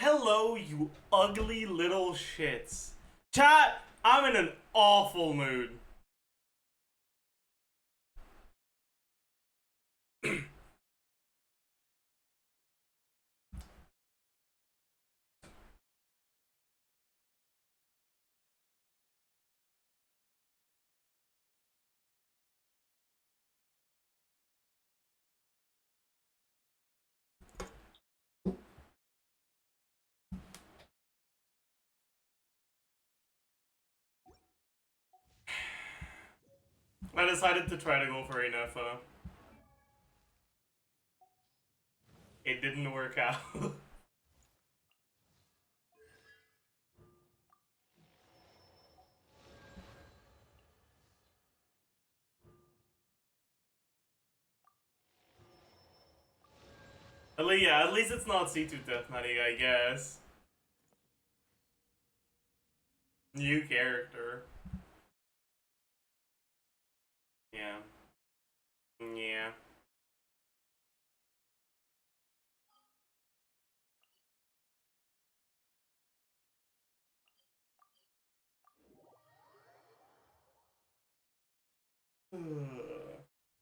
Hello, you ugly little shits. Chat, I'm in an awful mood. I decided to try to go for enough. It didn't work out. At least it's not C2 Death Money, I guess. New character. Yeah. Yeah.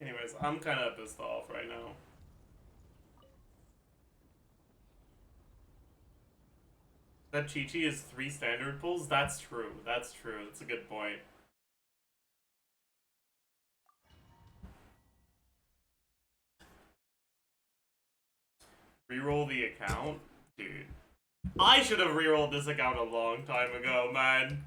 Anyways, I'm kind of pissed off right now. That Chi-Chi is 3 standard pulls? That's true. That's true. That's a good point. Reroll the account? Dude. I should have rerolled this account a long time ago, man.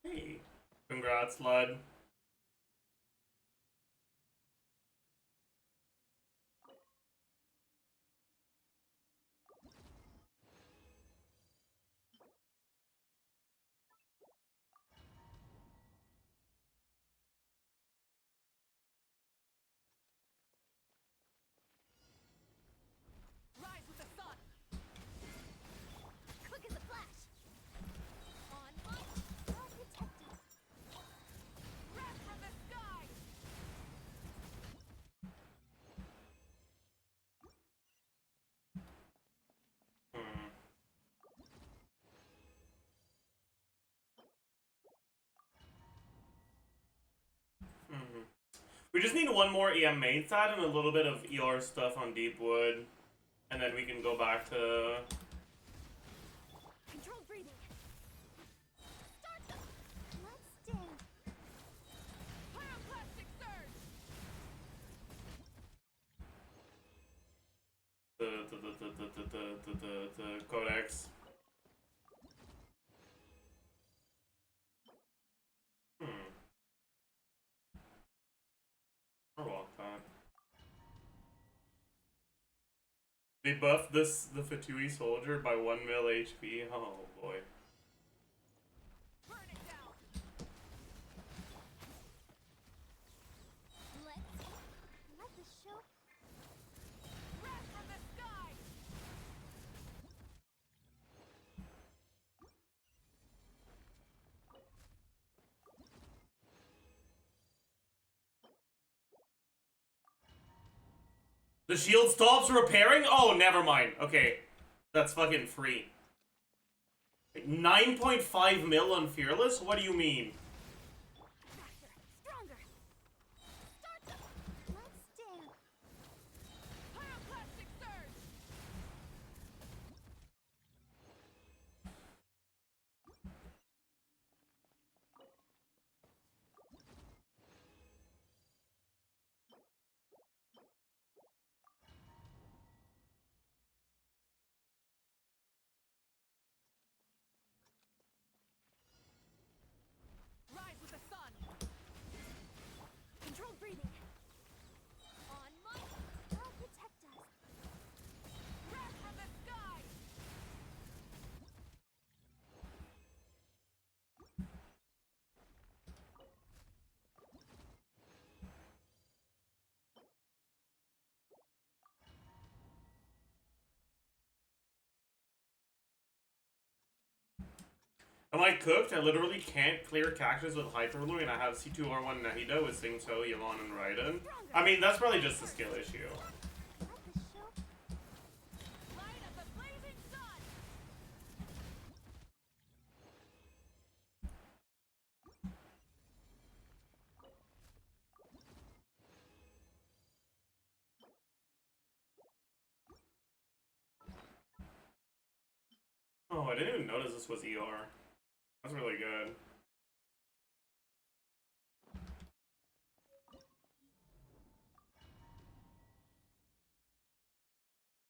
Hey. Congrats, lad. We just need one more EM main side and a little bit of ER stuff on Deepwood. And then we can go back to... Controlled breathing. Start them. Let's sting. Pyroclastic surge. The Codex. They buffed the Fatui soldier by 1 mil HP. Oh boy. Burn it down. Let the show. Wrath from the sky. The shield stops repairing? Oh, never mind. Okay. That's fucking free. 9.5 mil on Fearless? What do you mean? Faster. Stronger. Start them. Let's sting. Pyroclastic surge. Am I cooked? I literally can't clear cactus with Hyperlure, and I have C2R1 Nahida with Singto, Yelan, and Raiden. I mean, that's probably just a skill issue. Oh, I didn't even notice this was ER. That's really good.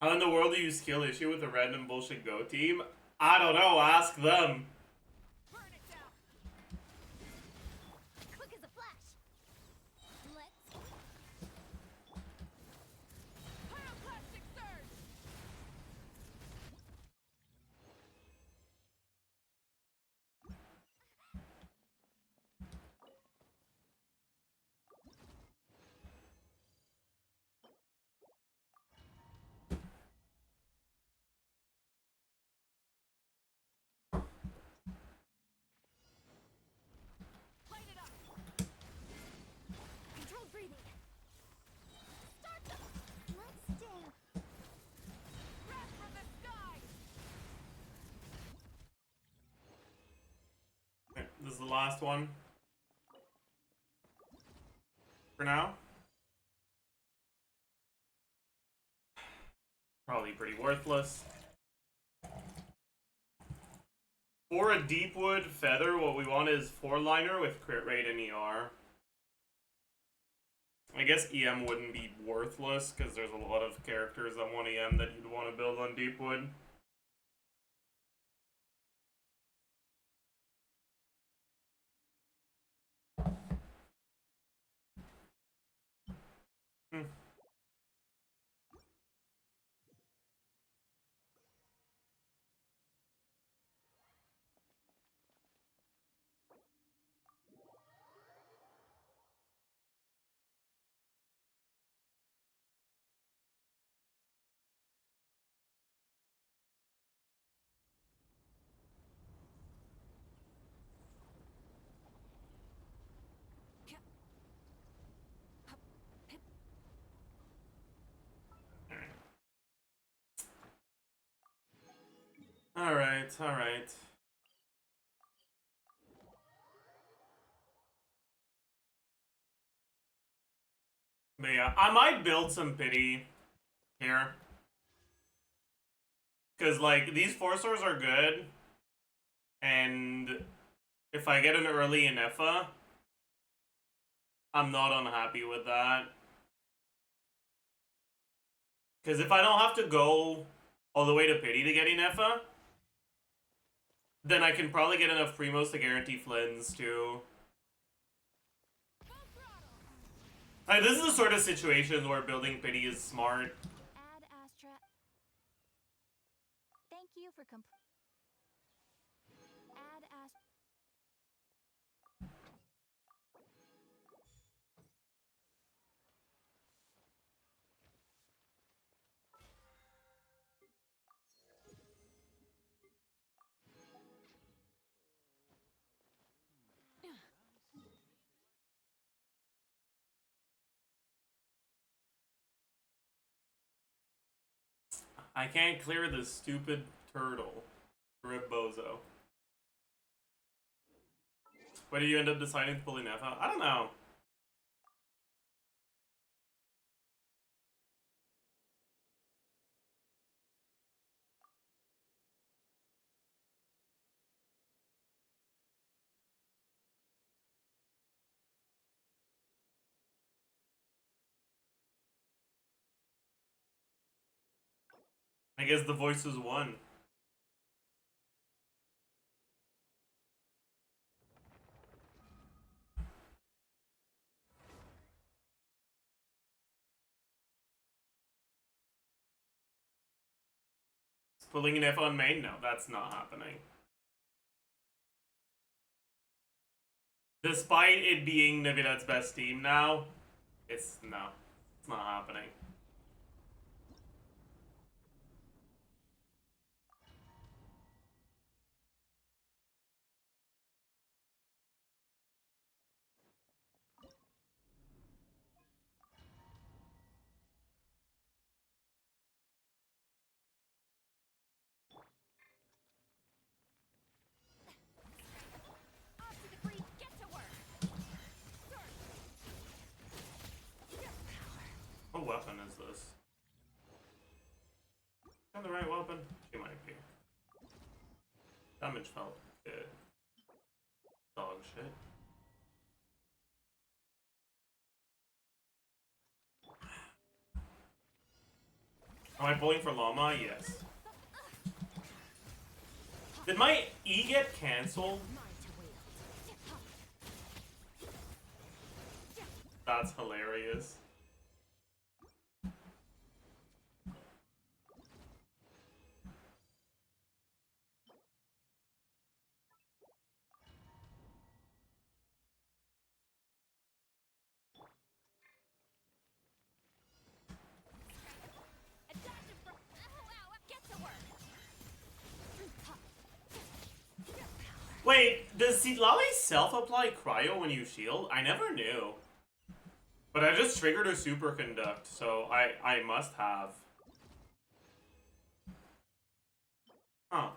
How in the world do you skill issue with a random bullshit Go team? I don't know, ask them. Quick as a flash. Let's pyroclastic surge. Light it up. Controlled breathing. Start the. Let's dance. Wrath from the sky. Okay, this is the last one. For now. Probably pretty worthless. For a Deepwood Feather, what we want is 4-liner with crit rate and ER. I guess EM wouldn't be worthless, because there's a lot of characters that want EM that you'd want to build on Deepwood. Alright, alright. But yeah, I might build some pity here. Because, like, these 4-stars are good. And if I get an early Inefa, I'm not unhappy with that. Because if I don't have to go all the way to pity to get Inefa, then I can probably get enough Primos to guarantee Flynn's too. Like, this is the sort of situation where building pity is smart. Add Astra. Thank you for Add Astra. I can't clear this stupid turtle. Rip Bozo. Why did you end up deciding to pull Inefa? I don't know. I guess the voices won. Pulling an F on main? No, that's not happening. Despite it being Navidad's best team now, it's not happening. weapon? She might be. Damage felt good. Dog shit. Am I pulling for llama? Yes. Did my E get cancelled? That's hilarious. Wait, does Lally self-apply cryo when you shield? I never knew. But I just triggered a superconduct, so I must have. Huh.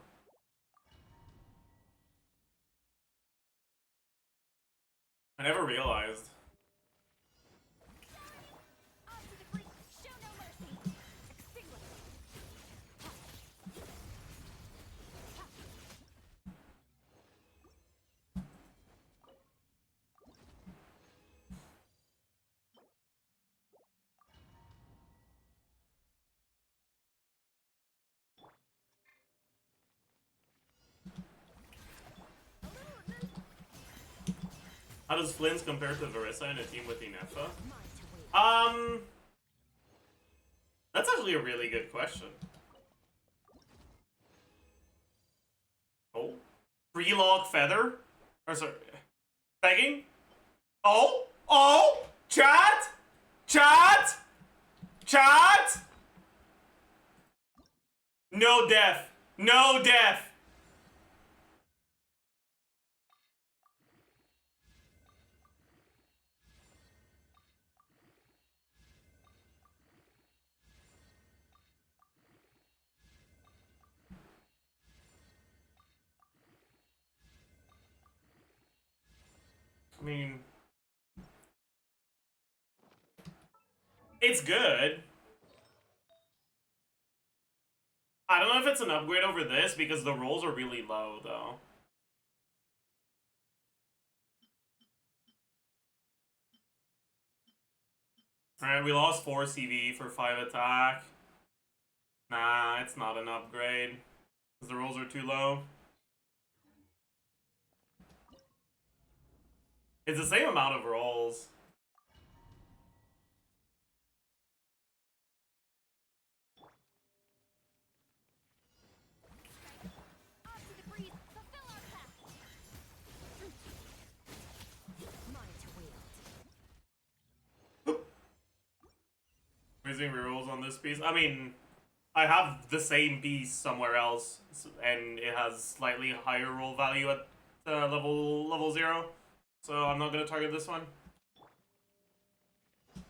I never realized. How does Flynn's compare to Varissa in a team with Inefa? That's actually a really good question. Oh? Free-log feather? Or sorry, begging? Oh? Oh? Chat? Chat? Chat? No death. No death. I mean, it's good. I don't know if it's an upgrade over this because the rolls are really low, though. Alright, we lost 4 CV for 5 attack. Nah, it's not an upgrade. Because the rolls are too low. It's the same amount of rolls. Raising rerolls on this piece. I mean, I have the same piece somewhere else, and it has slightly higher roll value at level 0. So I'm not gonna target this one. Do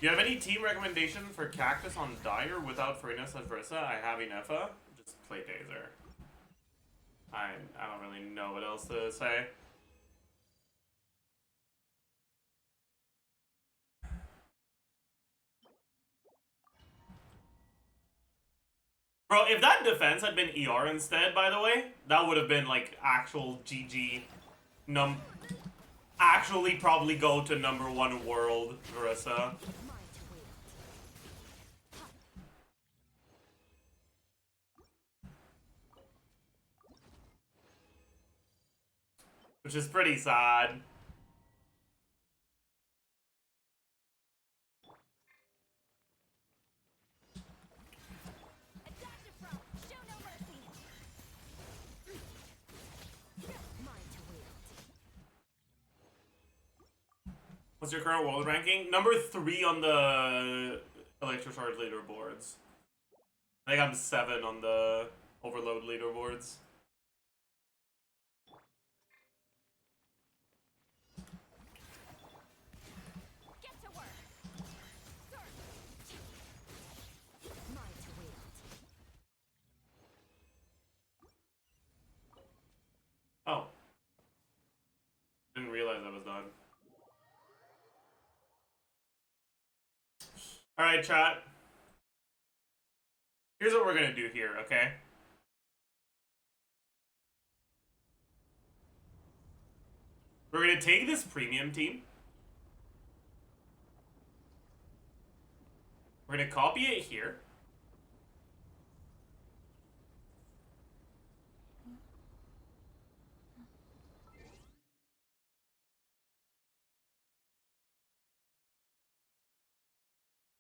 you have any team recommendation for Cactus on Dire without Farina slash Versa? I have Inefa. Just play Dazer. I don't really know what else to say. Bro, if that defense had been ER instead, by the way, that would have been like actual GG. Actually probably go to #1 world, Versa. Which is pretty sad. What's your current world ranking? #3 on the Electrocharge leaderboards. I think I'm 7 on the Overload leaderboards. Oh. Didn't realize I was done. Alright, chat. Here's what we're gonna do here, okay? We're gonna take this premium team. We're gonna copy it here.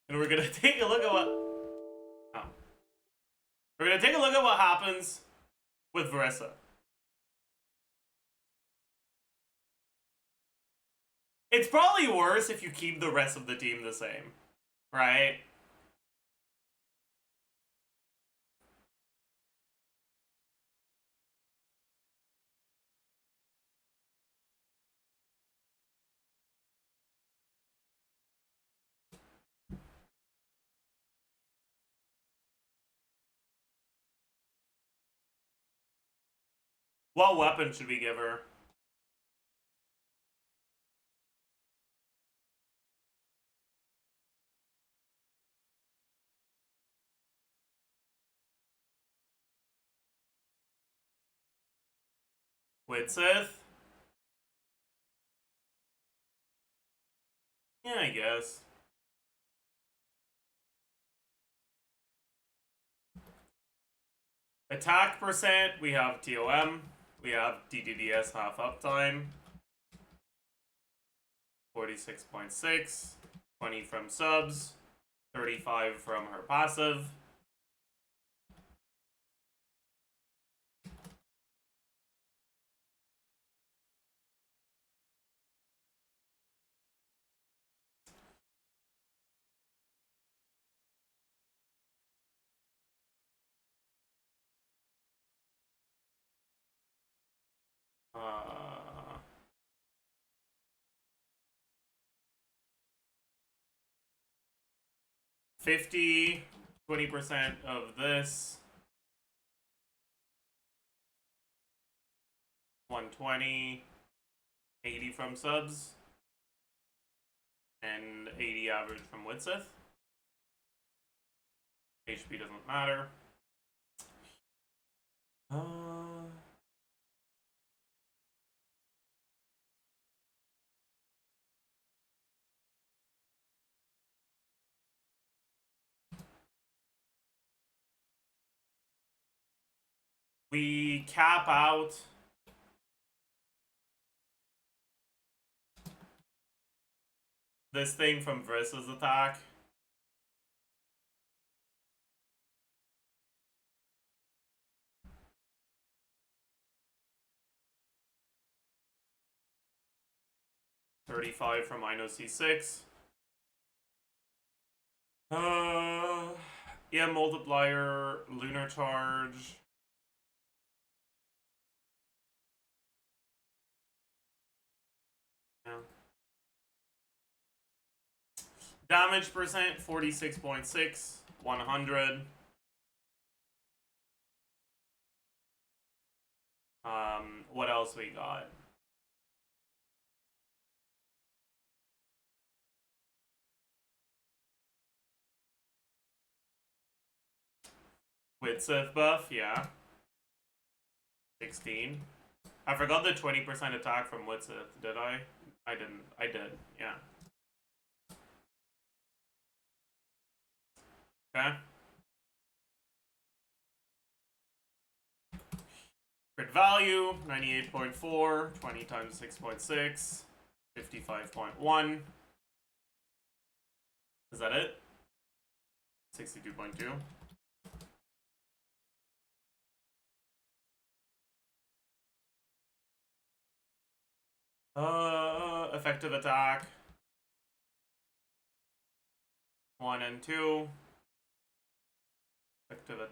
And we're gonna take a look at what... Oh. We're gonna take a look at what happens with Veressa. It's probably worse if you keep the rest of the team the same, right? What weapon should we give her? Widsith? Yeah, I guess. Attack percent, we have TOM. We have DDDS half uptime. 46.6. 20 from subs. 35 from her passive. Uh, 50, 20% of this. 120, 80 from subs, and 80 average from Widsith. HP doesn't matter. We cap out this thing from Versa's attack. $35 from Ino C6. Yeah, multiplier, lunar charge. Yeah. Damage percent 46.6, 100. What else we got? Widsith buff, yeah. 16. I forgot the 20% attack from Widsith, did I? I didn't. I did, yeah. Okay. Crit value, 98.4, 20 times 6.6, 55.1. Is that it? 62.2. Effective attack. 1 and 2. Effective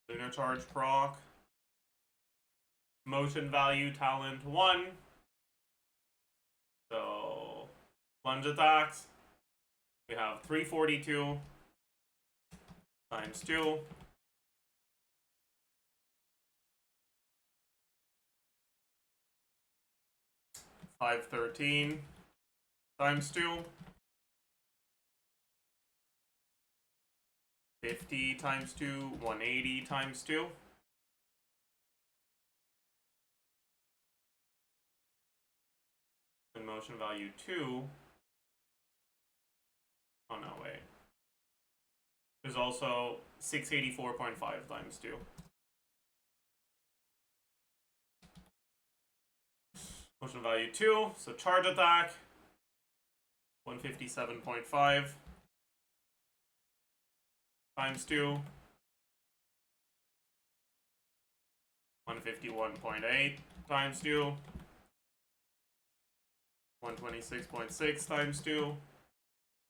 lunar charge proc. Motion value talent 1. So plunge attacks. We have 342 times 2. 513 times 2. 150 times 2, 180 times 2. And motion value 2. Oh no, wait. There's also 684.5 times 2. Motion value 2, so charge attack. 157.5 times 2. 151.8 times 2. 126.6 times 2.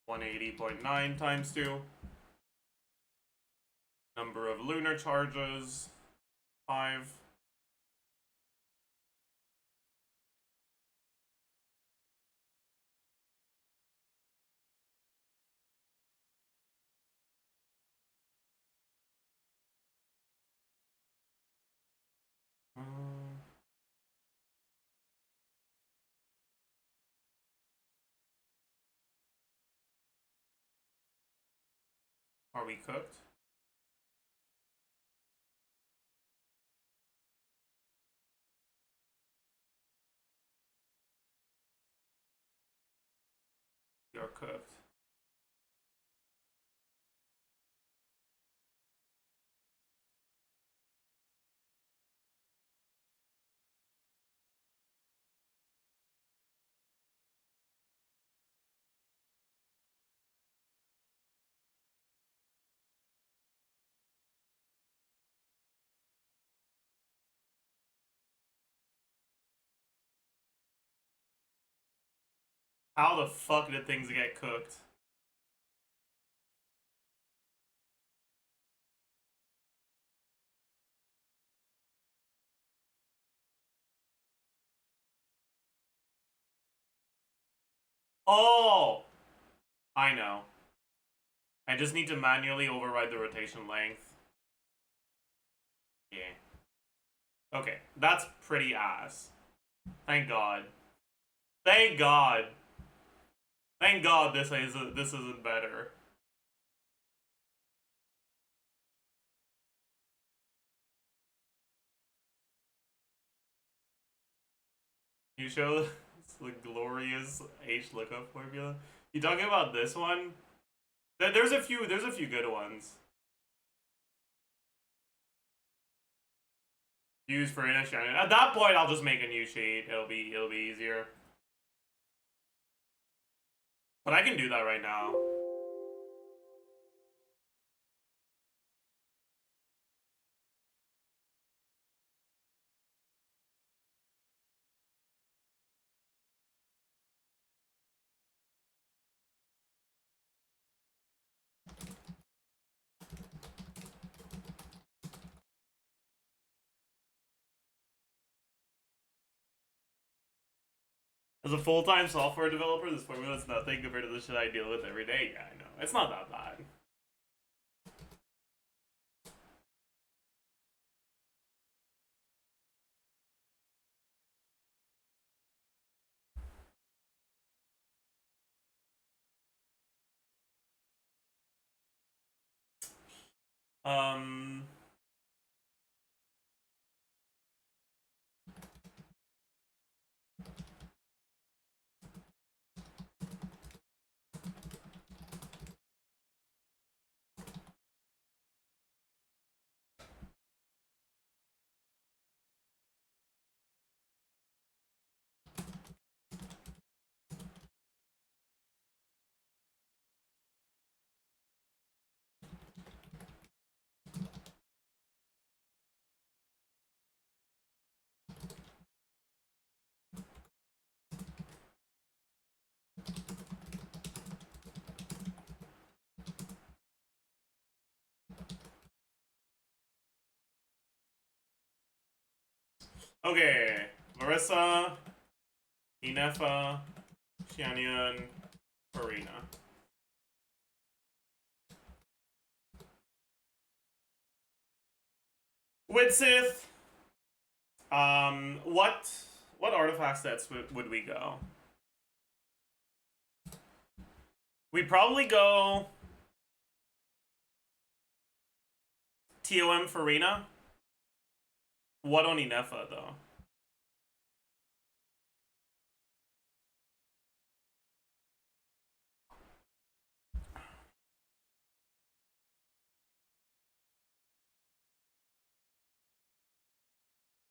180.9 times 2. Number of lunar charges, 5. Are we cooked? We are cooked. How the fuck did things get cooked? Oh! I know. I just need to manually override the rotation length. Yeah. Okay, that's pretty ass. Thank God. Thank God. Thank God this isn't better. You show the glorious H lookup formula. You talking about this one? There's a few good ones. Use for initial. At that point, I'll just make a new sheet. It'll be easier. But I can do that right now. As a full-time software developer, this formula is nothing compared to the shit I deal with every day. Yeah, I know. It's not that bad. Um... Okay. Marissa, Inefa, Xianyun, Farina. Widsith. What artifact sets would we go? We'd probably go TOM Farina. What on Inefa, though?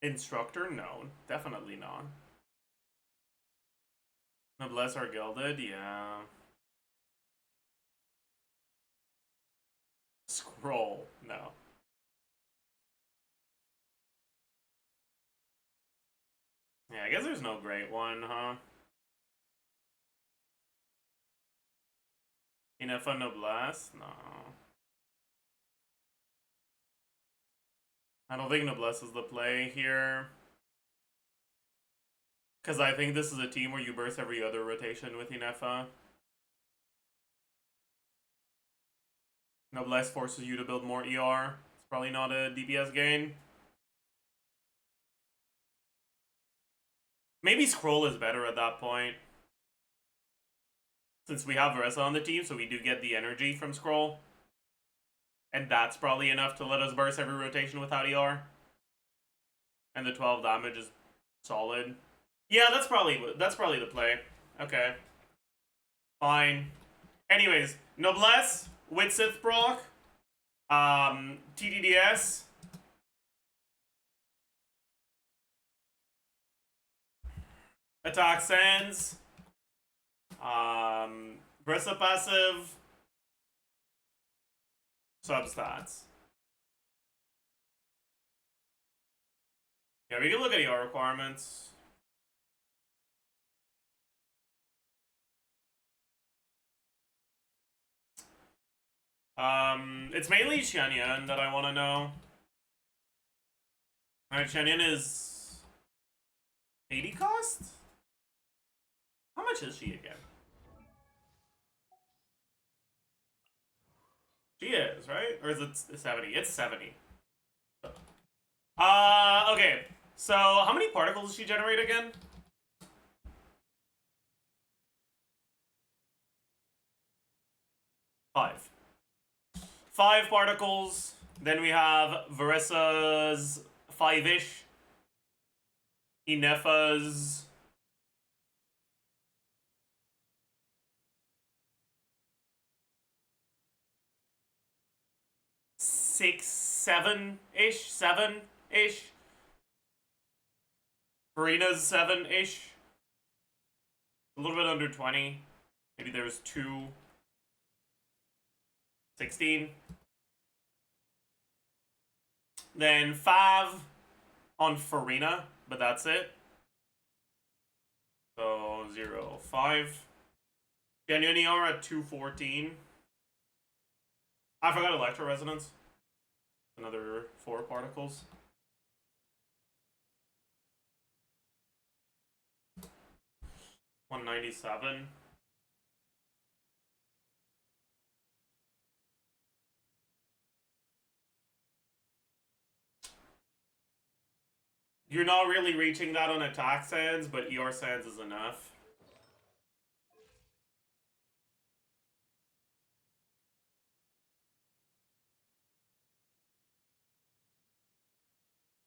Instructor? No, definitely not. Noblesse are gilded? Yeah. Scroll? No. Yeah, I guess there's no great one, huh? Inefa Noblesse? No. I don't think Noblesse is the play here. Because I think this is a team where you burst every other rotation with Inefa. Noblesse forces you to build more ER. It's probably not a DPS gain. Maybe Scroll is better at that point. Since we have Veressa on the team, so we do get the energy from Scroll. And that's probably enough to let us burst every rotation without ER. And the 12 damage is solid. Yeah, that's probably the play. Okay. Fine. Anyways, Noblesse with Sith proc. TDDS. Attack Sands. Versa passive. Substats. Yeah, we can look at ER requirements. It's mainly Xianyan that I want to know. Alright, Xianyan is 80 cost? How much is she again? She is, right? Or is it 70? It's 70. Okay. So, how many particles does she generate again? 5. 5 particles. Then we have Veressa's 5-ish. Inefa's 6, 7-ish, 7-ish. Farina's 7-ish. A little bit under 20. Maybe there's 2. 16. Then 5 on Farina, but that's it. So 0, 5. Genuine ER at 214. I forgot Electro Resonance. Another 4 particles. $197. You're not really reaching that on attack sands, but ER sands is enough.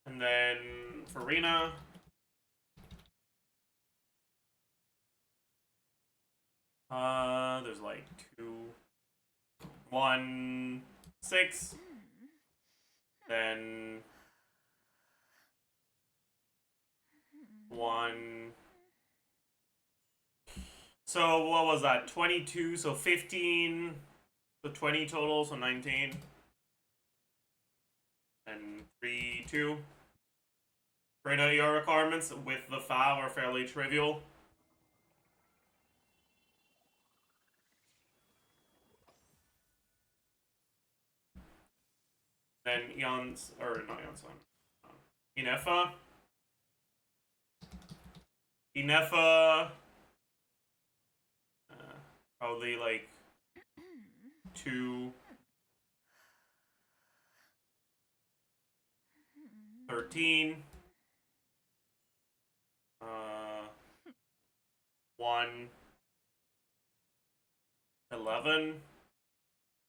And then Farina. There's like 2, 1, 6. Then 1. So what was that? 22. So 15. So 20 total. So 19. And 3, 2. Right now, ER requirements with the FAV are fairly trivial. Then Eon's, or not Eon's son. Inefa. Inefa. Probably like 2. 13. 1. 11.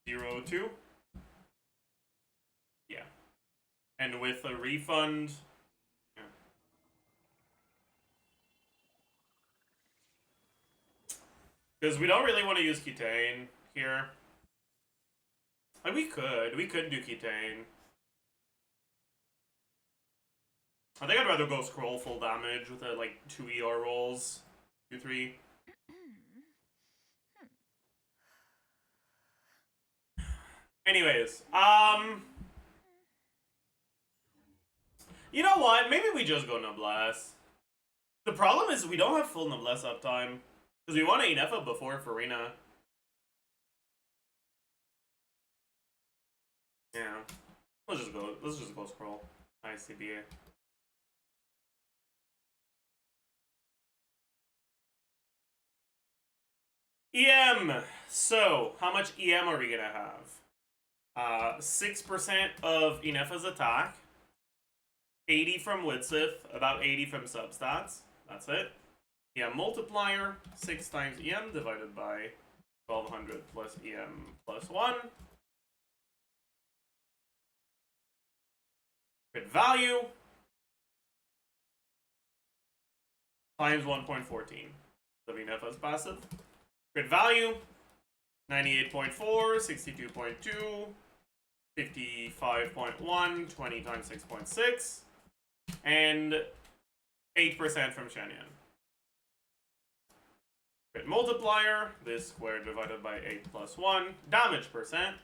0, 2. Yeah. And with a refund... Yeah. Because we don't really want to use Ketane here. Like, we could. We could do Ketane. I think I'd rather go scroll full damage with like 2 ER rolls. 2, 3. Anyways, you know what? Maybe we just go Noblesse. The problem is we don't have full Noblesse uptime. Because we want to Inefa before Farina. Yeah. Let's just go scroll. Nice CBA. EM! So, how much EM are we gonna have? 6% of Inefa's attack. 80 from Widsith, about 80 from substats. That's it. EM multiplier, 6 times EM divided by 1200 plus EM plus 1. Crit value times 1.14. So Inefa's passive. Crit value 98.4, 62.2, 55.1, 20 times 6.6, and 8% from Shanyan. Crit multiplier, this squared divided by 8 plus 1. Damage percent,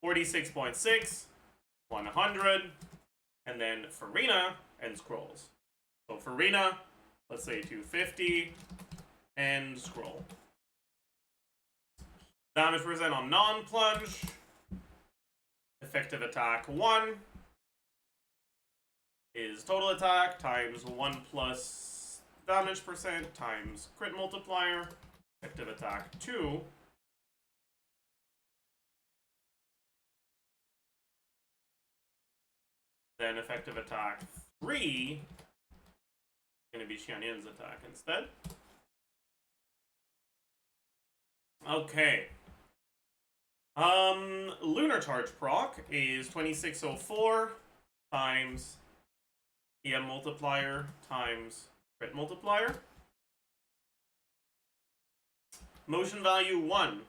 46.6, 100, and then Farina and scrolls. So Farina, let's say 250, and scroll. Damage percent on non-plunge. Effective attack 1 is total attack times 1 plus damage percent times crit multiplier. Effective attack 2 then effective attack 3 is going to be Xianyan's attack instead. Okay. Lunar Charge proc is 2604 times EM multiplier times crit multiplier. Motion value 1.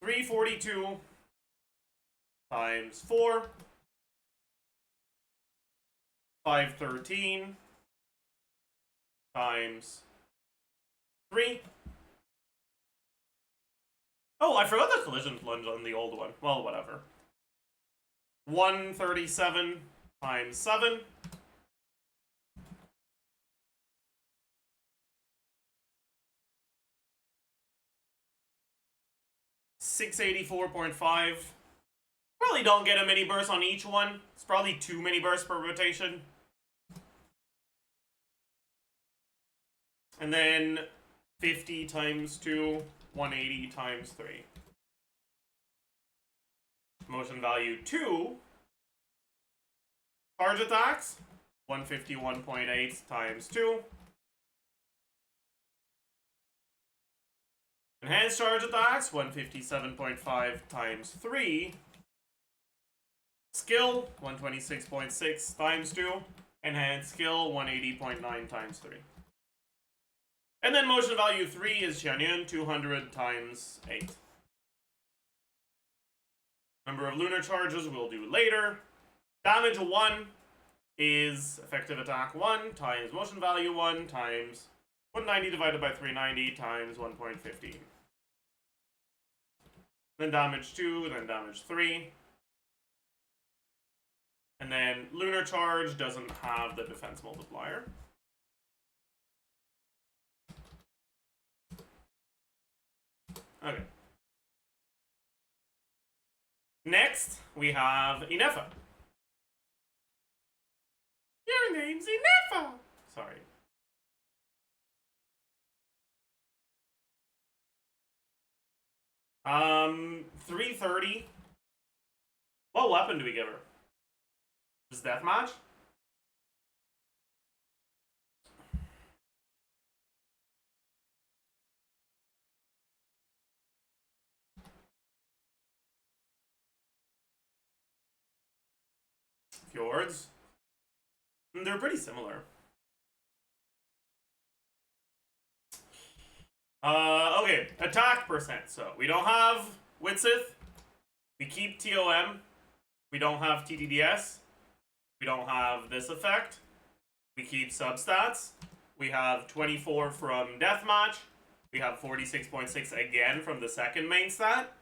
342 times 4. 513 times 3. Oh, I forgot the collision plunge on the old one. Well, whatever. 137 times 7. 684.5. Probably don't get a mini burst on each one. It's probably 2 mini bursts per rotation. And then 50 times 2, 180 times 3. Motion value 2. Charge attacks, 151.8 times 2. Enhanced charge attacks, 157.5 times 3. Skill, 126.6 times 2. Enhanced skill, 180.9 times 3. And then motion value 3 is Xianyan, 200 times 8. Number of lunar charges we'll do later. Damage 1 is effective attack 1 times motion value 1 times 190 divided by 390 times 1.15. Then damage 2, then damage 3. And then lunar charge doesn't have the defense multiplier. Okay. Next, we have Inefa. Your name's Inefa! Sorry. Um, 330. What weapon do we give her? Just deathmatch? Fjords. They're pretty similar. Okay, attack percent. So we don't have Witsith. We keep TOM. We don't have TTDS. We don't have this effect. We keep substats. We have 24 from Deathmatch. We have 46.6 again from the second main stat.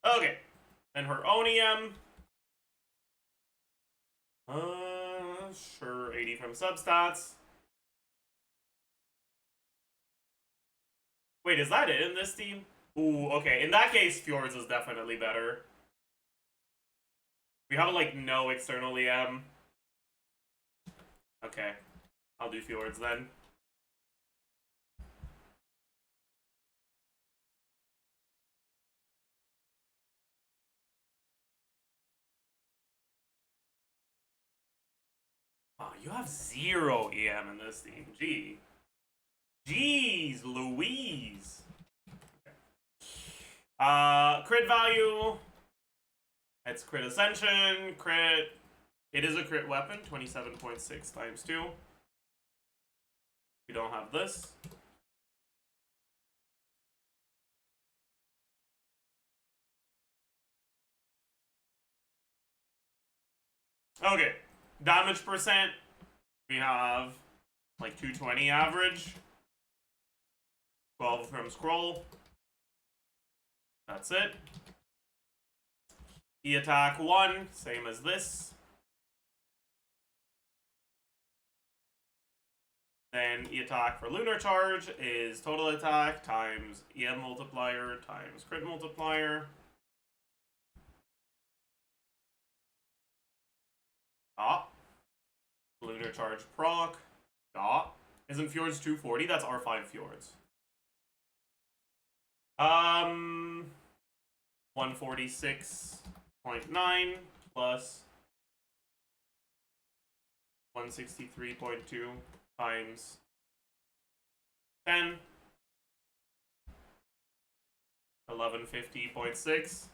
Okay. Then her Onium. Sure, 80 from substats. Wait, is that it in this team? Ooh, okay. In that case, Fjords is definitely better. We have, like, no external EM. Okay. I'll do Fjords then. Oh, you have 0 EM in this team. Gee. Jeez Louise. Okay. Crit value. It's crit ascension, crit. It is a crit weapon, 27.6 times 2. We don't have this. Okay. Damage percent. We have like 220 average. 12 from scroll. That's it. E-attack 1, same as this. Then E-attack for Lunar Charge is total attack times EM multiplier times crit multiplier. Ah. Lunar Charge proc. Ah. Isn't Fjords 240? That's R5 Fjords. 146.9 plus 163.2 times 10. 1150.6.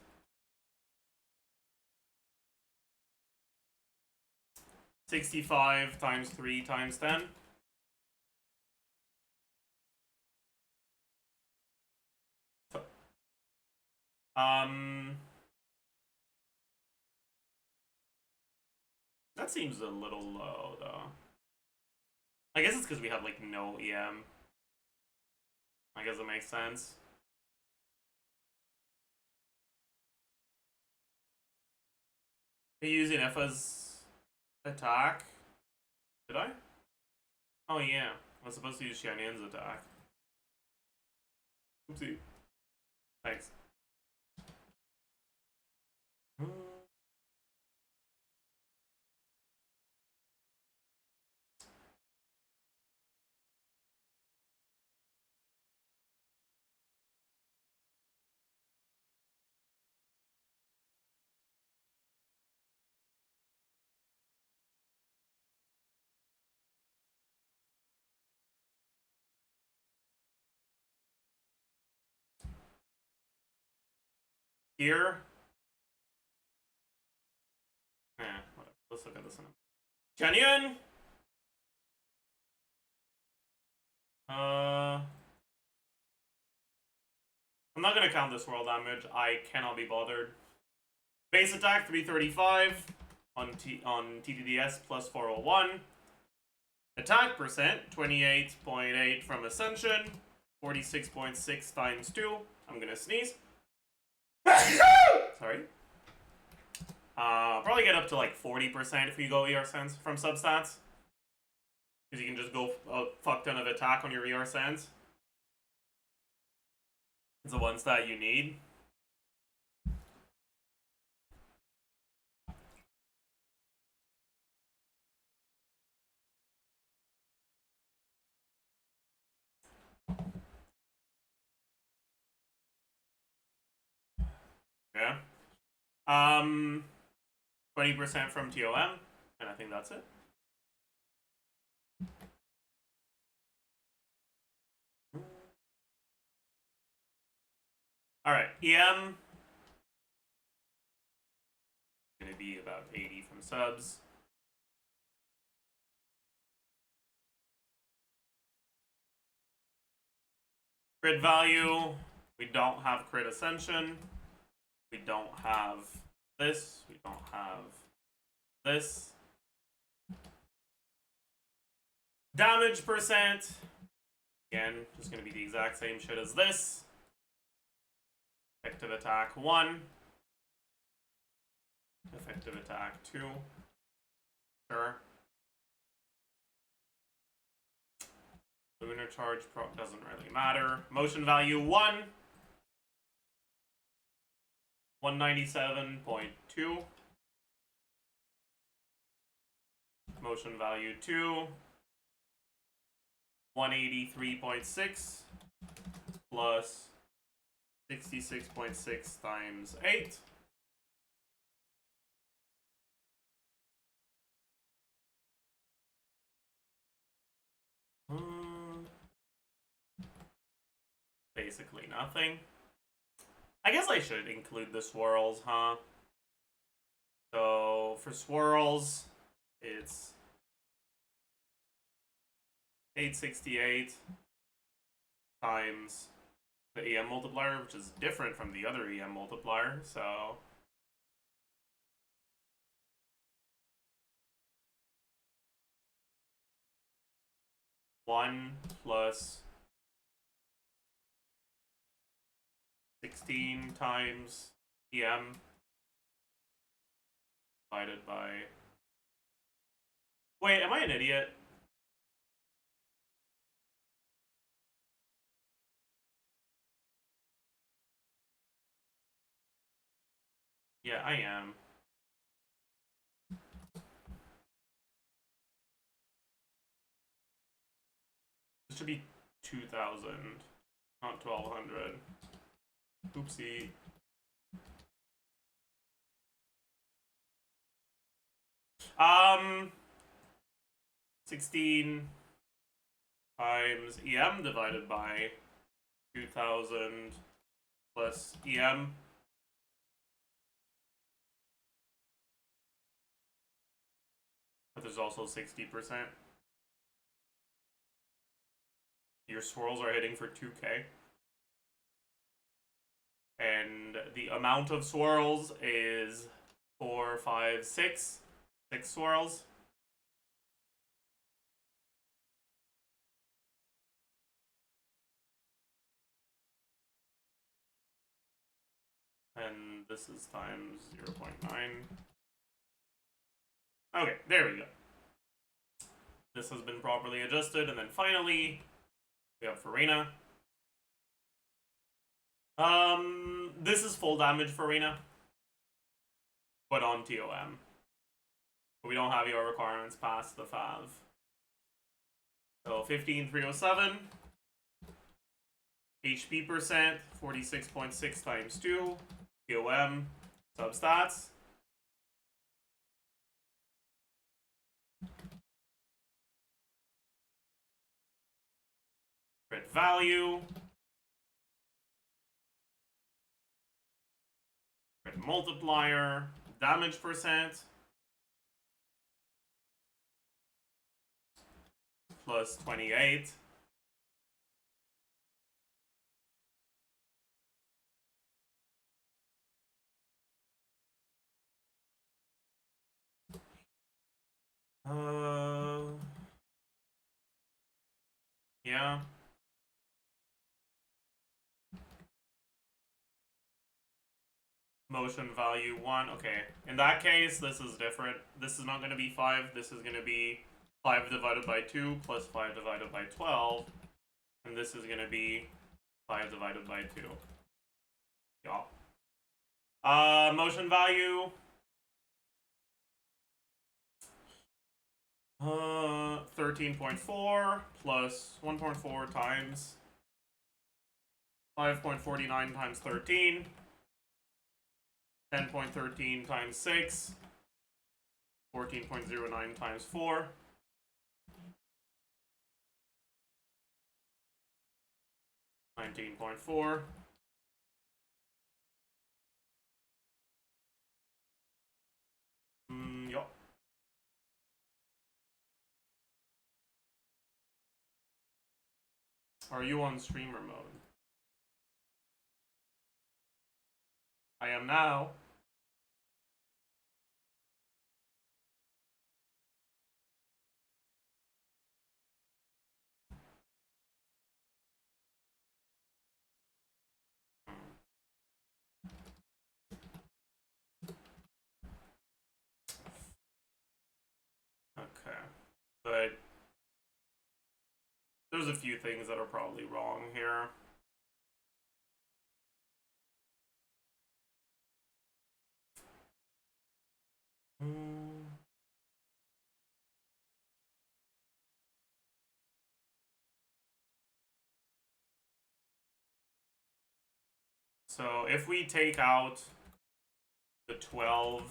65 times 3 times 10. That seems a little low, though. I guess it's because we have, like, no EM. I guess it makes sense. Are you using Effa's attack? Did I? Oh, yeah. I was supposed to use Xianyan's attack. Oopsie. Thanks. Here. Whatever. Let's look at this one. Xianyan! I'm not gonna count this world damage. I cannot be bothered. Base attack 335 on TTDS plus 401. Attack percent 28.8 from Ascension, 46.6 times 2. I'm gonna sneeze. Sorry. Probably get up to like 40% if you go ER Sense from substats. Because you can just go a fuck ton of attack on your ER Sense. It's the ones that you need. Yeah. 20% from TOM, and I think that's it. Alright, EM. Gonna be about 80 from subs. Crit value. We don't have crit ascension. We don't have this. We don't have this. Damage percent. Again, just gonna be the exact same shit as this. Effective attack 1. Effective attack 2. Sure. Lunar charge doesn't really matter. Motion value 1. 197.2. Motion value 2. 183.6 plus 66.6 times 8. Basically nothing. I guess I should include the swirls, huh? So for swirls, it's 868 times the EM multiplier, which is different from the other EM multiplier, so one plus 16 times EM divided by... Wait, am I an idiot? Yeah, I am. This should be 2,000, not 1,200. Oopsie. Um, 16 times EM divided by 2,000 plus EM. But there's also 60%. Your swirls are hitting for 2k. And the amount of swirls is 4, 5, 6. 6 swirls. And this is times 0.9. Okay, there we go. This has been properly adjusted, and then finally, we have Farina. This is full damage Farina, but on TOM. We don't have your requirements past the FAV. So 15,307. HP percent, 46.6 times 2. TOM, substats. Crit value. Crit multiplier. Damage percent. Plus 28. Yeah. Motion value 1. Okay. In that case, this is different. This is not going to be 5. This is going to be 5 divided by 2 plus 5 divided by 12. And this is going to be 5 divided by 2. Yeah. Motion value. 13.4 plus 1.4 times 5.49 times 13. 10.13 times 6. 14.09 times 4. 19.4. Are you on streamer mode? I am now. Okay. But there's a few things that are probably wrong here. So if we take out the 12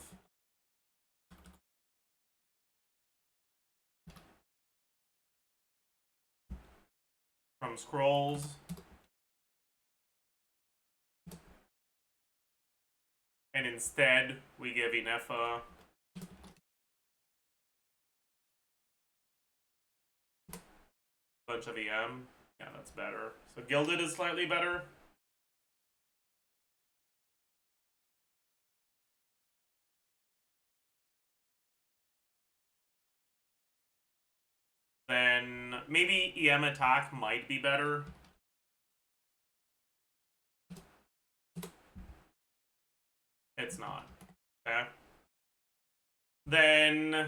from scrolls, and instead we give Inefa a bunch of EM, yeah, that's better. So Gilded is slightly better. Then maybe EM attack might be better. It's not. Okay. Then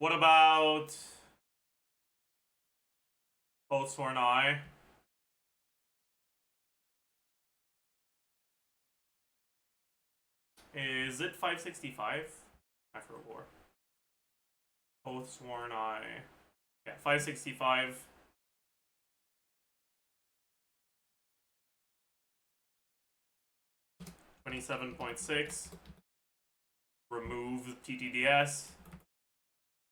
what about Oathsworn Eye? Is it 565? After a war. Oathsworn Eye. Yeah, 565. $27.6. Remove TTDS.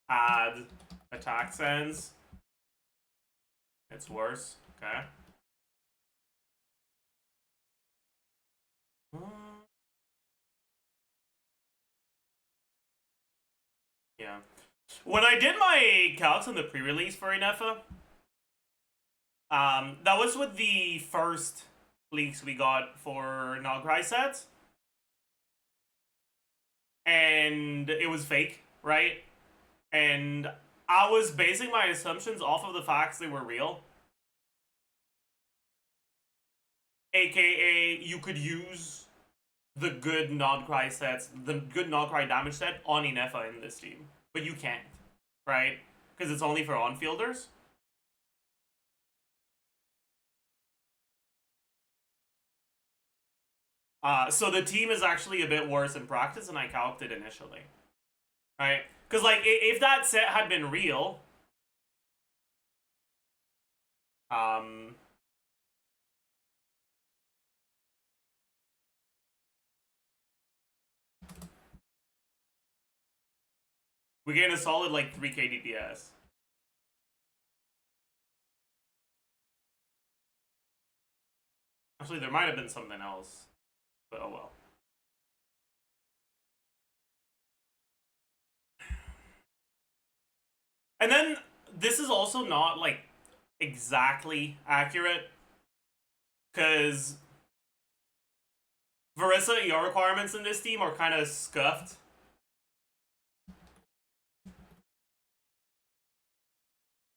Add attack sense. It's worse. Okay. Yeah. When I did my calcs in the pre-release for Inefa, that was with the first leaks we got for Nograi sets. And it was fake, right? And I was basing my assumptions off of the facts they were real. AKA, you could use the good Nograi sets, the good Nograi damage set on Inefa in this team. But you can't, right? Because it's only for on-fielders. So the team is actually a bit worse in practice than I calced it initially. Right? Because, like, if that set had been real, we gain a solid, like, 3k DPS. Actually, there might have been something else. But oh well. And then, this is also not, like, exactly accurate. Because Varissa ER requirements in this team are kind of scuffed.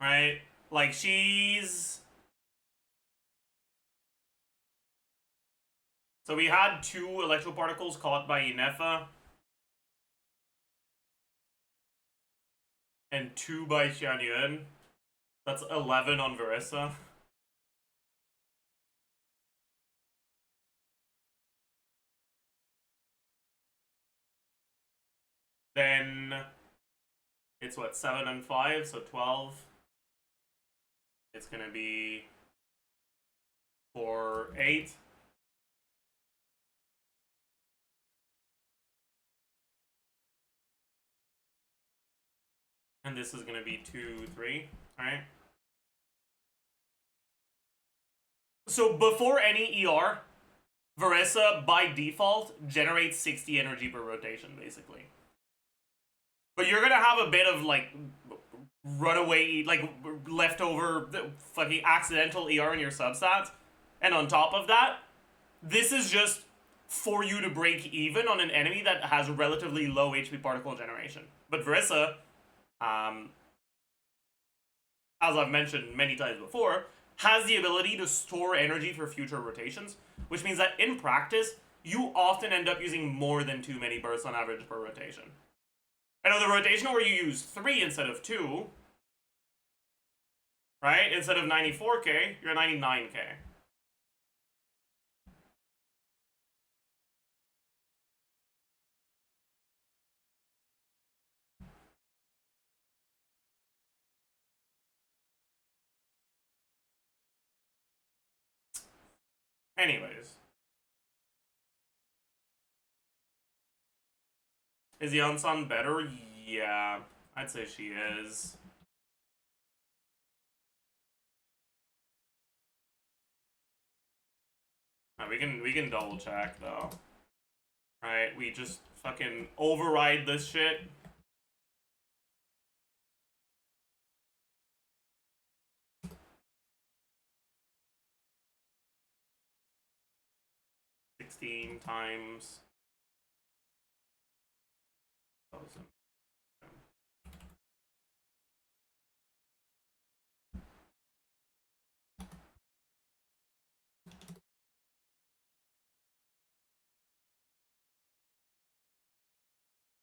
Right? Like, she's... So we had 2 electroparticles caught by Inefa. And 2 by Xianyuan. That's 11 on Varissa. Then it's what, 7 and 5, so 12. It's gonna be 4, 8. And this is gonna be 2, 3, alright? So before any ER, Verissa, by default, generates 60 energy per rotation, basically. But you're gonna have a bit of, like, runaway, like, leftover fucking accidental ER in your substats. And on top of that, this is just for you to break even on an enemy that has relatively low HP particle generation. But Verissa, as I've mentioned many times before, has the ability to store energy for future rotations, which means that in practice, you often end up using more than too many bursts on average per rotation. I know the rotation where you use 3 instead of 2, right? Instead of 94k, you're 99k. Anyways. Is Yeonsan better? Yeah, I'd say she is. We can double check though. Right, we just fucking override this shit. Times 1,000.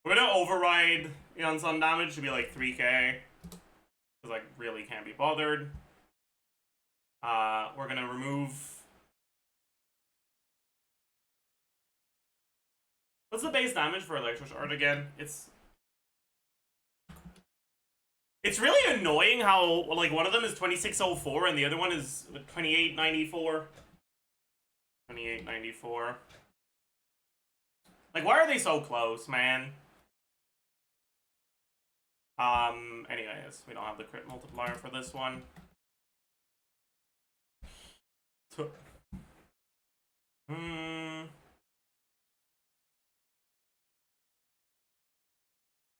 We're gonna override Yeonsan damage to be like 3k. Because like really can't be bothered. We're gonna remove. What's the base damage for Electroshard again? It's really annoying how, like, one of them is 2604 and the other one is 2894. 2894. Like, why are they so close, man? Anyways, we don't have the crit multiplier for this one.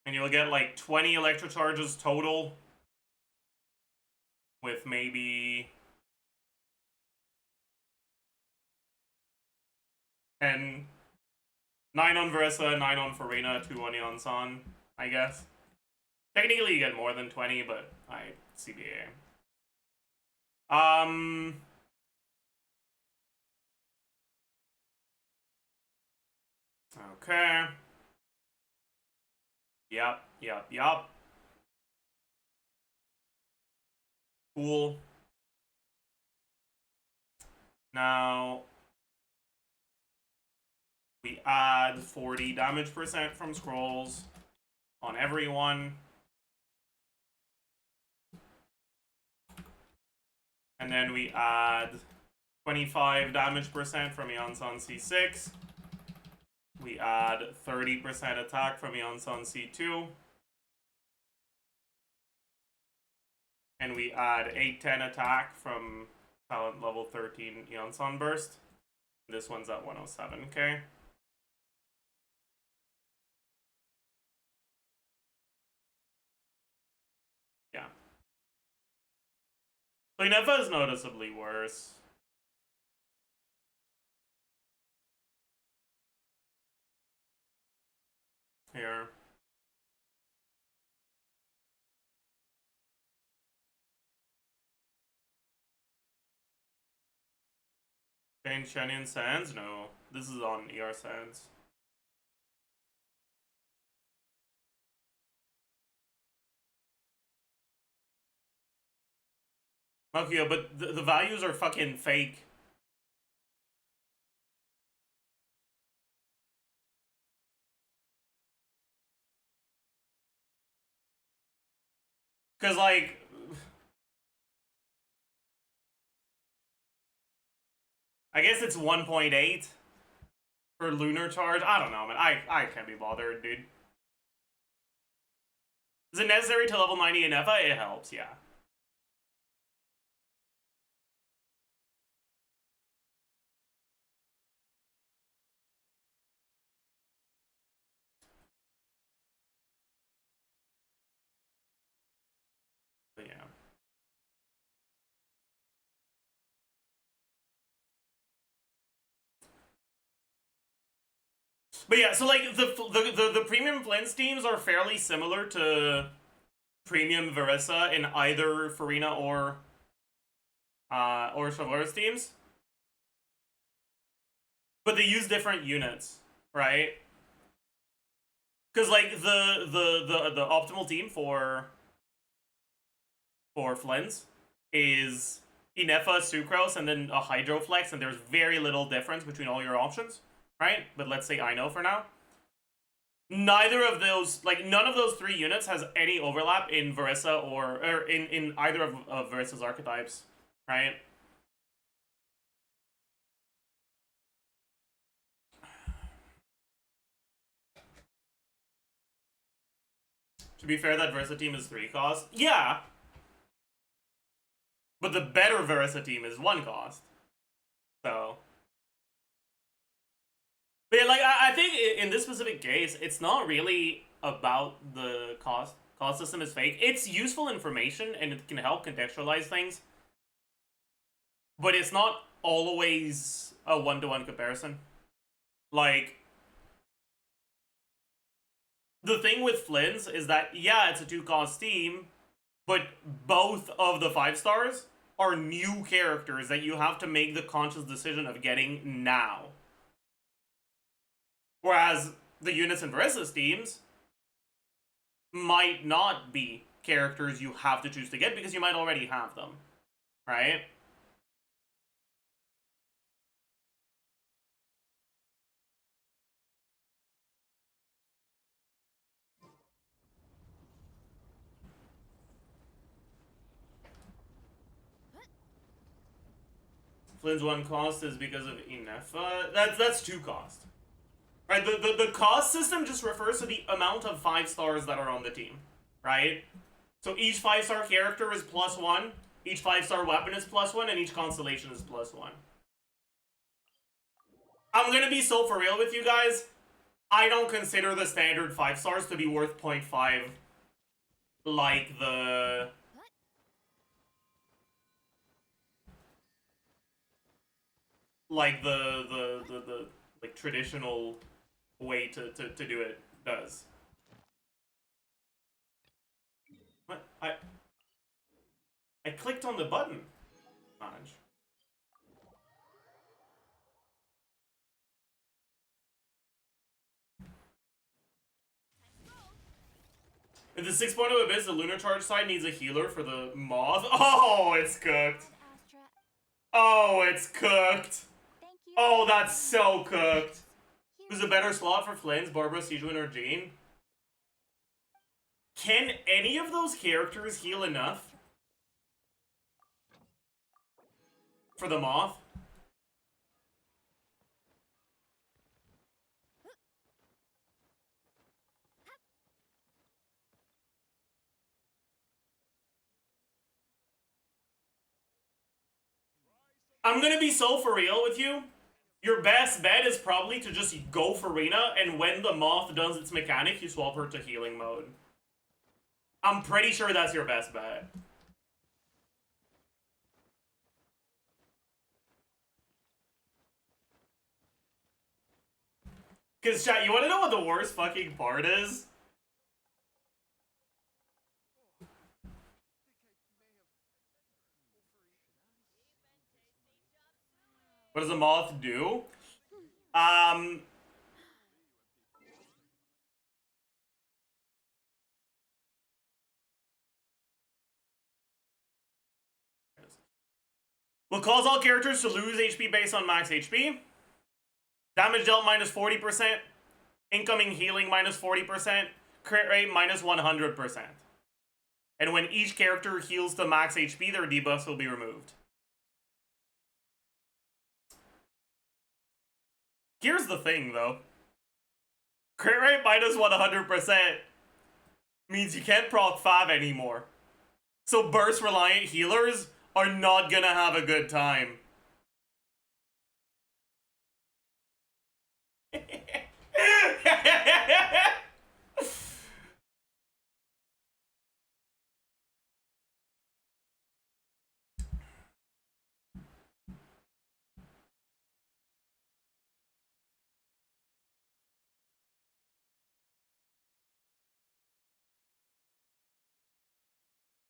And you'll get like 20 electrocharges total. With maybe 10. 9 on Verissa, 9 on Farina, 2 on Yeonsan, I guess. Technically you get more than 20, but CBA. Okay. Yep. Cool. Now, we add 40 damage percent from scrolls on everyone. And then we add 25 damage percent from Yeonsan C6. We add 30% attack from Yeonsan C2. And we add 810 attack from talent level 13 Yeonsan Burst. This one's at 107k. Yeah. Linefa is noticeably worse. Here. Change Shenyan Sands? No. This is on ER Sands. Okay, but the values are fucking fake. Because, like, I guess it's 1.8 for lunar charge. I don't know, man. I can't be bothered, dude. Is it necessary to level 90 in EFA? It helps, yeah. But yeah, so like the premium Flint's teams are fairly similar to premium Verissa in either Farina or Chevreuse teams, but they use different units, right? Because like the optimal team for Flins is Inefa, Sucrose, and then a Hydroflex, and there's very little difference between all your options, right? But let's say I know for now. Neither of those, like, none of those three units has any overlap in Verissa or in either of Verissa's archetypes, right? To be fair, that Verissa team is 3 cost. Yeah! But the better Verissa team is 1 cost. So. But yeah, like, I think in this specific case, it's not really about the cost. Cost system is fake. It's useful information, and it can help contextualize things. But it's not always a one-to-one comparison. Like, the thing with Flynn's is that, yeah, it's a 2-cost team, but both of the 5 stars are new characters that you have to make the conscious decision of getting now. Whereas the units in Verissa's teams might not be characters you have to choose to get because you might already have them, right? Flynn's 1 cost is because of Inefa. That's 2 cost. Right, the cost system just refers to the amount of 5 stars that are on the team, right? So each 5-star character is +1, each 5-star weapon is +1, and each constellation is +1. I'm gonna be so for real with you guys. I don't consider the standard 5 stars to be worth 0.5 like the like traditional way to do it does. What? I clicked on the button. Manage. In the 6.0 Abyss, the Lunar Charge side needs a healer for the Moth. Oh, it's cooked. Oh, it's cooked. Oh, that's so cooked. Who's a better slot for Flynn's, Barbara, Sejuan, or Jane? Can any of those characters heal enough for the Moth? I'm gonna be so for real with you. Your best bet is probably to just go Farina, and when the Moth does its mechanic, you swap her to healing mode. I'm pretty sure that's your best bet. Because, chat, you want to know what the worst fucking part is? What does the Moth do? Will cause all characters to lose HP based on max HP. Damage dealt minus 40%. Incoming healing minus 40%. Crit rate minus 100%. And when each character heals to max HP, their debuffs will be removed. Here's the thing, though. Crit rate minus 100% means you can't proc 5 anymore. So burst-reliant healers are not gonna have a good time.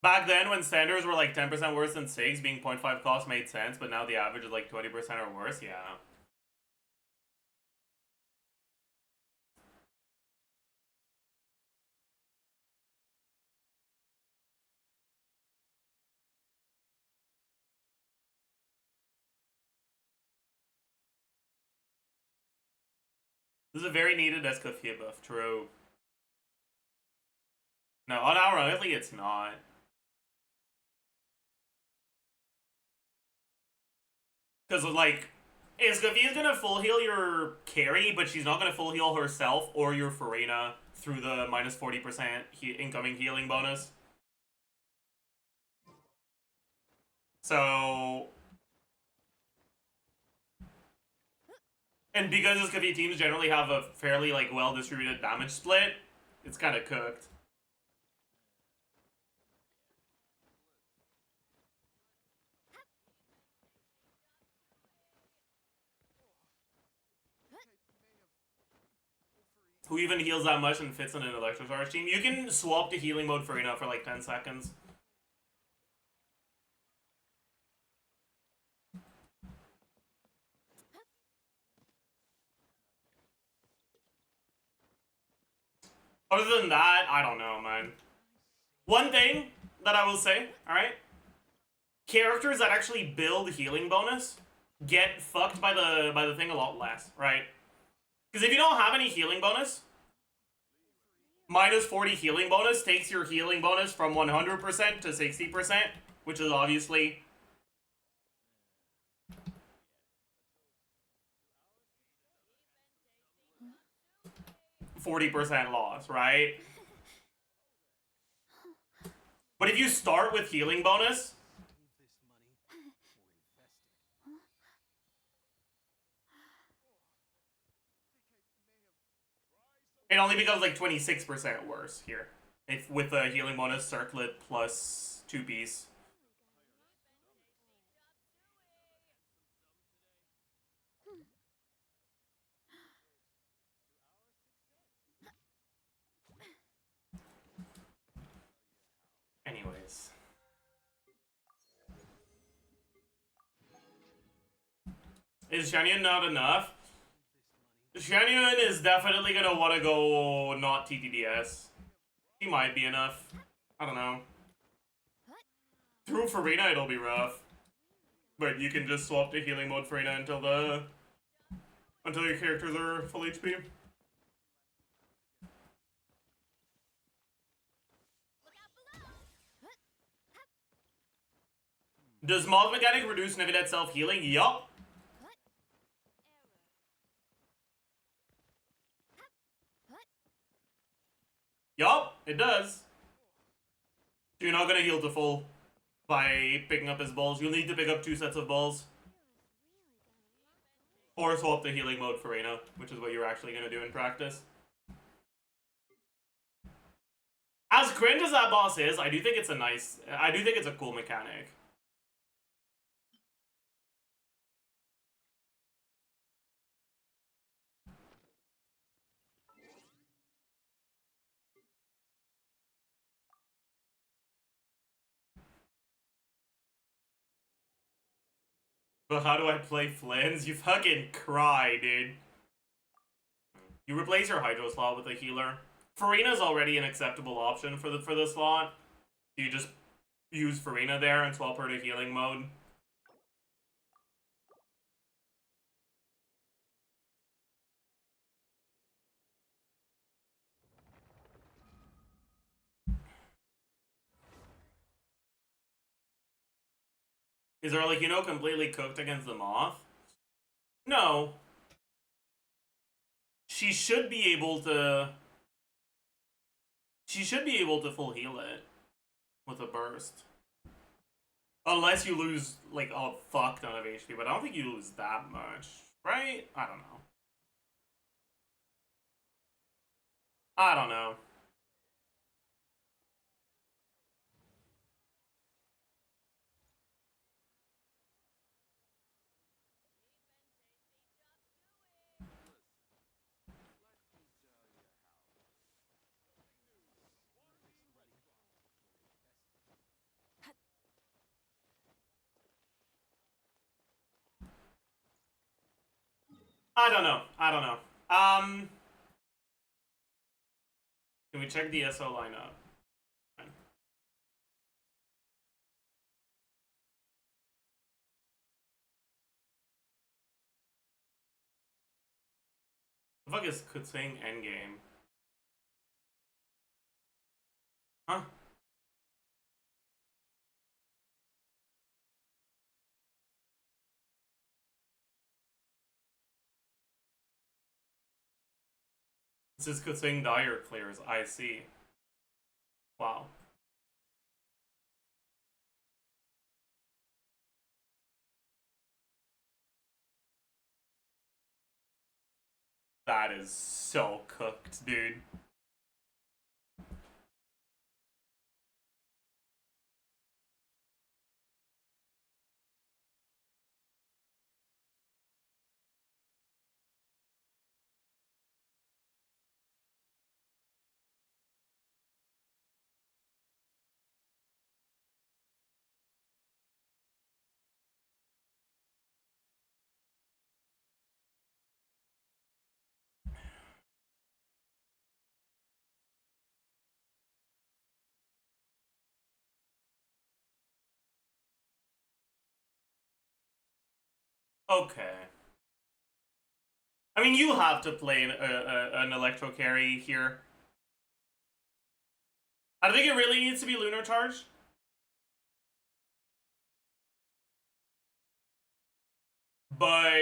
Back then, when standards were like 10% worse than 6, being 0.5 cost made sense, but now the average is like 20% or worse, yeah. This is a very needed Escoffier buff, true. No, unironically, it's not. Because, like, Escoffier is gonna full heal your carry, but she's not gonna full heal herself or your Farina through the minus 40% incoming healing bonus. So... And because Escoffier teams generally have a fairly, like, well-distributed damage split, it's kind of cooked. Who even heals that much and fits in an Electrocharge team? You can swap to healing mode Farina for like 10 seconds. Other than that, I don't know, man. One thing that I will say, alright? Characters that actually build healing bonus get fucked by the thing a lot less, right? Because if you don't have any healing bonus, minus 40 healing bonus takes your healing bonus from 100% to 60%, which is obviously 40% loss, right? But if you start with healing bonus, it only becomes like 26% worse here. If with a healing bonus circlet plus 2 piece. Anyways. Is Shanyan not enough? Shanyan is definitely gonna want to go not TTDS. He might be enough. I don't know. Through Farina, it'll be rough. But you can just swap to healing mode Farina until your characters are full HP. Does Moth Mechanic reduce Navidad self-healing? Yup. Yup, it does. You're not gonna heal to full by picking up his balls. You'll need to pick up 2 sets of balls. Or swap the healing mode for Reyna, which is what you're actually gonna do in practice. As cringe as that boss is, I do think it's a cool mechanic. But how do I play Flins? You fucking cry, dude. You replace your Hydro slot with a healer. Farina's already an acceptable option for the slot. You just use Farina there and swap her to healing mode. Is Arlecchino completely cooked against the Moth? No. She should be able to... She should be able to full heal it with a burst. Unless you lose, like, a fuck ton of HP, but I don't think you lose that much. Right? I don't know. I don't know. I don't know. I don't know. Can we check the SO lineup? The fuck is Kutsing endgame? Huh? This is Kutsing Dire clears. I see. Wow. That is so cooked, dude. Okay. I mean, you have to play an electro carry here. I don't think it really needs to be Lunar Charge. But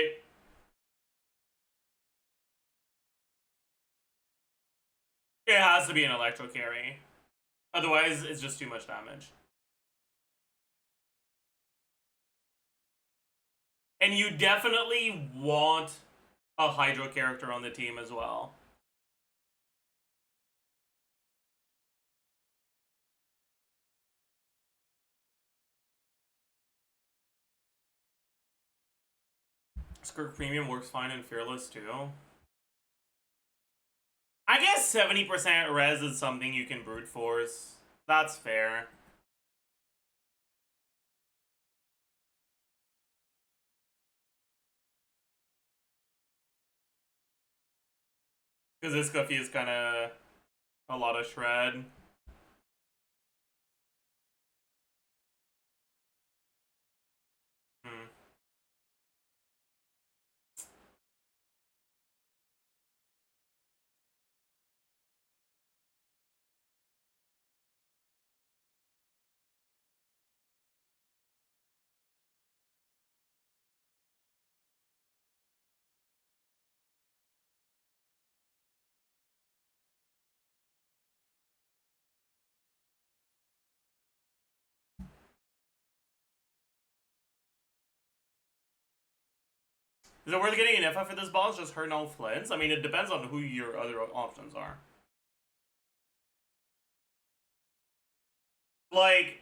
it has to be an electro carry. Otherwise, it's just too much damage. And you definitely want a Hydro character on the team as well. Skirk Premium works fine in Fearless too. I guess 70% res is something you can brute force. That's fair. Because this Guffy is kind of a lot of shred. Hmm. Is it worth getting an FF for this boss? Just her no flints? I mean, it depends on who your other options are. Like,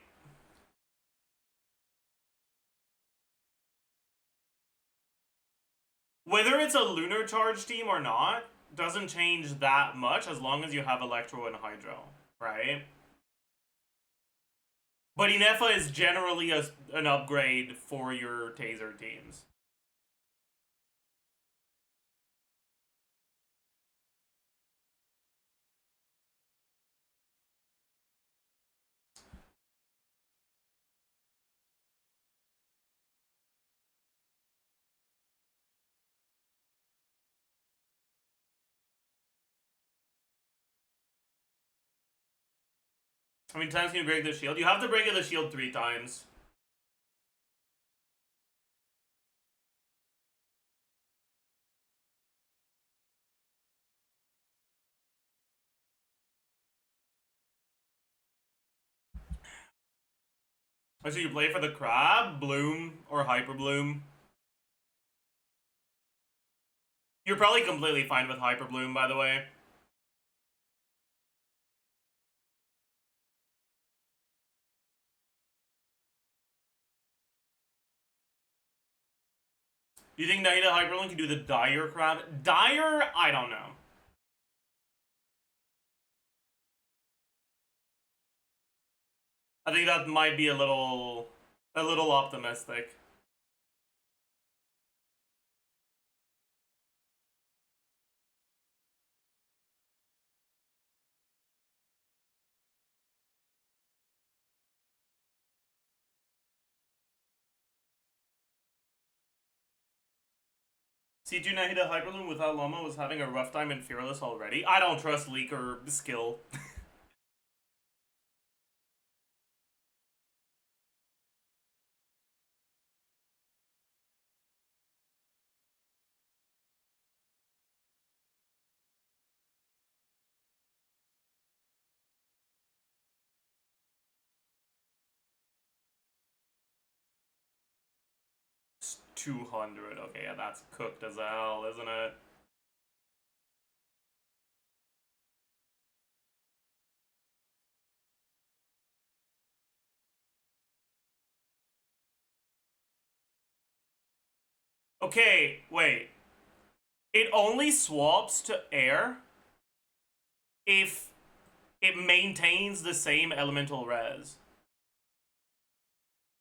whether it's a Lunar Charge team or not, doesn't change that much as long as you have Electro and Hydro, right? But Inefa is generally an upgrade for your Taser teams. How many times can you break the shield? You have to break the shield 3 times. So you play for the Crab, Bloom, or Hyper Bloom. You're probably completely fine with Hyper Bloom, by the way. Do you think Naida Hyperlink can do the Dire Crab? Dire? I don't know. I think that might be a little optimistic. C2 Nahida Hyperloom without Llama was having a rough time in Fearless already. I don't trust Leak or skill. It's 200. Okay, yeah, that's cooked as hell, isn't it? Okay, wait. It only swaps to air if it maintains the same elemental res.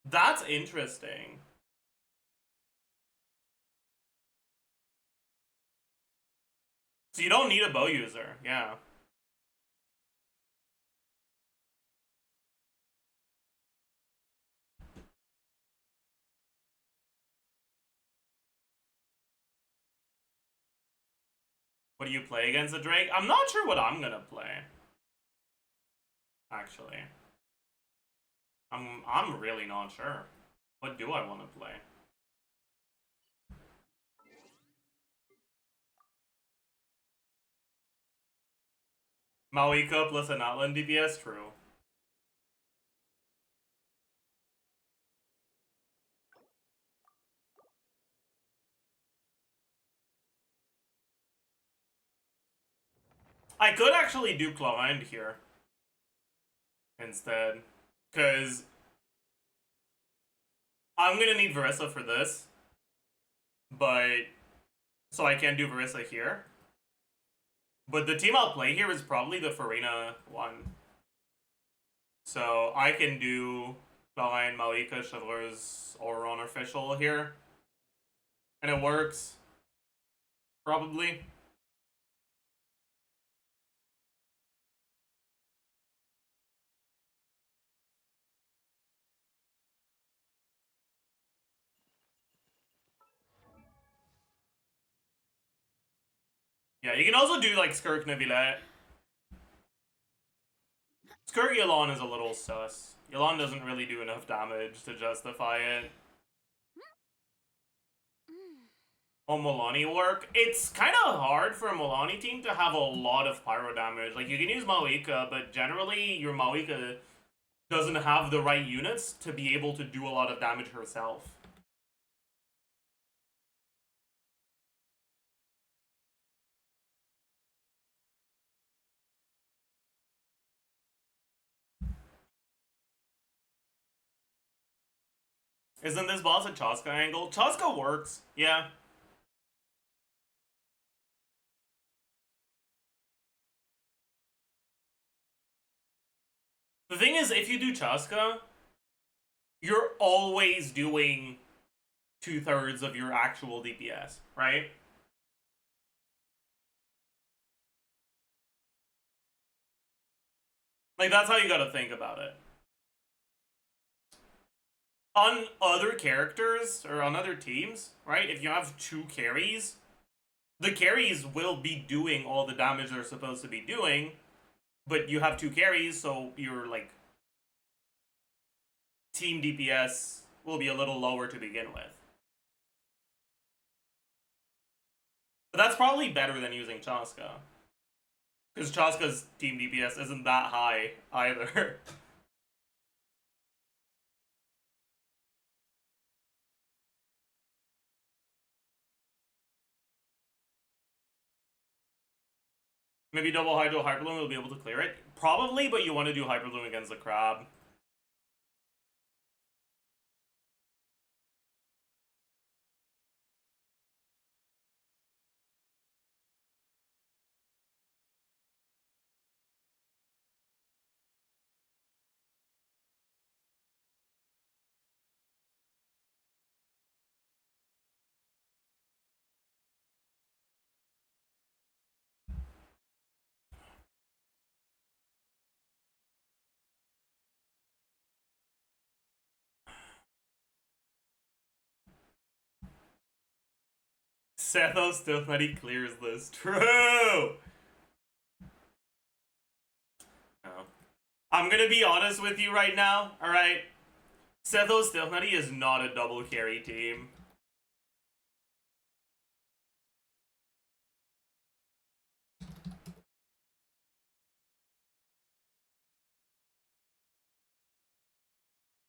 That's interesting. So you don't need a bow user, yeah. What do you play against a Drake? I'm not sure what I'm gonna play. Actually. I'm really not sure. What do I want to play? Mawika plus an Outland DPS? True. I could actually do Clawhand here instead. Because I'm gonna need Verissa for this. But so I can do Verissa here. But the team I'll play here is probably the Farina one. So I can do Clawhand, Malika, Chevreuse, Auron, or Fischl here. And it works. Probably. Yeah, you can also do like Skirk Neuvillette. Skirk Yelan is a little sus. Yelan doesn't really do enough damage to justify it. Oh, Milani work? It's kind of hard for a Milani team to have a lot of pyro damage. Like, you can use Mawika, but generally your Mawika doesn't have the right units to be able to do a lot of damage herself. Isn't this boss a Chaska angle? Chaska works, yeah. The thing is, if you do Chaska, you're always doing 2/3 of your actual DPS, right? Like, that's how you gotta think about it. On other characters, or on other teams, right, if you have 2 carries, the carries will be doing all the damage they're supposed to be doing, but you have 2 carries, so your, like, team DPS will be a little lower to begin with. But that's probably better than using Chaska. Because Chaska's team DPS isn't that high either. Maybe double Hydro Hyperloom will be able to clear it? Probably, but you want to do Hyperloom against the crab. Sethos still that he clears this. True! No. I'm gonna be honest with you right now, alright? Sethos Stilthnutty is not a double carry team.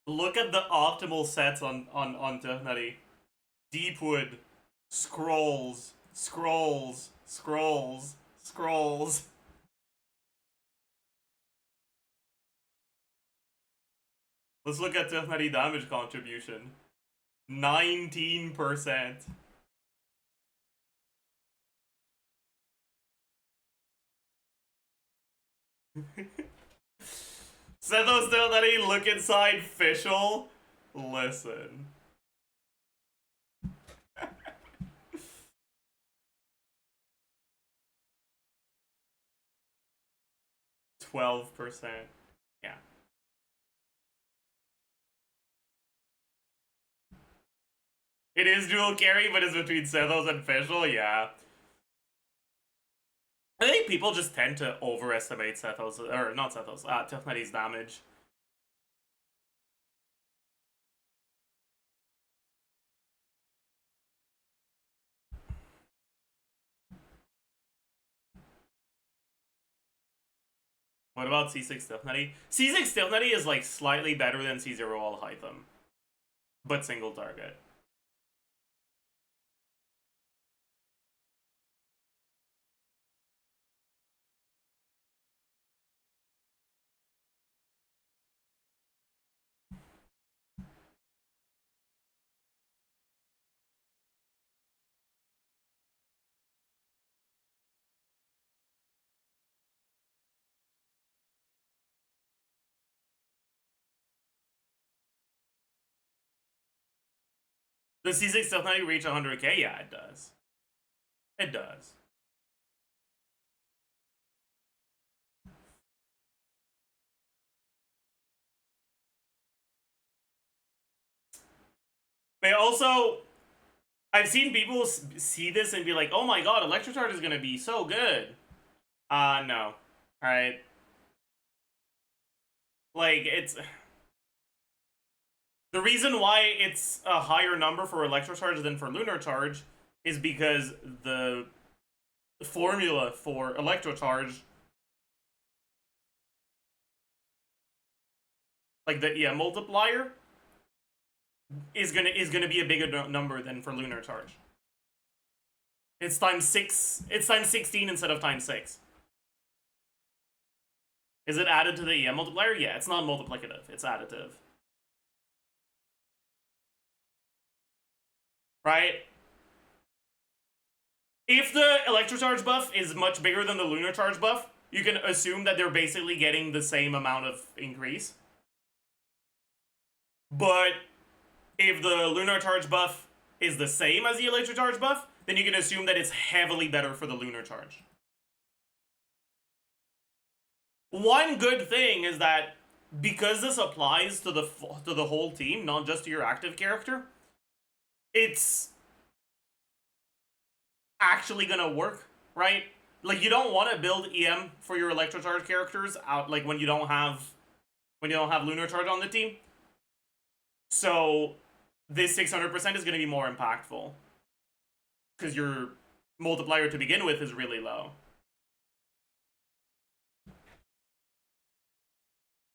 Look at the optimal sets on Stilthnutty. Deepwood, Scrolls, Scrolls, Scrolls, Scrolls. Let's look at Stilthnutty damage contribution. 19%. Sethos Stilthnutty, look inside Fischl. Listen. 12%. Yeah. It is dual carry, but it's between Sethos and Fischl, yeah. I think people just tend to overestimate Sethos, or not Sethos, Stilthnutty's damage. What about C6 Stilthnutty? C6 Stilthnutty is like slightly better than C0 All Hytham, but single target. Does C6 Stilthnutty reach 100k? Yeah, it does. It does. But also, I've seen people see this and be like, oh my god, Electrocharge is gonna be so good. No. Alright. Like, it's... The reason why it's a higher number for Electrocharge than for Lunar Charge is because the formula for Electrocharge, like the multiplier, is gonna be a bigger number than for Lunar Charge. It's times 6. It's times 16 instead of times 6. Is it added to the multiplier? Yeah, it's not multiplicative. It's additive. Right? If the Electrocharge buff is much bigger than the Lunar Charge buff, you can assume that they're basically getting the same amount of increase. But if the Lunar Charge buff is the same as the Electrocharge buff, then you can assume that it's heavily better for the Lunar Charge. One good thing is that because this applies to the whole team, not just to your active character, it's actually gonna work, right? Like, you don't want to build EM for your Electrocharge characters out, like, when you don't have Lunar Charge on the team. So this 600% is gonna be more impactful because your multiplier to begin with is really low.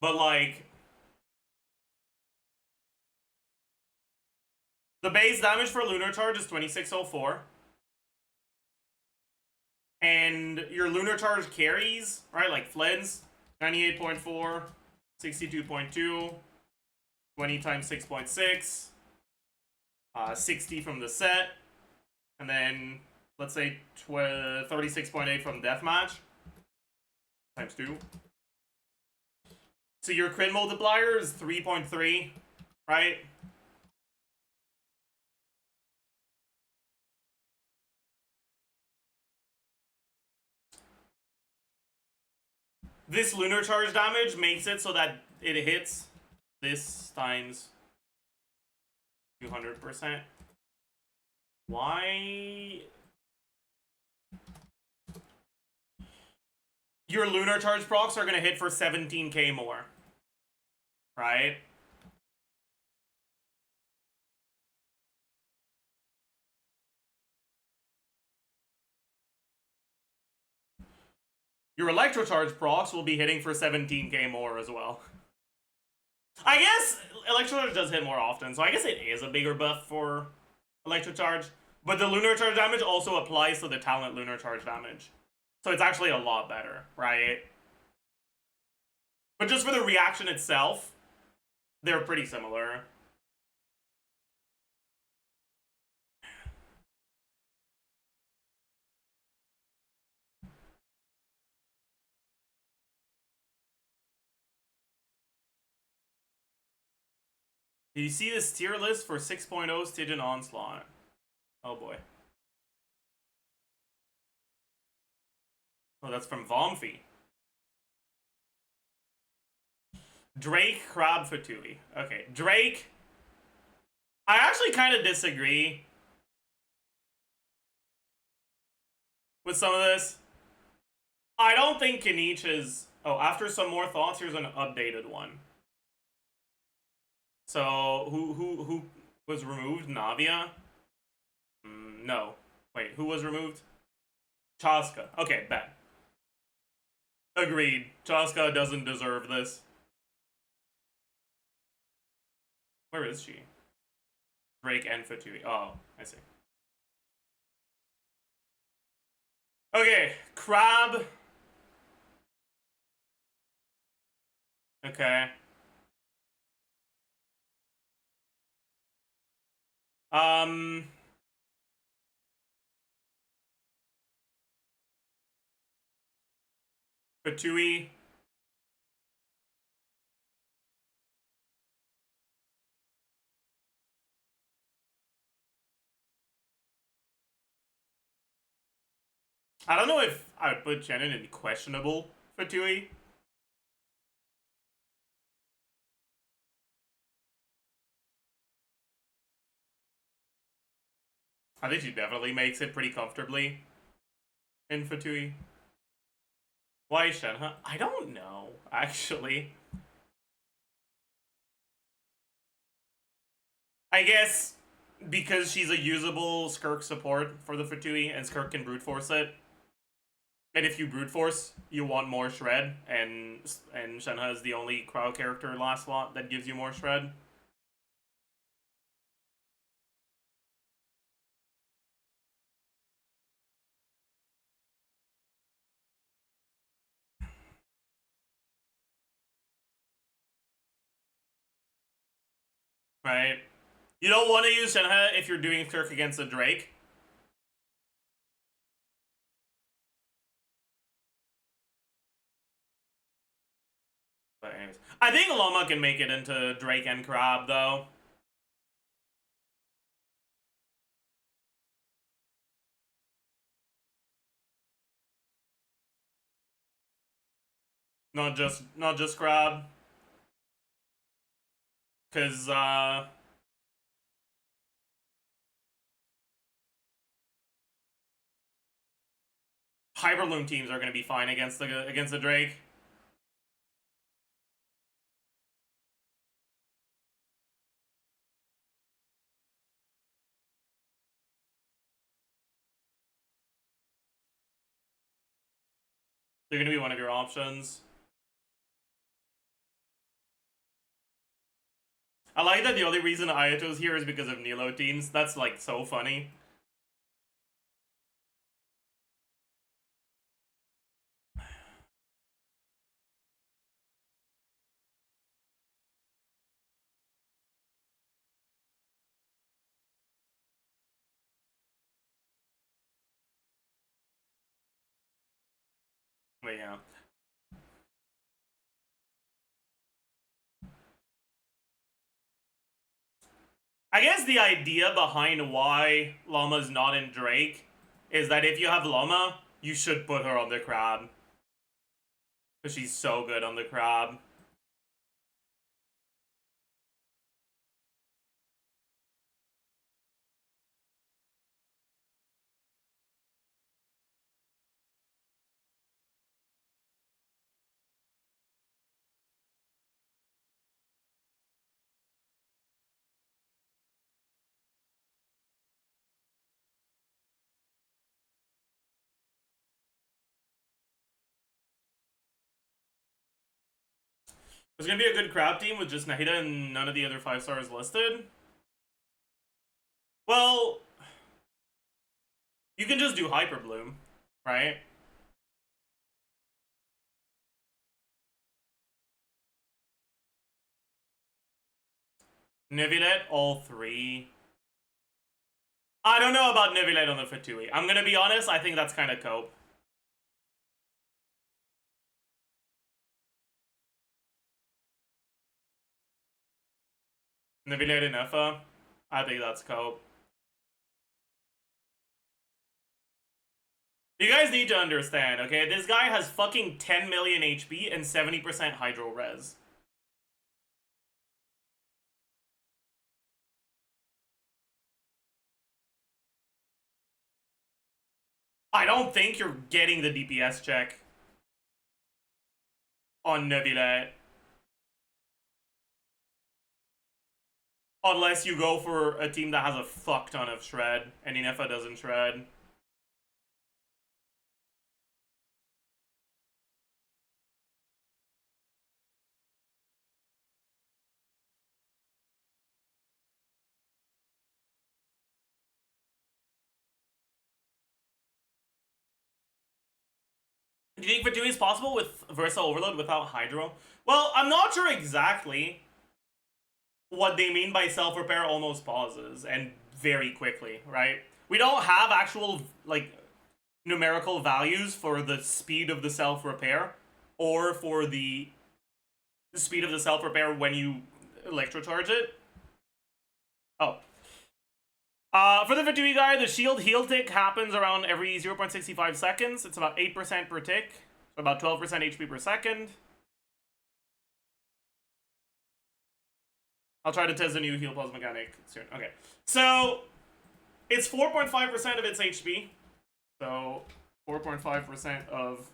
But, like, the base damage for Lunar Charge is 2604. And your Lunar Charge carries, right, like Flens, 98.4, 62.2, 20 times 6.6, 60 from the set, and then, let's say, 36.8 from Deathmatch, times 2. So your crit multiplier is 3.3, right? This Lunar Charge damage makes it so that it hits this times 200%. Why your lunar charge procs are gonna hit for 17k more. Right? Your electrocharge procs will be hitting for 17k more as well. I guess electrocharge does hit more often, so I guess it is a bigger buff for electrocharge. But the lunar charge damage also applies to the talent lunar charge damage. So it's actually a lot better, right? But just for the reaction itself, they're pretty similar. Did you see this tier list for 6.0 Stygian Onslaught? Oh boy. Oh, that's from Vomfy. Drake, Crab, Fatui. Okay, Drake. I actually kind of disagree with some of this. I don't think Kinich is... Oh, after some more thoughts, here's an updated one. So, who was removed? Navia? No. Wait, who was removed? Chaska. Okay, bet. Agreed. Chaska doesn't deserve this. Where is she? Drake and Fatui. Oh, I see. Okay, Crab. Okay. Fatui. I don't know if I would put Shannon in questionable Fatui. I think she definitely makes it pretty comfortably in Fatui. Why Shenhe? I don't know, actually. I guess because she's a usable Skirk support for the Fatui, and Skirk can brute force it. And if you brute force, you want more shred, and Shenhe is the only crowd character last slot that gives you more shred. Right? You don't want to use Shenhe if you're doing Skirk against a Drake. But anyways, I think Loma can make it into Drake and Crab, though. Not just Crab. Cause Hyperloom teams are gonna be fine against the Drake. They're gonna be one of your options. I like that the only reason Ayato's here is because of Nilo teams. That's like so funny. But yeah. I guess the idea behind why Llama's not in Drake is that if you have Llama, you should put her on the Crab. Because she's so good on the Crab. It's gonna be a good crab team with just Nahida and none of the other 5 stars listed. Well, you can just do Hyper Bloom, right? Neuvillette, all 3. I don't know about Neuvillette on the Fatui. I'm gonna be honest, I think that's kind of cope. Neuvillette and Effa, I think that's cope. You guys need to understand, okay? This guy has fucking 10 million HP and 70% Hydro Res. I don't think you're getting the DPS check on Neuvillette. Unless you go for a team that has a fuck ton of shred, and Inefa doesn't shred. Do you think Fatui is possible with Versa Overload without Hydro? Well, I'm not sure exactly what they mean by self-repair almost pauses, and very quickly, right? We don't have actual, like, numerical values for the speed of the self-repair, or for the speed of the self-repair when you electrocharge it. Oh. For the Fatui guy, the shield heal tick happens around every 0.65 seconds. It's about 8% per tick, so about 12% HP per second. I'll try to test the new heal pulse mechanic soon. Okay, so it's 4.5% of its HP. So 4.5% of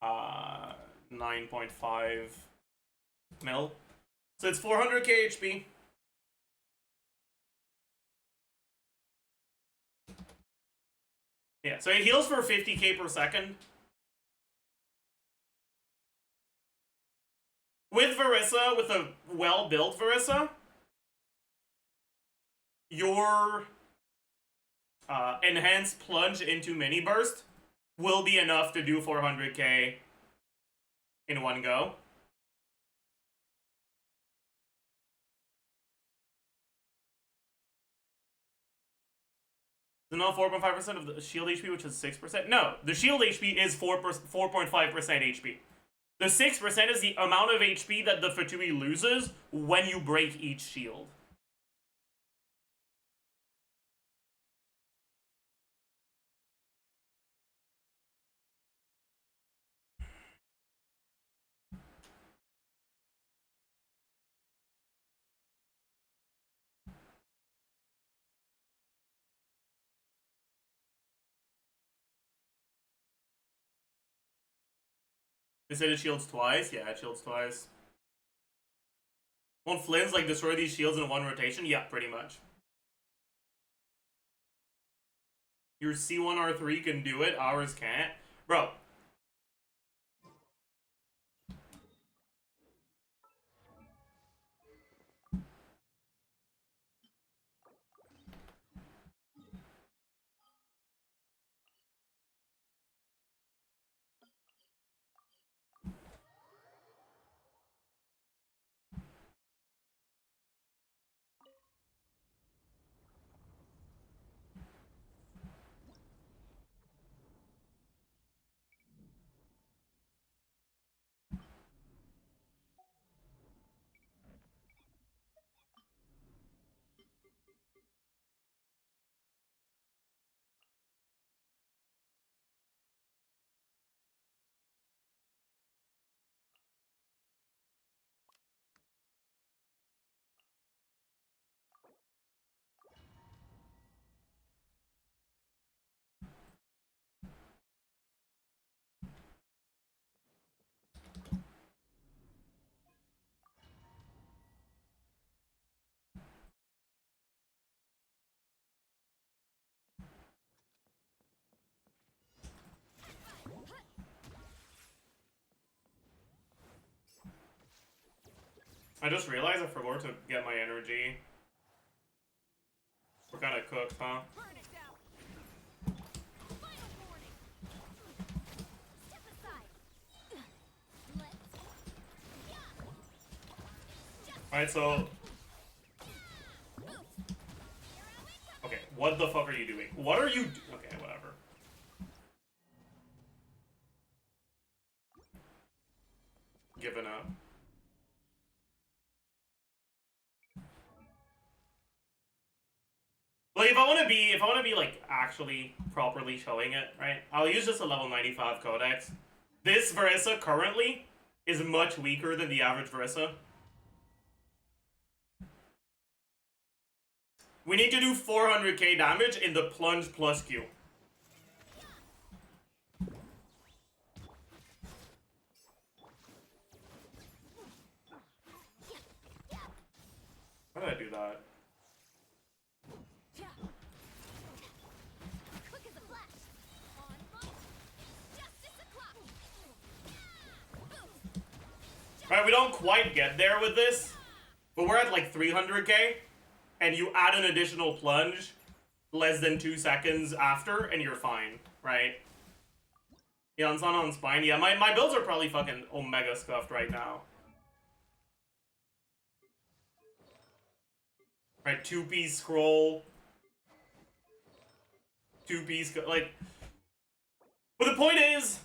9.5 mil. So it's 400k HP. Yeah, so it heals for 50k per second. With Verissa, with a well-built Verissa, your enhanced plunge into mini burst will be enough to do 400k in one go. Is it not 4.5% of the shield HP, which is 6%? No, the shield HP is 4.5% HP. The 6% is the amount of HP that the Fatui loses when you break each shield. They said it shields twice? Yeah, it shields twice. Won't Flynn's like destroy these shields in one rotation? Yeah, pretty much. Your C1R3 can do it, ours can't. Bro. I just realized I forgot to get my energy. We're kind of cooked, huh? Burn it down. Final warning. Step aside. Let's. Yeah. Just Alright, so... Okay, what the fuck are you doing? What are you okay, whatever. Giving up. Like, if I want to be, like, actually properly showing it, right? I'll use just a level 95 codex. This Verissa currently is much weaker than the average Verissa. We need to do 400k damage in the plunge plus Q. How did I do that? quick as a flash. On march. Justice o'clock. Right, we don't quite get there with this, but we're at like 300k, and you add an additional plunge less than 2 seconds after, and you're fine, right? Yeah, it's not on spine. Yeah, my builds are probably fucking omega scuffed right now. Right, 2-piece scroll. 2-piece, like... But the point is...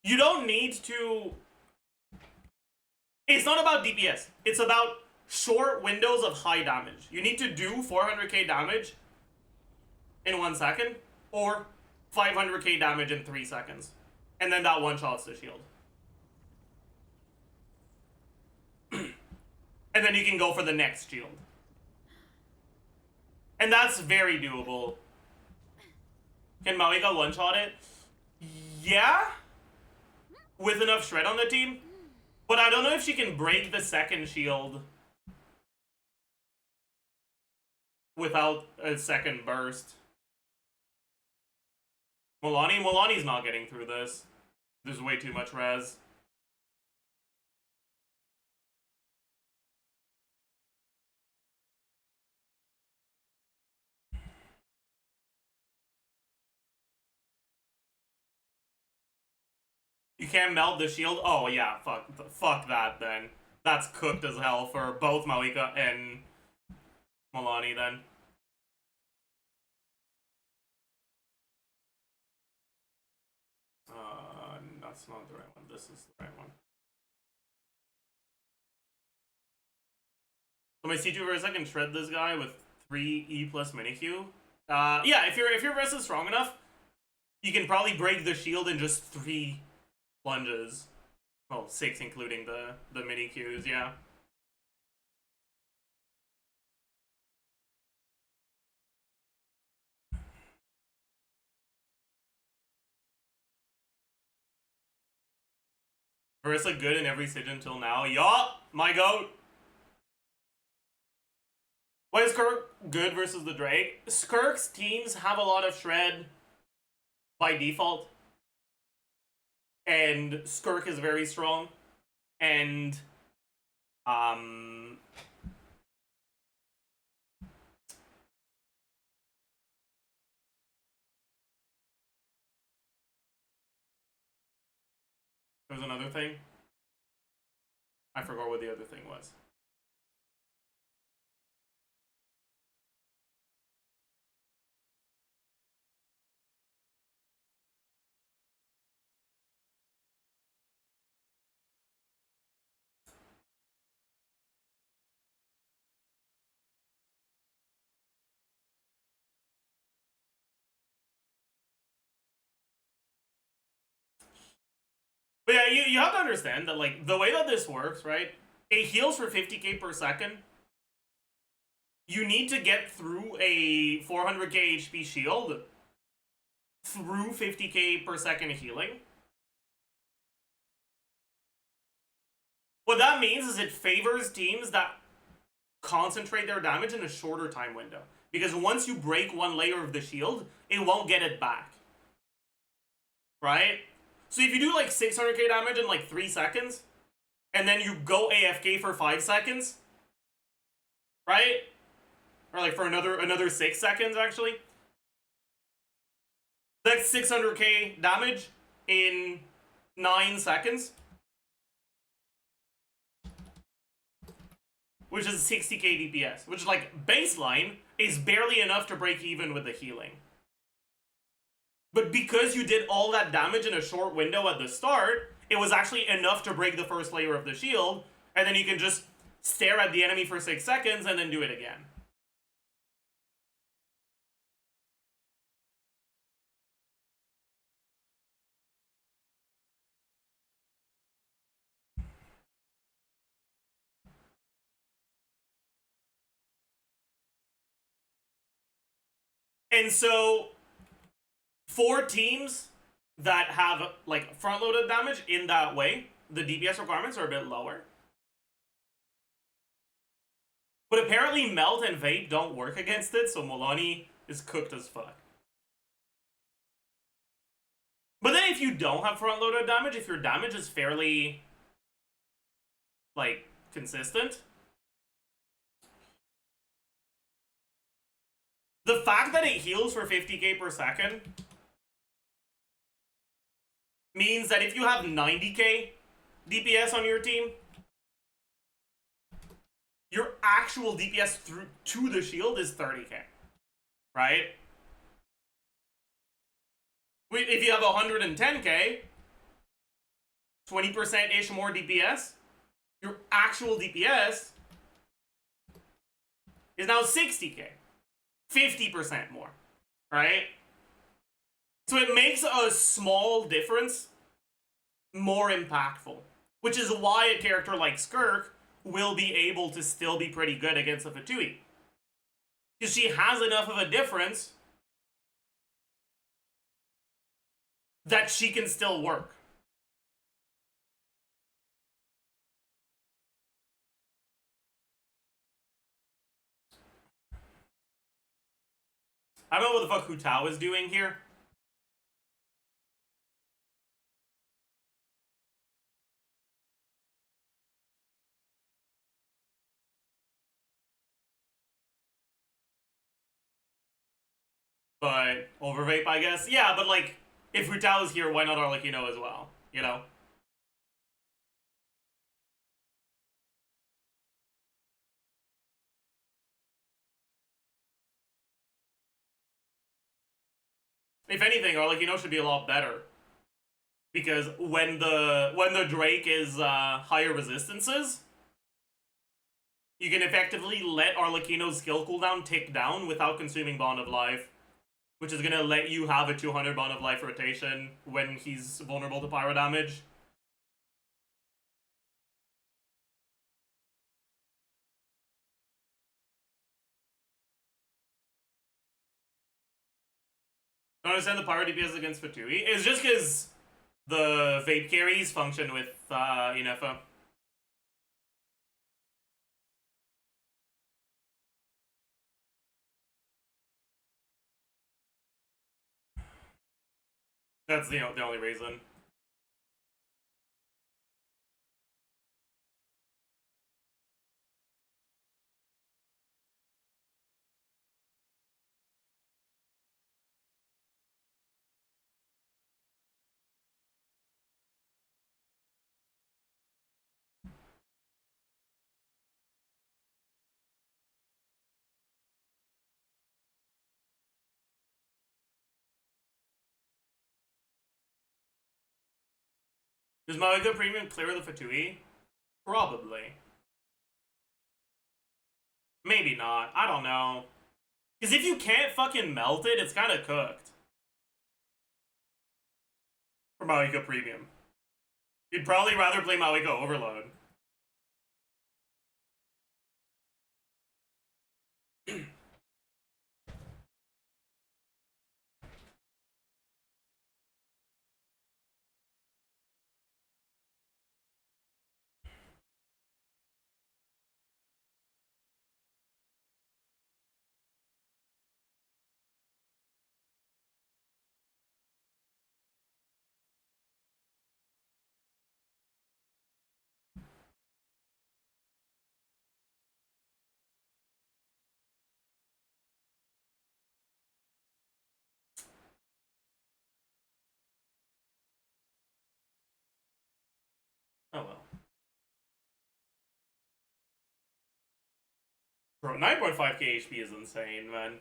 You don't need to... It's not about DPS. It's about short windows of high damage. You need to do 400k damage in 1 second, or 500k damage in 3 seconds. And then that one-shots the shield. And then you can go for the next shield. And that's very doable. Can Mawika one-shot it? Yeah? With enough shred on the team? But I don't know if she can break the second shield without a second burst. Milani's not getting through this. There's way too much res. You can't melt the shield? Oh yeah, fuck that then. That's cooked as hell for both Mawika and Milani then. That's not the right one. This is the right one. So my C2 Versa can shred this guy with 3 E plus mini Q. Yeah, if your Versa is strong enough, you can probably break the shield in just 3 plunges. Well, 6 including the mini Qs, yeah. Versa good in every Sig until now. Yup, my goat. Why is Skirk good versus the Drake? Skirk's teams have a lot of shred by default. And Skirk is very strong. And there was another thing. I forgot what the other thing was. But yeah, you have to understand that, like, the way that this works, right? It heals for 50k per second. You need to get through a 400k HP shield through 50k per second healing. What that means is it favors teams that concentrate their damage in a shorter time window. Because once you break one layer of the shield, it won't get it back. Right? So if you do like 600k damage in like 3 seconds, and then you go AFK for 5 seconds, right? Or like for another 6 seconds actually. That's 600k damage in 9 seconds. Which is 60k DPS. Which, like, baseline is barely enough to break even with the healing. But because you did all that damage in a short window at the start, it was actually enough to break the first layer of the shield, and then you can just stare at the enemy for 6 seconds and then do it again. And so, for teams that have, like, front-loaded damage in that way, the DPS requirements are a bit lower. But apparently Melt and Vape don't work against it, so Molani is cooked as fuck. But then if you don't have front-loaded damage, if your damage is fairly, like, consistent, the fact that it heals for 50k per second means that if you have 90k DPS on your team, your actual DPS through to the shield is 30k, right? If you have 110k, 20%-ish more DPS, your actual DPS is now 60k. 50% more, right? So it makes a small difference more impactful, which is why a character like Skirk will be able to still be pretty good against a Fatui. Because she has enough of a difference that she can still work. I don't know what the fuck Hu Tao is doing here. But overvape, I guess. Yeah, but like, if Hu Tao is here, why not Arlecchino as well? You know? If anything, Arlecchino should be a lot better. Because when the Drake is higher resistances, you can effectively let Arlecchino's skill cooldown tick down without consuming Bond of Life, which is gonna let you have a 200 Bond of Life rotation when he's vulnerable to pyro damage. I don't understand the pyro DPS against Fatui. It's just because the vape carries function with Inefa. That's the only reason. Does Maoika Premium clear the Fatui? Probably. Maybe not. I don't know. Because if you can't fucking melt it, it's kind of cooked. For Maoika Premium. You'd probably rather play Maoika Overload. Bro, 9.5k HP is insane, man.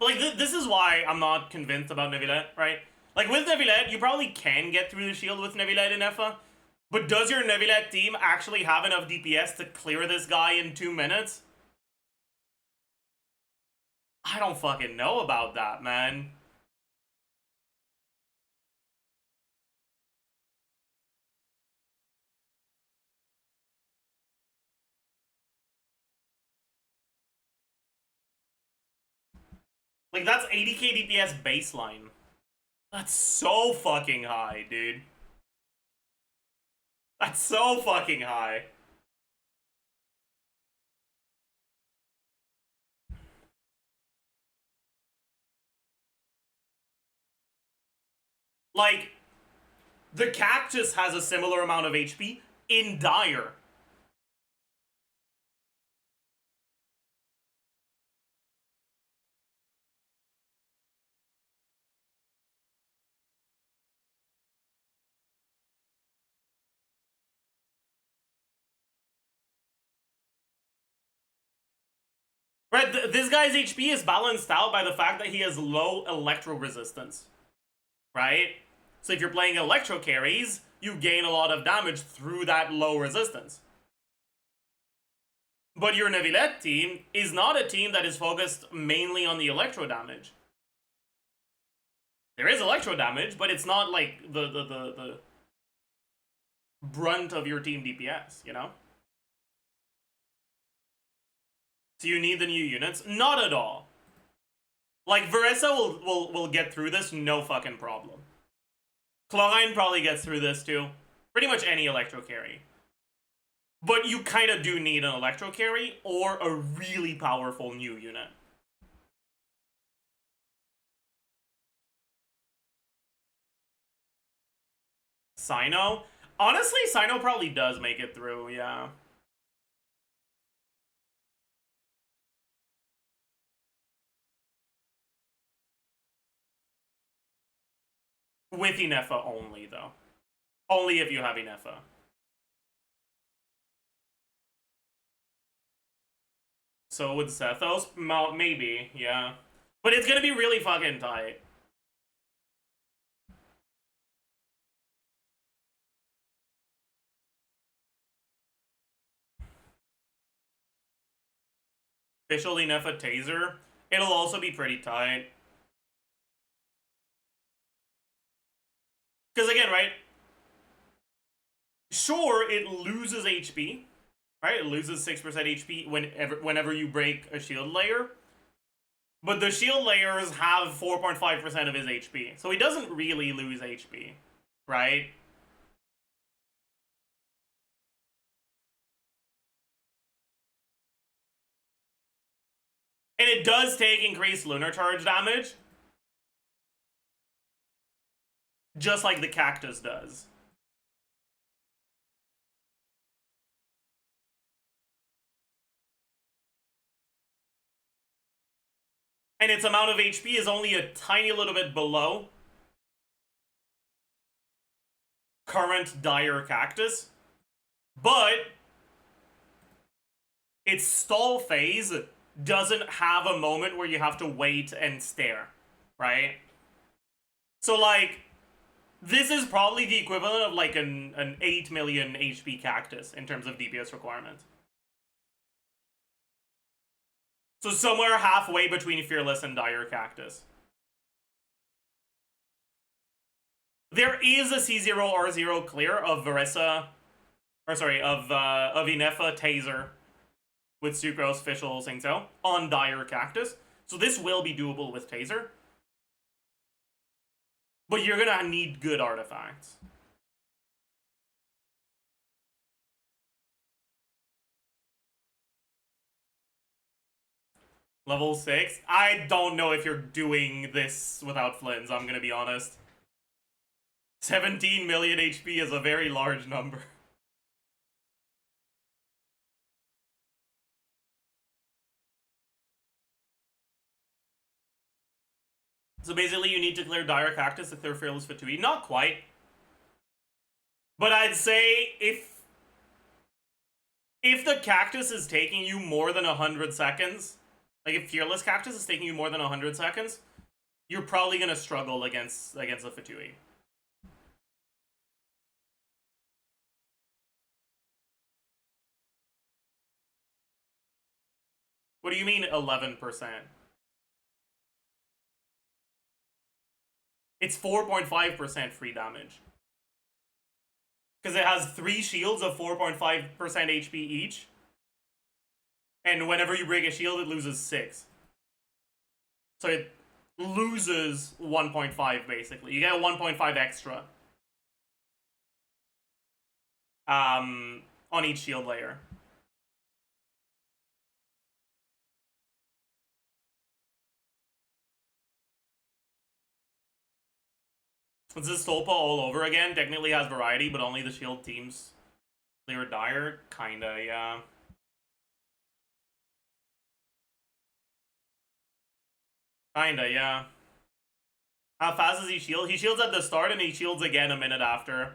Like, this is why I'm not convinced about Neuvillette, right? Like, with Neuvillette, you probably can get through the shield with Neuvillette in Effa, but does your Neuvillette team actually have enough DPS to clear this guy in 2 minutes? I don't fucking know about that, man. Like, that's 80k DPS baseline. That's so fucking high, dude. That's so fucking high. Like, the Cactus has a similar amount of HP in Dire. Right, this guy's HP is balanced out by the fact that he has low electro resistance. Right? So if you're playing electro carries, you gain a lot of damage through that low resistance. But your Neuvillette team is not a team that is focused mainly on the electro damage. There is electro damage, but it's not like the brunt of your team DPS, you know? So you need the new units? Not at all. Like, Veressa will get through this, no fucking problem. Chlorine probably gets through this too. Pretty much any electro carry. But you kind of do need an electro carry or a really powerful new unit. Cyno? Honestly, Cyno probably does make it through, yeah. With Inefa only, though. Only if you have Inefa. So with Zethos? Maybe, yeah. But it's gonna be really fucking tight. Official Inefa Taser? It'll also be pretty tight. Because again, right? Sure, it loses HP. Right? It loses 6% HP whenever you break a shield layer. But the shield layers have 4.5% of his HP. So he doesn't really lose HP. Right? And it does take increased lunar charge damage. Just like the Cactus does. And its amount of HP is only a tiny little bit below current Dire Cactus. But its stall phase doesn't have a moment where you have to wait and stare, right? So, like, this is probably the equivalent of, like, an 8 million HP Cactus in terms of DPS requirement. So somewhere halfway between Fearless and Dire Cactus. There is a C0R0 clear of Veressa, or sorry, of Inefa Taser with Sucrose, Fischl, Singto on Dire Cactus. So this will be doable with Taser. But you're gonna need good artifacts. Level 6? I don't know if you're doing this without Flints, I'm gonna be honest. 17 million HP is a very large number. So basically you need to clear Dire Cactus to clear Fearless Fatui. Not quite. But I'd say if If the cactus is taking you more than 100 seconds, like if Fearless Cactus is taking you more than 100 seconds, you're probably gonna struggle against the Fatui. What do you mean 11%? It's 4.5% free damage. Because it has 3 shields of 4.5% HP each. And whenever you break a shield, it loses 6. So it loses 1.5 basically. You get a 1.5 extra. On each shield layer. It's this Stolpa all over again. Technically has variety, but only the shield teams clear Dire. Kinda, yeah. Kinda, yeah. How fast does he shield? He shields at the start and he shields again a minute after.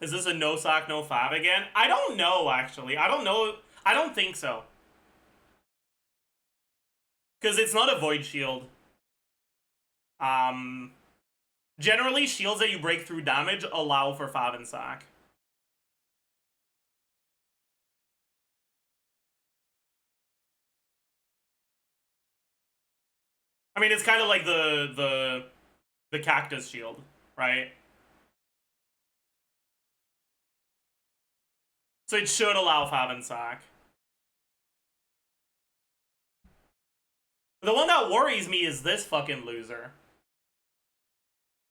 Is this a no sack, no fab again? I don't know, actually. I don't know. I don't think so. Because it's not a void shield. Generally, shields that you break through damage allow for fab and sack. I mean, it's kind of like the cactus shield, right? So it should allow fab and sack. The one that worries me is this fucking loser.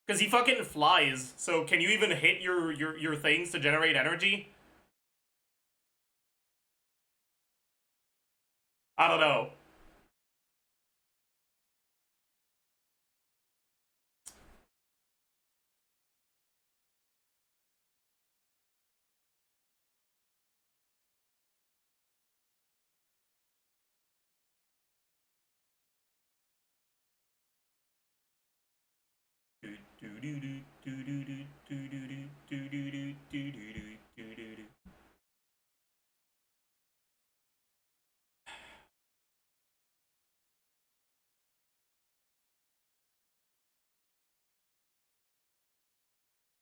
Because he fucking flies, so can you even hit your things to generate energy? I don't know.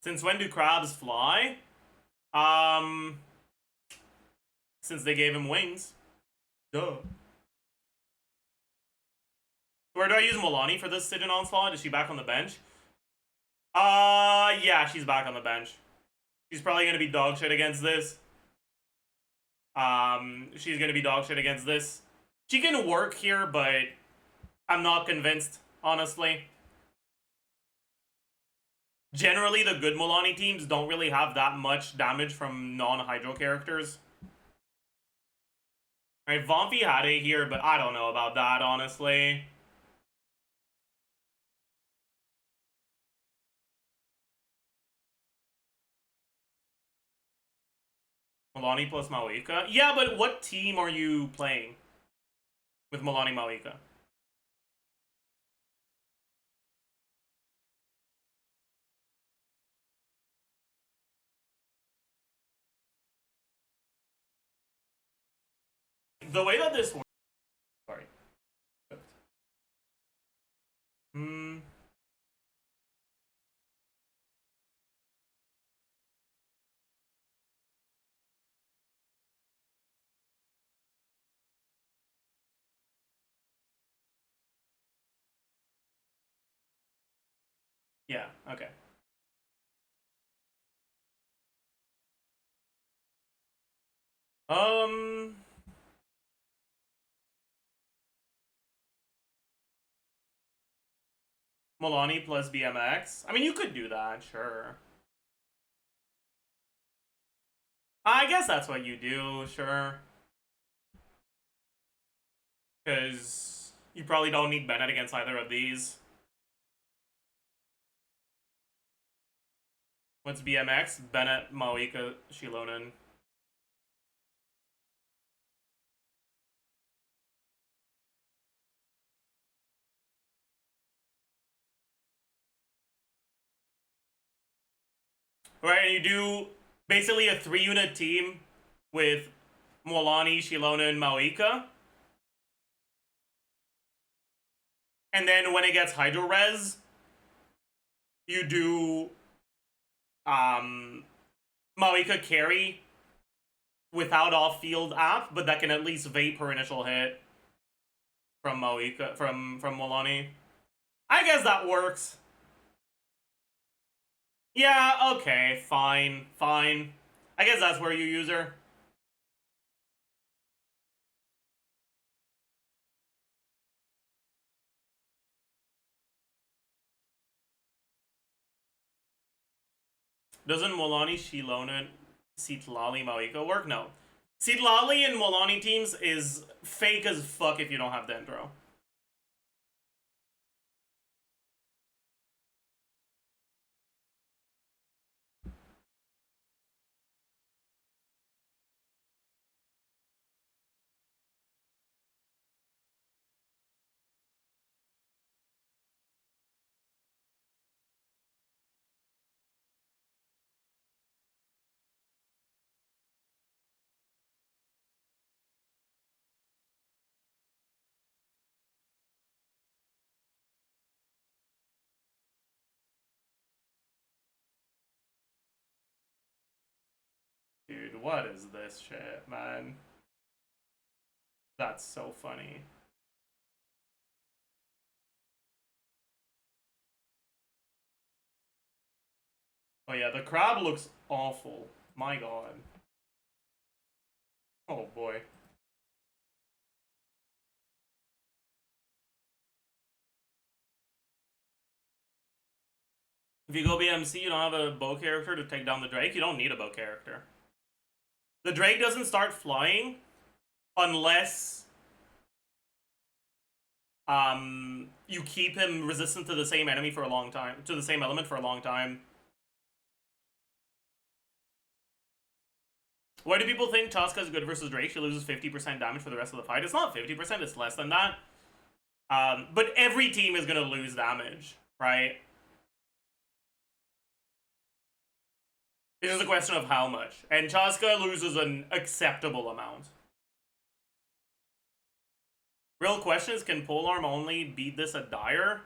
Since when do crabs fly? Since they gave him wings. Duh. Where do I use Milani for this Sidon Onslaught? Is she back on the bench? Yeah, she's back on the bench. She's probably gonna be dog shit against this. She's gonna be dog shit against this. She can work here, but I'm not convinced, honestly. Generally, the good Milani teams don't really have that much damage from non-Hydro characters. Alright, Vomfi had it here, but I don't know about that, honestly. Milani plus Mawika? Yeah, but what team are you playing with Milani Mawika? The way that this works... Sorry. Yeah, okay. Milani plus BMX? I mean, you could do that, sure. I guess that's what you do, sure. Because you probably don't need Bennett against either of these. What's BMX? Bennett, Maoika, Shilonen. Right, and you do basically a 3-unit team with Molani, Shilonen, Maoika. And then when it gets Hydro Res, you do Maoika carry without off-field app, but that can at least vape her initial hit from Maoika from Molani. I guess that works. Yeah, okay, fine. I guess that's where you use her. Doesn't Molani, Shilonen, Sitlali, Maoika work? No. Sitlali and Molani teams is fake as fuck if you don't have Dendro. Dude, what is this shit, man? That's so funny. Oh yeah, the crab looks awful. My god. Oh boy. If you go BMC, you don't have a bow character to take down the Drake, you don't need a bow character. The Drake doesn't start flying unless you keep him resistant to the same enemy for a long time, to the same element for a long time. Why do people think Tosca is good versus Drake? She loses 50% damage for the rest of the fight. It's not 50%, it's less than that. But every team is going to lose damage, right? It's just a question of how much. And Tosca loses an acceptable amount. Real question is, can Polearm only beat this at Dire?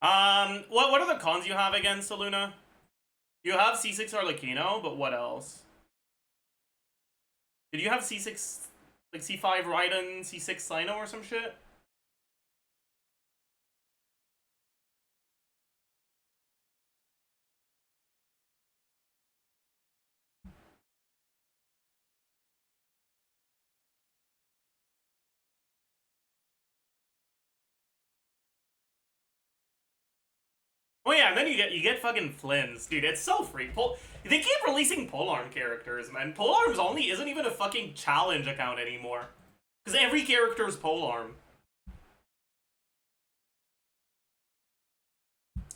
What are the cons you have against Saluna? You have C6 Arlecchino, but what else? Did you have C6, like C5 Raiden, C6 Sino or some shit? Oh yeah, and then you get fucking Flynn's, dude. It's so free. They keep releasing Polearm characters, man. Polearm's only isn't even a fucking challenge account anymore, because every character is Polearm.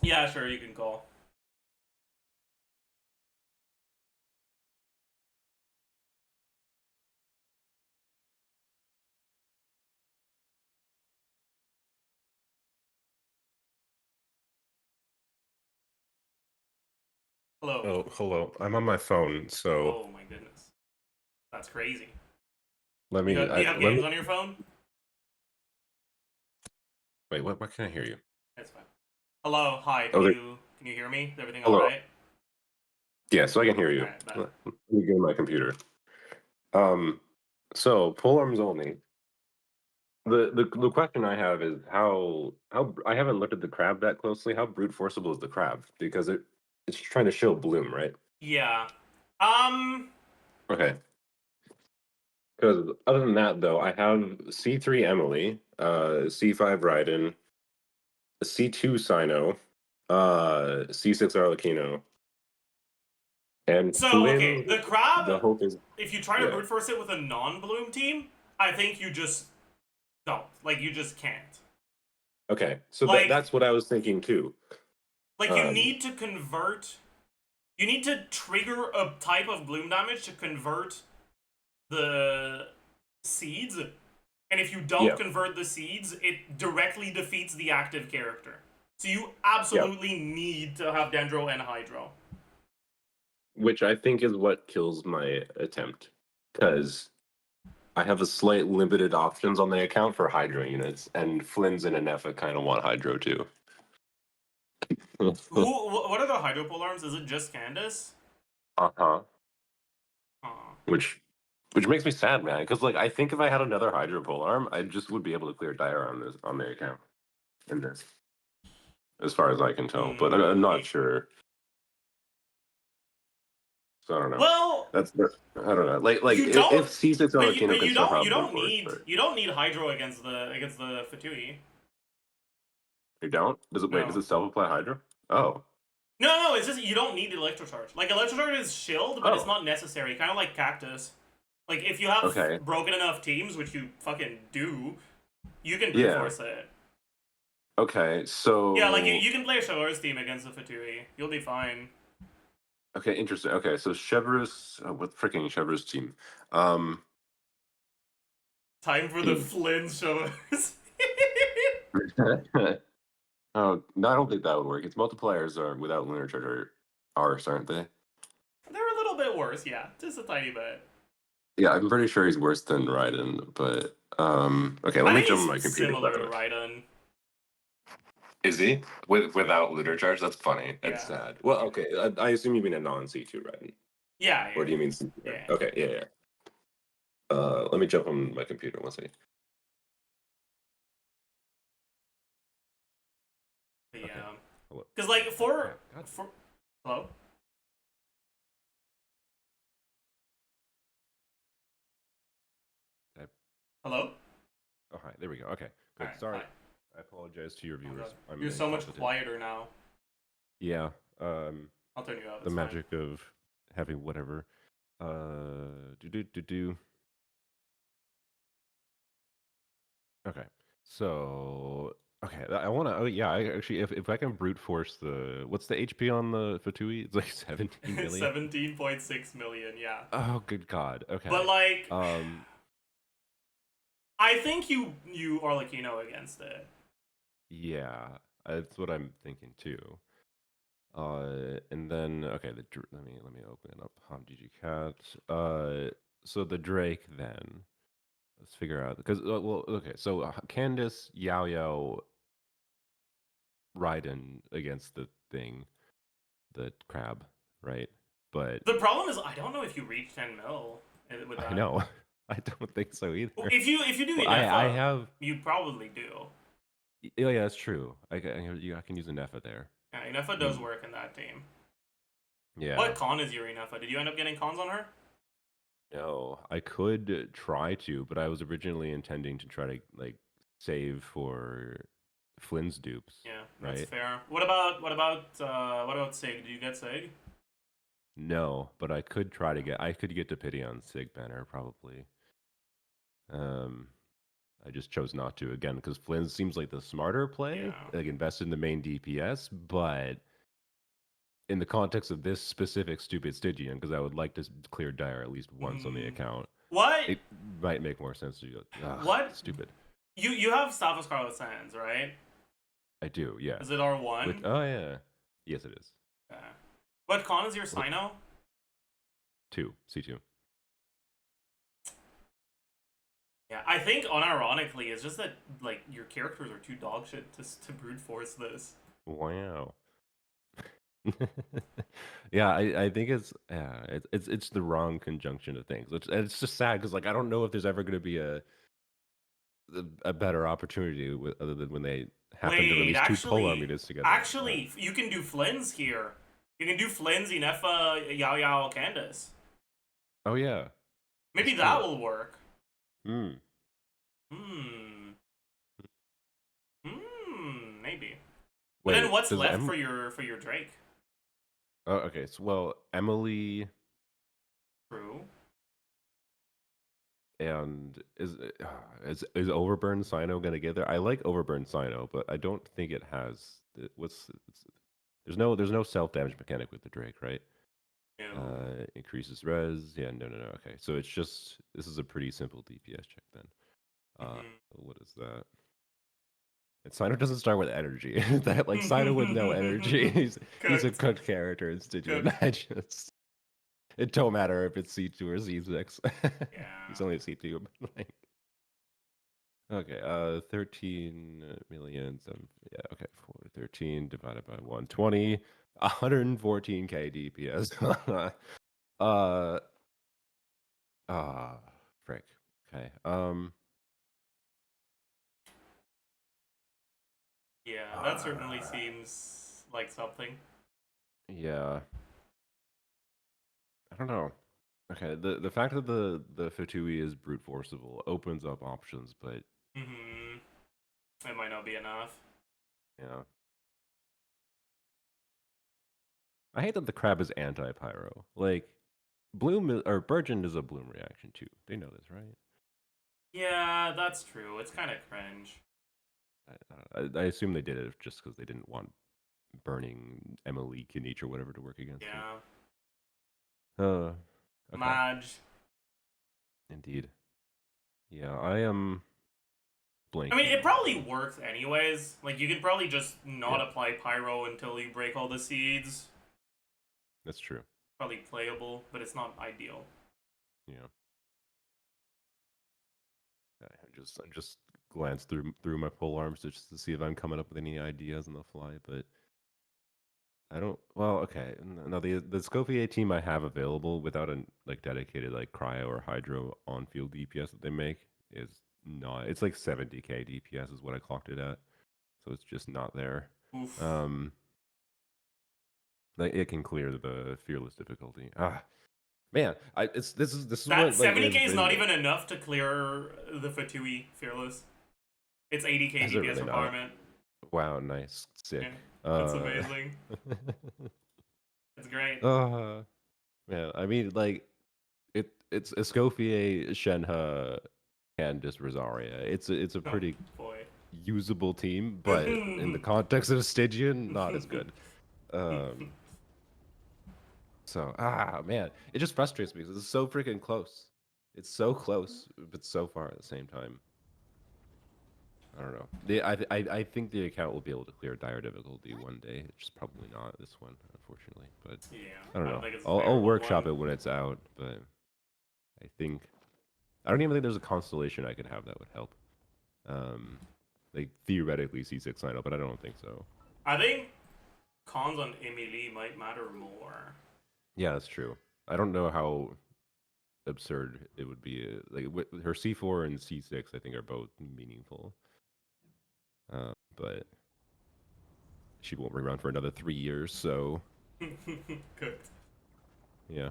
Yeah, sure, you can call. Hello. Oh, hello. I'm on my phone, so Oh my goodness, that's crazy. let me. Do you have let games me. on your phone? Wait, what? Why can't I hear you? That's fine. Hello, hi. Oh, there, Can you hear me? Is everything all hello. right? Yeah, so I can hear you. All right, bye. Let me get my computer. So polearms only. The question I have is how I haven't looked at the crab that closely. How brute forceable is the crab? Because it's trying to show bloom, right? Yeah. Okay. Because other than that, though, I have C3 Emily, C5 Raiden, C2 Sino, C6 Arlecchino, And So okay, Flynn, the crab. the hope is, If you try to yeah. brute force it with a non-bloom team, I think you just don't. Like you just can't. Okay, so Like that's what I was thinking too. you Um, need to convert. You need to trigger a type of bloom damage to convert the seeds, and if you don't yeah, convert the seeds, it directly defeats the active character. So you yeah, absolutely need to have Dendro and Hydro. which I think is what kills my attempt, because I have a slight limited options on the account for Hydro units, and Flynn's and Anefa kind of want Hydro too. What are the Hydro pole arms? Is it just Candace? Uh-huh. Aw. Which makes me sad, man, because like I think if I had another Hydro pole arm, I just would be able to clear Dire on this on the account in this, as far as I can tell. But I'm not sure. So I don't know. Well, I don't know. Like you don't, if C6 but you Arlecchino but can you still don't have brute force, but you don't need Hydro against the Fatui. you don't? Does it wait, does No. it self-apply Hydro? Oh. No, it's just you don't need Electrocharge. Like Electrocharge is shield, but it's Oh. not necessary. Kind of like Cactus. Like if you have Okay. broken enough teams, which you fucking do, you can brute Yeah. force it. Okay. Yeah, like So you can play Shower's team against the Fatui. You'll be fine. okay, interesting. Okay, so Chevreuse, what freaking Chevreuse team? Um Time for the Flynn Showers. Oh, no, I don't think that would work. Its multipliers are without lunar charge are arse, aren't they? They're a little bit worse, yeah, just a tiny bit. Yeah, I'm pretty sure he's worse than Raiden, but okay, let I me think jump on my he's computer. similar to Raiden. Is he without lunar charge? That's funny. That's Yeah. sad. Well, okay, I assume you mean a non C2 Raiden, Yeah, or yeah, do you mean C2 Raiden? yeah. Okay, yeah, yeah. Let me jump on my computer one second. Okay. Yeah. Hello. Because like for God. for hello. Hello. Oh, hi. There we go. Okay, All good. right. Sorry. Hi. I apologize to your Oh viewers. god. I'm You're so much incompetent. quieter now. Yeah. I'll turn you up. The It's fine. magic of having whatever. Do. Okay. So, okay, I want to. Oh, yeah. I actually, if I can brute force the, what's the HP on the Fatui? It's like 17 million. 17.6 million. Yeah. Oh, good God. But Okay. like, Um. I think you Arlecchino against it. Yeah. That's what I'm thinking too. And then okay, let me open it up. GG cat. So the Drake then. Let's figure out because well, okay. So Candace, Yao Yao, Raiden against the thing, the crab, right? But The problem is I don't know if you reach 10 mil with I that. know, I don't think so either. If you do Well, I Inefa, have. you probably do. Oh yeah, that's true. I can use an Efa there. Yeah, Inefa does Hmm. work in that team. Yeah. What con is your Inefa? Did you end up getting cons on her? No, I could try to, but I was originally intending to try to like save for Flynn's dupes, Yeah, that's right? fair. What about Sig? Did you get Sig? No, but I could try to get. I could get to pity on Sig Banner probably. Um, I just chose not to again because Flynn seems like the smarter play, Yeah. like invest in the main DPS, but in the context of this specific stupid Stygian, because I would like to clear Dire at least once on the Hmm. account, What? it might make more sense to go. Ugh, What? stupid. You have Staff of Scarlet Sands, right? I do, yeah. Is it R1? Oh yeah, yes it is. Yeah. What con is your What Sino? two C2? Yeah, I think unironically, it's just that like your characters are too dog shit to brute force this. Wow. Yeah, I think it's yeah it's the wrong conjunction of things. It's just sad because like I don't know if there's ever going to be a better opportunity with, other than when they happen to Wait, release two polearm units together. actually, you can do Flynn's here. You can do Flynn's, Inefa, Yao Yao, Candace. Oh yeah, Maybe that's that true. will work. Hmm. Hmm. Hmm. Maybe. But then Wait, what's does left M? for your Drake? Oh, okay. So, well, Emily True. and is Overburn Sino gonna get there? I like Overburn Sino, but I don't think it has. There's no self damage mechanic with the Drake, right? No. Increases res. Yeah, no. Okay, so it's just this is a pretty simple DPS check then. Mhm. What is that? And Sino doesn't start with energy. That like Sino with no energy. He's a Cooked. cooked character in Stygian. Cooked. I just it don't matter if it's C2 or C6. He's Yeah. only a C2. But like, okay, 13 million. Yeah, okay, 13 divided by 120, 114k DPS. uh, frick. Okay. Yeah, that certainly Uh, seems like something. yeah. I don't know. Okay, the fact that the Fatui is brute forceable opens up options, but Mm-hmm. It might not be enough. yeah. I hate that the crab is anti-pyro. Like bloom or burgeon is a bloom reaction too. They know this, right? Yeah, that's true. It's kind of cringe. I assume they did it just because they didn't want burning Emily Kinich or whatever to work against it. Yeah. Okay, Madge. indeed. Yeah, I am I mean, blanking it on probably works anyways. Like, you could probably just not yeah, apply pyro until you break all the seeds. that's true. Probably playable, but it's not ideal. Yeah. I just glance through my pole arms just to see if I'm coming up with any ideas on the fly, but I don't. Well, okay. No, the Scofier team I have available without a like dedicated like cryo or hydro on field DPS that they make is not. It's like 70k DPS is what I clocked it at, so it's just not there. Oof. Um, like it can clear the fearless difficulty. Man, this is That what like 70k has is not been. even enough to clear the Fatui Fearless. It's 80k Is it DPS really not? requirement. Wow, nice, Yeah, sick. that's amazing. It's great. uh, man, I mean, like it's Escoffier, Shenhe, and just Rosaria. It's a Oh, pretty boy. usable team, but in the context of Stygian, not as good. Um, so man, it just frustrates me because it's so freaking close. It's so close, but so far at the same time. I don't know. I think the account will be able to clear dire difficulty one day. It's just probably not this one, unfortunately. But Yeah, I don't I don't know. think it's a I'll terrible workshop one. it when it's out, but I think I don't even think there's a constellation I could have that would help. Um, like theoretically C6 sign up, but I don't think so. I think cons on Emily might matter more. Yeah, that's true. I don't know how absurd it would be. Like her C4 and C6, I think are both meaningful. But she won't rerun for another 3 years, so Cooked. yeah.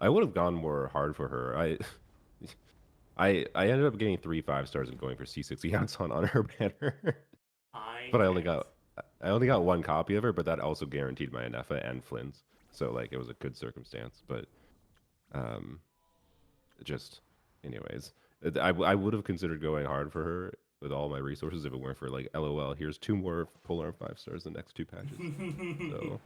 I would have gone more hard for her. I ended up getting 3 5 stars and going for C6 Eons on her banner. I But can't. I only got one copy of her, but that also guaranteed my Anefa and Flynn's. So like it was a good circumstance. But um just anyways. I would have considered going hard for her with all my resources if it weren't for like LOL, here's 2 more polar 5 stars the next 2 patches. So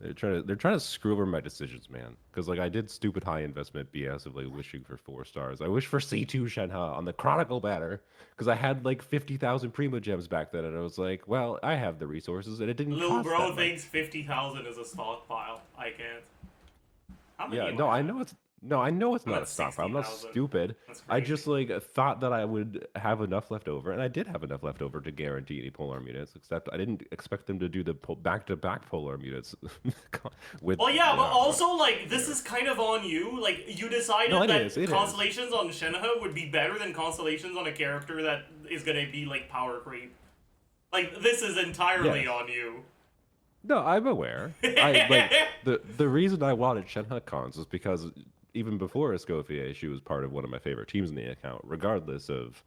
they're trying to screw over my decisions, man. Because like I did stupid high investment BS of like wishing for 4 stars. I wished for C2 Shenhe on the Chronicle banner because I had like 50,000 Primo gems back then, and I was like, well, I have the resources, and it didn't Lil cost bro that much. thinks 50,000 is a stockpile. I can't. How many Yeah, am I no, I at? know it's no, I know it's I'm not a at stockpile. I'm not 60,000. stupid. That's I crazy. just like thought that I would have enough left over, and I did have enough left over to guarantee any polearm units. Except I didn't expect them to do the back-to-back polearm units with Well, yeah, but uh, also, like, this there. is kind of on you. Like, you No, decided it is. that It is. constellations on Shenhe would be better than constellations on a character that is gonna be, like, power creep. Like, this is entirely Yes. on you. No, I'm aware. I like the reason I wanted Shenhe cons was because even before Escoffier, she was part of one of my favorite teams in the account, regardless of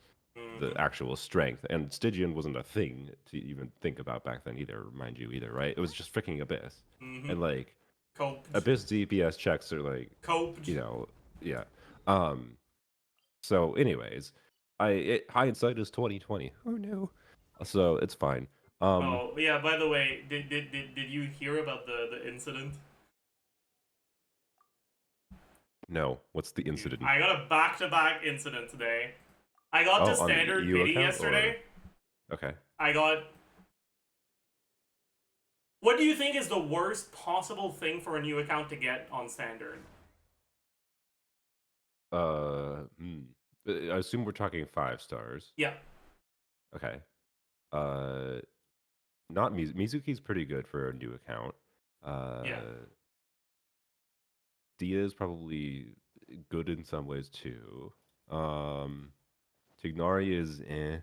the Mhm. actual strength. And Stygian wasn't a thing to even think about back then either, mind you, either, right? It was just freaking Abyss. And Mhm. like Coped. Abyss DPS checks are like, Coped. you know, yeah. So anyways, hindsight is 2020. Oh no. So it's fine. Oh yeah. By the way, did you hear about the incident? No. What's the incident? I got a back-to-back incident today. I got to Oh, on the standard EU pity account, or yesterday. okay. I got. What do you think is the worst possible thing for a new account to get on standard? I assume we're talking 5 stars. Yeah. Okay. Uh, not Mizuki's pretty good for a new account. Yeah. Dia is probably good in some ways too. Tignari is eh.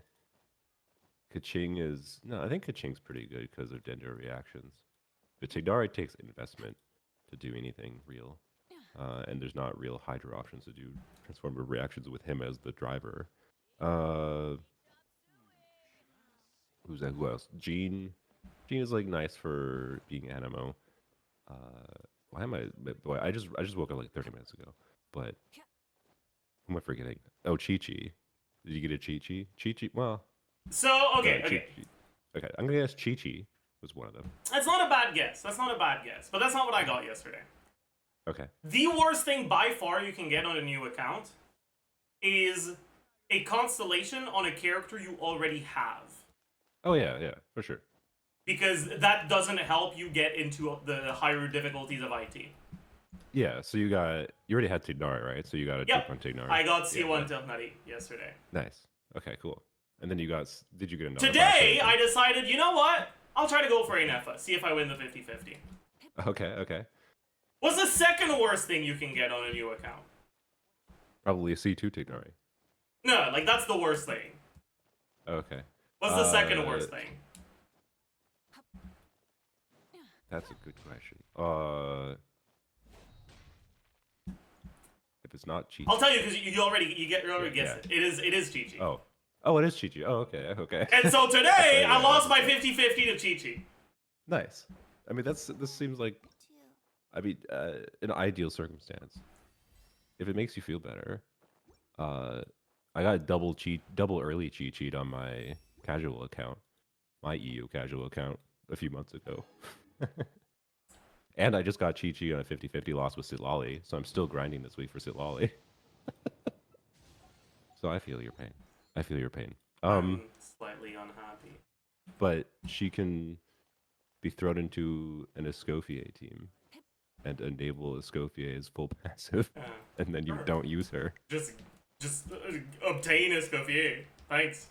Kaching is no, I think Kaching's pretty good because of Dendro reactions. But Tignari takes investment to do anything real. And there's not real Hydra options to do transformer reactions with him as the driver. Who's that? Who else? Jean. Jean is like nice for being Animo. Why am I? Boy, I just woke up like 30 minutes ago. But who am I forgetting? Oh, Chi Chi. Did you get a Chi Chi? Chi Chi. Well, So okay, Chi okay. Chi. Okay, I'm gonna guess Chi Chi was one of them. That's not a bad guess. That's not a bad guess. But that's not what I got yesterday. Okay. The worst thing by far you can get on a new account is a constellation on a character you already have. Oh yeah, for sure. Because that doesn't help you get into the higher difficulties of IT. Yeah, so you already had Tignari, right? So you got a Yep. tip on Tignari. I got C1 yeah. Till Nutty yesterday. Nice. Okay, cool. And then did you get another? Today, I decided, you know what? I'll try to go for a Nefa, see if I win the 50-50. Okay. What's the second worst thing you can get on a new account? Probably a C2 Tignari. No, like that's the worst thing. Okay. What's the second worst thing? That's a good question. If it's not Chi. I'll tell you because you already guessed it. It is Chi Chi. Oh, it is Chi Chi. Oh, okay. And so today yeah, I lost my 50-50 to Chi Chi. Nice. I mean, this seems like, I mean, an ideal circumstance. If it makes you feel better, I got double early cheat sheet on my casual account, my EU casual account a few months ago. And I just got cheat sheet on a 50-50 loss with Sitlali, so I'm still grinding this week for Sitlali. So I feel your pain. I'm slightly unhappy. But she can be thrown into an Escoffier team and enable Escoffier's full passive, and then you don't use her. Just obtain Escoffier. Thanks,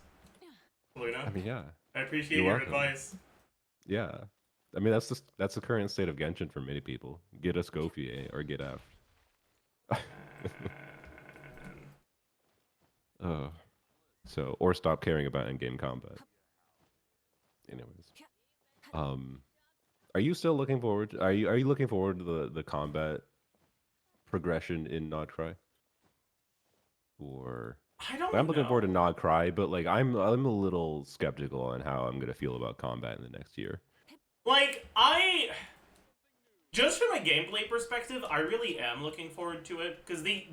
Luna. I mean, yeah. I appreciate You're your welcome. advice. Yeah. I mean, that's the current state of Genshin for many people. Get Escoffier or get F. Oh. So, or stop caring about endgame combat. Anyways. Are you still looking forward? Are you looking forward to the combat progression in Nod Cry? Or I don't I'm looking know. forward to Nod Cry, but like I'm a little skeptical on how I'm gonna feel about combat in the next year. Like just from a gameplay perspective, I really am looking forward to it because they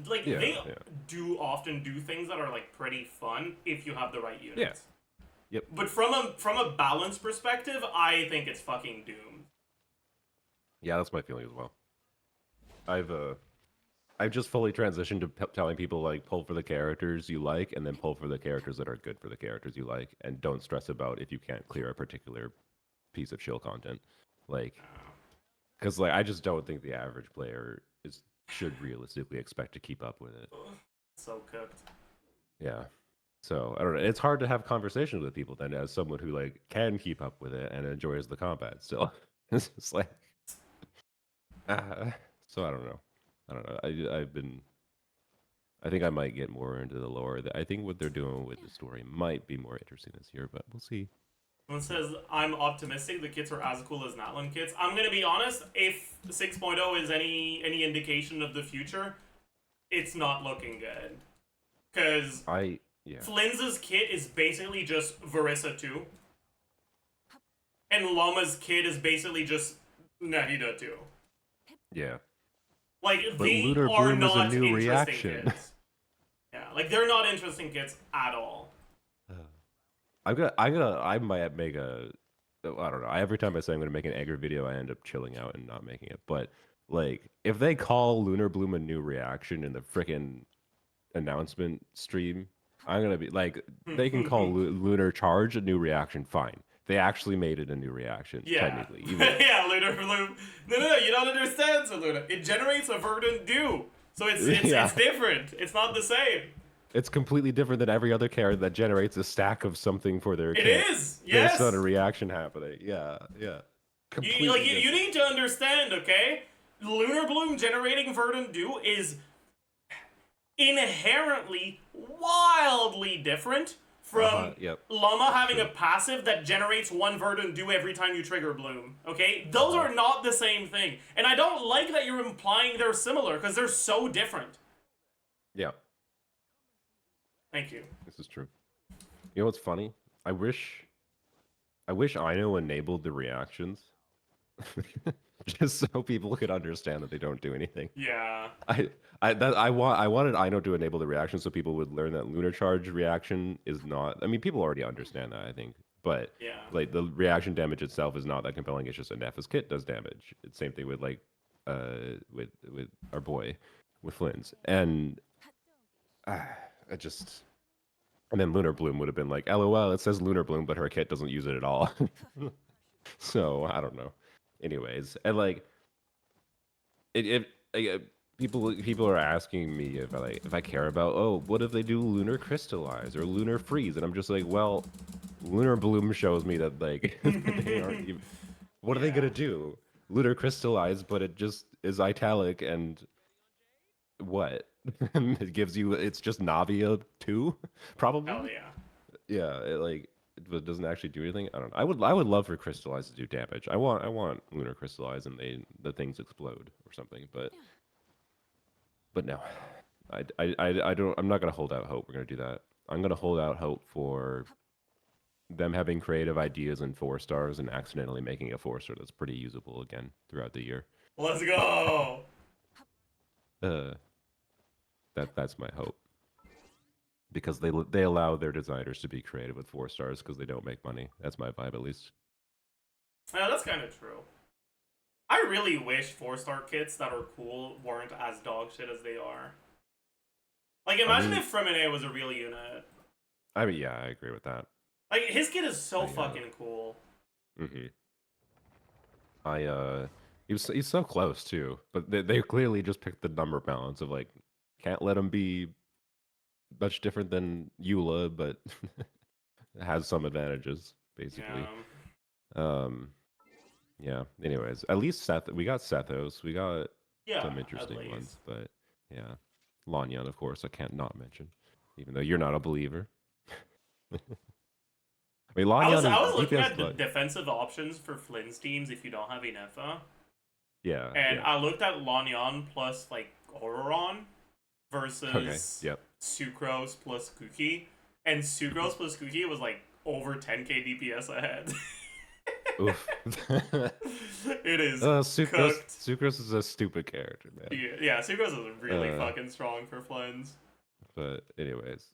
do often do things that are like pretty fun if you have the right units. Yeah. Yep. But from a balance perspective, I think it's fucking doomed. Yeah, that's my feeling as well. I've just fully transitioned to telling people like pull for the characters you like, and then pull for the characters that are good for the characters you like, and don't stress about if you can't clear a particular piece of shill content, like, because like I just don't think the average player should realistically expect to keep up with it. So cooked. Yeah. So I don't know. It's hard to have conversations with people then, as someone who like can keep up with it and enjoys the combat still. It's just like, so I don't know. I think I might get more into the lore. I think what they're doing with the story might be more interesting this year, but we'll see. Someone says, I'm optimistic the kits are as cool as Natlan kits. I'm going to be honest, if 6.0 is any indication of the future, it's not looking good. Because Flynn's kit is basically just Varissa 2. And Llama's kit is basically just Nahida 2. Yeah. Like, But they Lunar are Bloom is a not new interesting reaction. kids. Yeah, like, they're not interesting kids at all. I might make a, I don't know. Every time I say I'm gonna make an angry video, I end up chilling out and not making it. But like, if they call Lunar Bloom a new reaction in the frickin' announcement stream, I'm gonna be like, they can call Lunar Charge a new reaction, fine. They actually made it a new reaction, Yeah. technically. Even Yeah, Lunar Bloom. No, you don't understand, so Luna. It generates a verdant dew. So yeah, it's different. It's not the same. it's completely different than every other character that generates a stack of something for their It kit is, based on a yes. reaction happening. Yeah, yeah, completely You different. need to understand, okay? Lunar Bloom generating verdant dew is inherently wildly different from Yep. Llama having a True. passive that generates one verdant dew every time you trigger Bloom. Okay? Those are not the same thing. And I don't like that you're implying they're similar, because they're so different. Yeah, Thank you. this is true. You know what's funny? I wish Ino enabled the reactions, just so people could understand that they don't do anything. Yeah. I wanted Ino to enable the reaction so people would learn that lunar charge reaction is not. I mean, people already understand that, I think, but Yeah. like the reaction damage itself is not that compelling. It's just a Nephis kit does damage. It's same thing with like with our boy with Flynn's, and I just. And then Lunar Bloom would have been like, LOL, it says Lunar Bloom, but her kit doesn't use it at all. So I don't know. Anyways, and like people are asking me if I care about, oh, what if they do lunar crystallize or lunar freeze, and I'm just like, well, Lunar Bloom shows me that like they aren't even, what are they Yeah. gonna do? Lunar crystallize, but it just is italic and what? It gives you, it's just Navia 2 Hell probably. yeah. Yeah, it doesn't actually do anything. I don't know. I would love for crystallize to do damage. I want lunar crystallize and the things explode or something. But no, I don't. I'm not gonna hold out hope. We're gonna do that. I'm gonna hold out hope for them having creative ideas in 4 stars and accidentally making a 4 star that's pretty usable again throughout the year. Let's go. Uh, that's my hope because they allow their designers to be creative with 4 stars because they don't make money. That's my vibe at least. Yeah, that's kind of true. I really wish 4-star kits that are cool weren't as dog shit as they are. Like, I imagine mean, if Fremine was a real unit. yeah, I agree with that. Like, his kit is so I fucking cool. hmm I he's so close too, but they clearly just picked the number balance of like can't let him be much different than Eula, but has some advantages basically. Yeah. Um, yeah. Anyways, at least we got Sethos, we got Yeah, some at interesting ones, least. but yeah, Lanyan, of course, I can't not mention, even though you're not a believer. I mean, Lanyan I is was looking DPS, at the but defensive options for Flynn's teams if you don't have Inefa. yeah, And yeah. I looked at Lanyan plus, like, Ororon Okay, versus yep. Sucrose plus Kuki. And Sucrose plus Kuki was, like, over 10k DPS ahead. Oof. It is cooked. Sucrose is a stupid character, man. Yeah, Sucrose is really Uh, fucking strong for Flynn's. but anyways,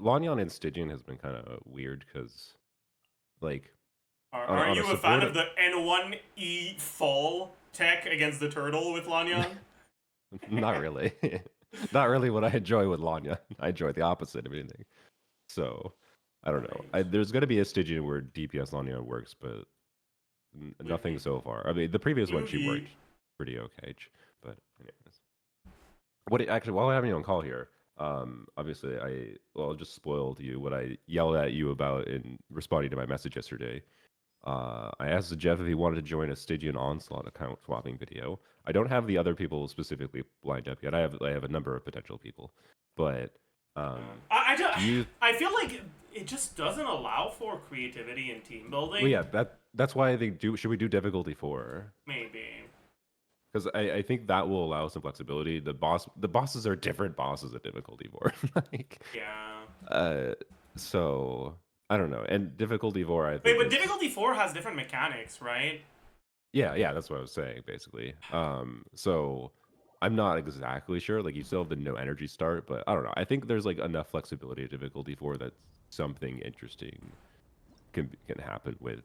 Lanyan and Stygian has been kind of weird because, like, Aren't on a you a fan of support, the N1E fall tech against the turtle with Lanyan? not really, not really what I enjoy with Lanyan. I enjoy the opposite of anything. So I don't know. Right. There's gonna be a Stygian where DPS Lanyan works, but nothing so far. I mean, the previous one she Movie. worked pretty okay. But anyways. Actually, while I have you on call here, obviously I just spoiled you what I yelled at you about in responding to my message yesterday. I asked Jeff if he wanted to join a Stygian Onslaught account swapping video. I don't have the other people specifically lined up yet. I have a number of potential people, but do you? I feel like it just doesn't allow for creativity in team Well, building. yeah, that's why they do. Should we do difficulty 4? Maybe. Because I think that will allow some flexibility. The bosses are different bosses at difficulty 4. Like, Yeah. so I don't know. And difficulty 4, I Wait, think but is difficulty 4 has different mechanics, right? Yeah, that's what I was saying, basically. So I'm not exactly sure. Like, you still have the no energy start, but I don't know. I think there's like enough flexibility of difficulty for that something interesting can happen with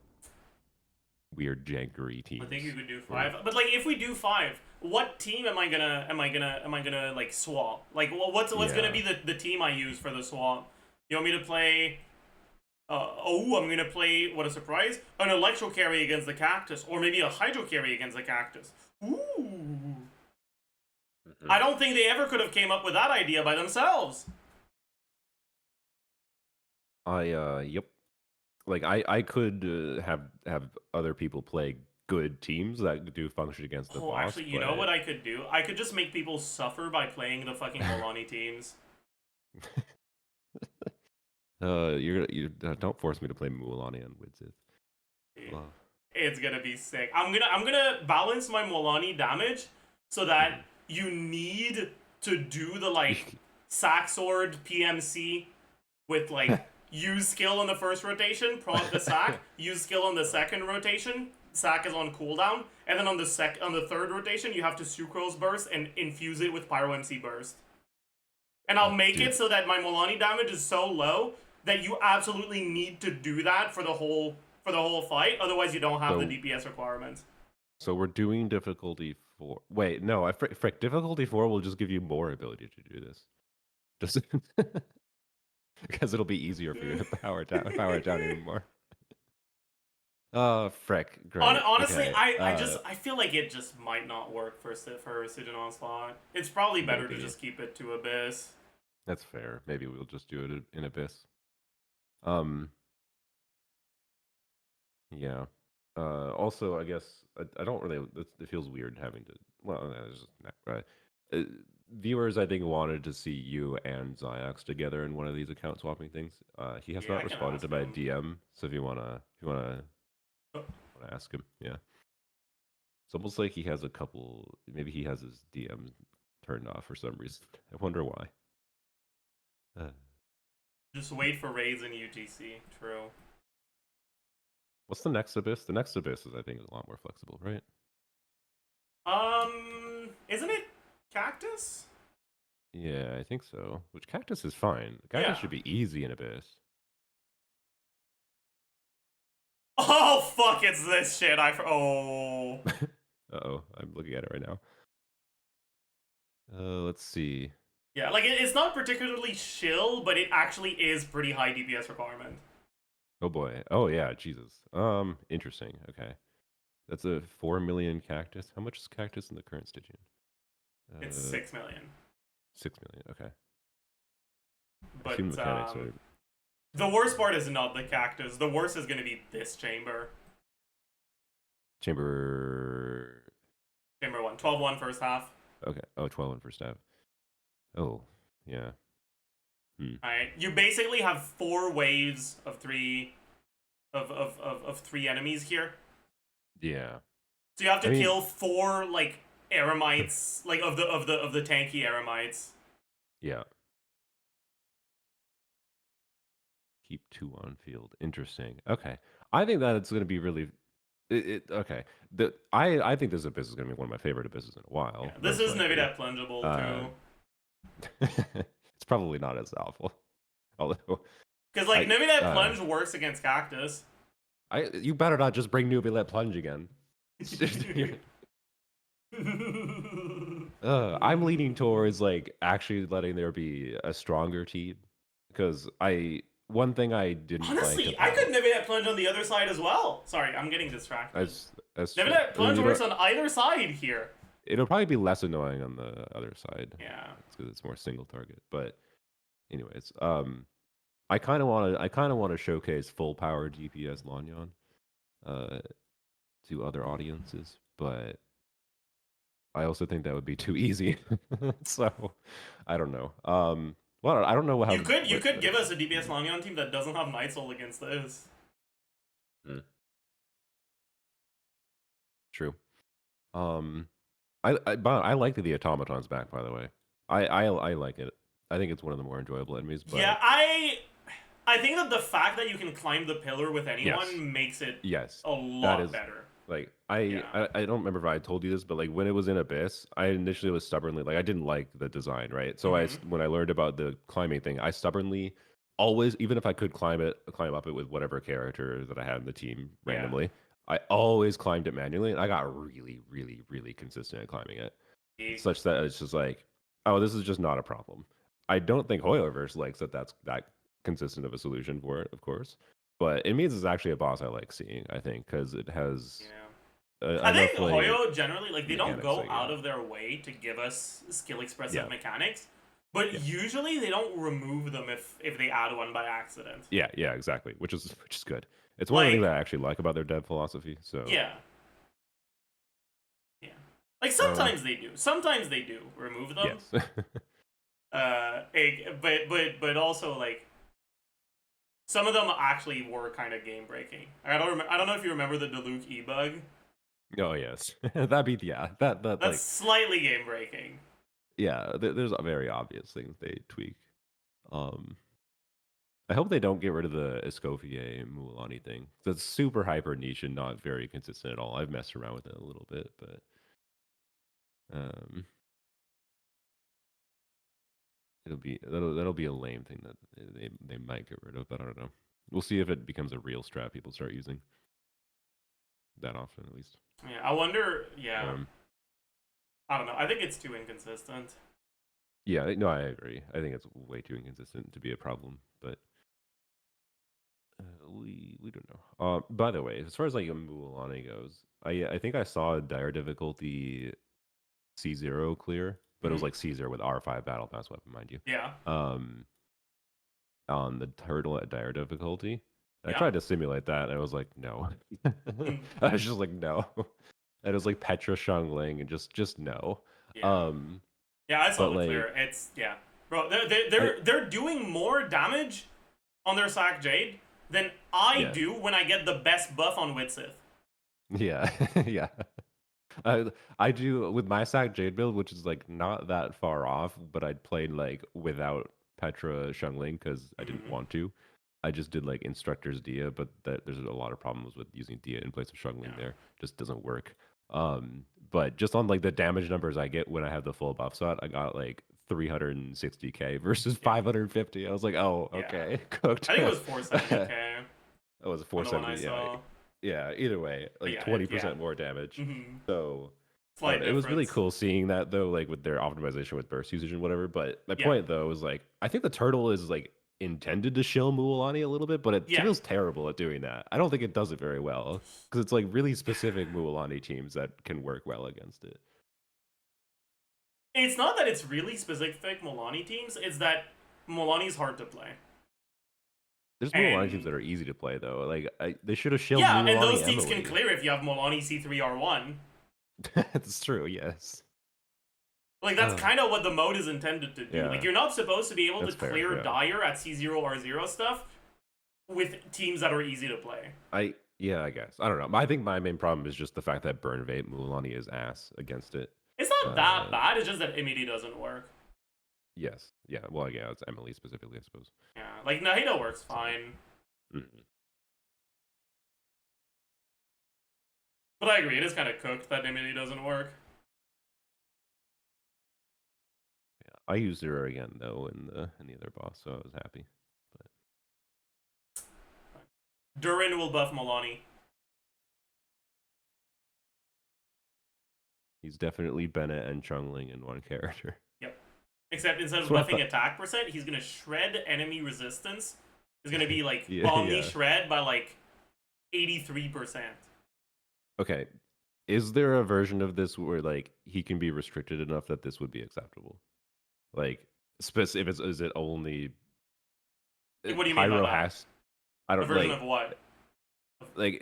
weird jankery I think you teams. could do Or 5, but like if we do 5, what team am I gonna like swap? Like, what's gonna yeah, be the team I use for the swap? You want me to play? Oh, I'm gonna play, what a surprise, an electro carry against the cactus, or maybe a hydro carry against the cactus. Ooh. I don't think they ever could have came up with that idea by themselves. yep. Like I could have other people play good teams that do function against the Oh, boss, actually, you know but what I could do? I could just make people suffer by playing the fucking Molani teams. you don't force me to play Mulan and Widzith. Well, It's gonna be sick. I'm gonna balance my Molani damage so that you need to do the like sack sword PMC with like use skill on the first rotation, proc the sack, use skill on the second rotation, sack is on cooldown, and then on the third rotation you have to sucrose burst and infuse it with pyro MC burst. And I'll make dude. it so that my Molani damage is so low that you absolutely need to do that for the whole fight. Otherwise, you don't have the So DPS requirements. so we're doing difficulty 4. Wait, no, frick, difficulty 4 will just give you more ability to do this. Just because it'll be easier for you to power it down even more. Frick, great. Honestly, Okay. I feel like it just might not work for Siege Onslaught. It's probably better to Maybe. just keep it to Abyss. That's fair. Maybe we'll just do it in Abyss. Um, yeah. Also, I guess I don't really. It feels weird having to. Well, it's just, right. Uh, Viewers, I think, wanted to see you and Zajef together in one of these account swapping things. He has Yeah, not I can responded ask to my him. DM, so if you wanna Oh, ask him, yeah. It's almost like he has a couple. Maybe he has his DM turned off for some reason. I wonder why. Uh, just wait for raids in UGC. True. what's the next abyss? The next abyss is, I think, a lot more flexible, right? Isn't it Cactus? Yeah, I think so. Which cactus is fine. Cactus Yeah. should be easy in abyss. Oh fuck! It's this shit. Oh. Uh-oh, I'm looking at it right now. Let's see. Yeah, like it's not particularly chill, but it actually is pretty high DPS requirement. Oh boy. Oh yeah, Jesus. Interesting. Okay. That's a 4 million cactus. How much is cactus in the current Stygian? It's Uh, 6 million. 6 million. Okay. I assume But mechanics are the worst part is not the cactus. The worst is gonna be this chamber. chamber. Chamber 1. 12-1 first half. Okay. Oh, 12 in first half. Oh, yeah. Alright. You basically have 4 waves of 3 of 3 enemies here. Yeah. So you have to I mean, kill 4 like Eremites, like of the tanky Eremites. yeah. Keep 2 on field. Interesting. Okay. I think that it's going to be really. Okay. I think this abyss is going to be one of my favorite abysses in a while. Yeah, this Most is maybe likely. that plungeable too. It's probably not as awful. Although Because like Nubilet uh, Plunge works against Cactus. you better not just bring Nubilet Plunge again. I'm leaning towards like actually letting there be a stronger team because one thing I didn't like Honestly, I about could Nubilet Plunge on the other side as well. Sorry, I'm getting distracted. as true. Nubilet Plunge works on either side here. It'll probably be less annoying on the other side. Yeah. Because it's more single target. But anyways, I kind of want to showcase full power DPS Lanyon to other audiences, but I also think that would be too easy. So I don't know. Well, I don't know how You could give us a DPS Lanyon team that doesn't have Night Soul against this. True. I like the automaton's back, by the way. I like it. I think it's one of the more enjoyable enemies. But Yeah, I think that the fact that you can climb the pillar with anyone yes, makes it yes, a that lot is better. Like Yeah. I don't remember if I told you this, but like when it was in Abyss, I initially was stubbornly like I didn't like the design, right? So Mm-hmm. when I learned about the climbing thing, I stubbornly always, even if I could climb up it with whatever character that I had in the team Yeah. randomly, I always climbed it manually, and I got really, really, really consistent at climbing it, Eek. such that it's just like, oh, this is just not a problem. I don't think Hoyoverse likes that's that consistent of a solution for it, of course, but it means it's actually a boss I like seeing. I think because it has Yeah. I think enough like Hoyo generally like they don't mechanics, go like out of their way to give us skill expressive yeah, mechanics, but yeah, usually they don't remove them if they add one by accident. yeah, yeah, exactly. Which is good. It's one of the things Like I actually like about their dev philosophy. So yeah, yeah. Like um, sometimes they do remove them. yes, But also like some of them actually were kind of game breaking. I don't know if you remember the Diluc E bug. oh yes, that'd be yeah, that That's like slightly game breaking. yeah. There's a very obvious things they tweak. Um, I hope they don't get rid of the Escoffier Mulan thing. That's super hyper niche and not very consistent at all. I've messed around with it a little bit, but um, that'll be a lame thing that they might get rid of, but I don't know. We'll see if it becomes a real strat people start using that often, at least. Yeah, I wonder. Yeah, Um, I don't know. I think it's too inconsistent. yeah, no, I agree. I think it's way too inconsistent to be a problem, but we don't know. By the way, as far as like a Mulan goes, I think I saw a dire difficulty C0 clear, but it was Hmm. like C0 with R5 battle pass weapon, mind you. Yeah, Um, on the turtle at dire difficulty. I yeah, tried to simulate that, and I was like, no. mm, I was just like, no. And it was like Petra Shungling, and just no. yeah, Um, yeah. I saw but the like, clear. It's yeah, bro. I They're doing more damage on their Sack Jade than I yeah, do when I get the best buff on Witsith. yeah, yeah. I do with my sack Jade build, which is like not that far off, but I'd played like without Petra Shungling because I didn't Hmm. want to. I just did like instructor's Dia, but there's a lot of problems with using Dia in place of Shungling Yeah, there. Just doesn't work. But just on like the damage numbers I get when I have the full buff slot, I got like 360k versus yeah, 550. I was like, oh, yeah. okay, cooked. I think it was 470k That was a on the one I 470. Yeah, saw. yeah. Either way, But like yeah, 20% more damage. hmm So I don't slight know. It was really difference. cool seeing that though, like with their optimization with burst usage and whatever. But my Yeah, point though is like I think the turtle is like intended to shill Mualani a little bit, but it yeah. feels terrible at doing that. I don't think it does it very well because it's like really specific Mualani teams that can work well against it. It's not that it's really specific Milani teams, it's that Milani's hard to play. There's Mualani teams And that are easy to play though. Like they should have shilled yeah, and Mualani those teams can Emily. clear if you have Milani C3R1. That's true. Yes. Like, that's Oh, kind of what the mode is intended to do. Like, yeah. you're not supposed to be able to That's fair. clear Yeah. Dire at C0R0 stuff with teams that are easy to play. I guess. I don't know. I think my main problem is just the fact that Burn Vape Mualani is ass against it. It's not that Uh bad, it's just that immediately doesn't work. yes. Yeah. Well, yeah, it's Emily specifically, I suppose. Yeah, like, Nahida works So fine. mhm. But I agree, it is kind of cooked that immediately doesn't work. Yeah. I used her again though in the other boss, so I was happy. But Durin will buff Milani. he's definitely Bennett and Chungling in one character. Yep. Except instead of That's what I buffing thought. attack percent, he's gonna shred enemy resistance. He's gonna be like Yeah, Omni yeah. Shred by like 83%. Okay. Is there a version of this where like he can be restricted enough that this would be acceptable? Like, if it's is it only What do you mean by Pyro that? has? I A don't version of what? like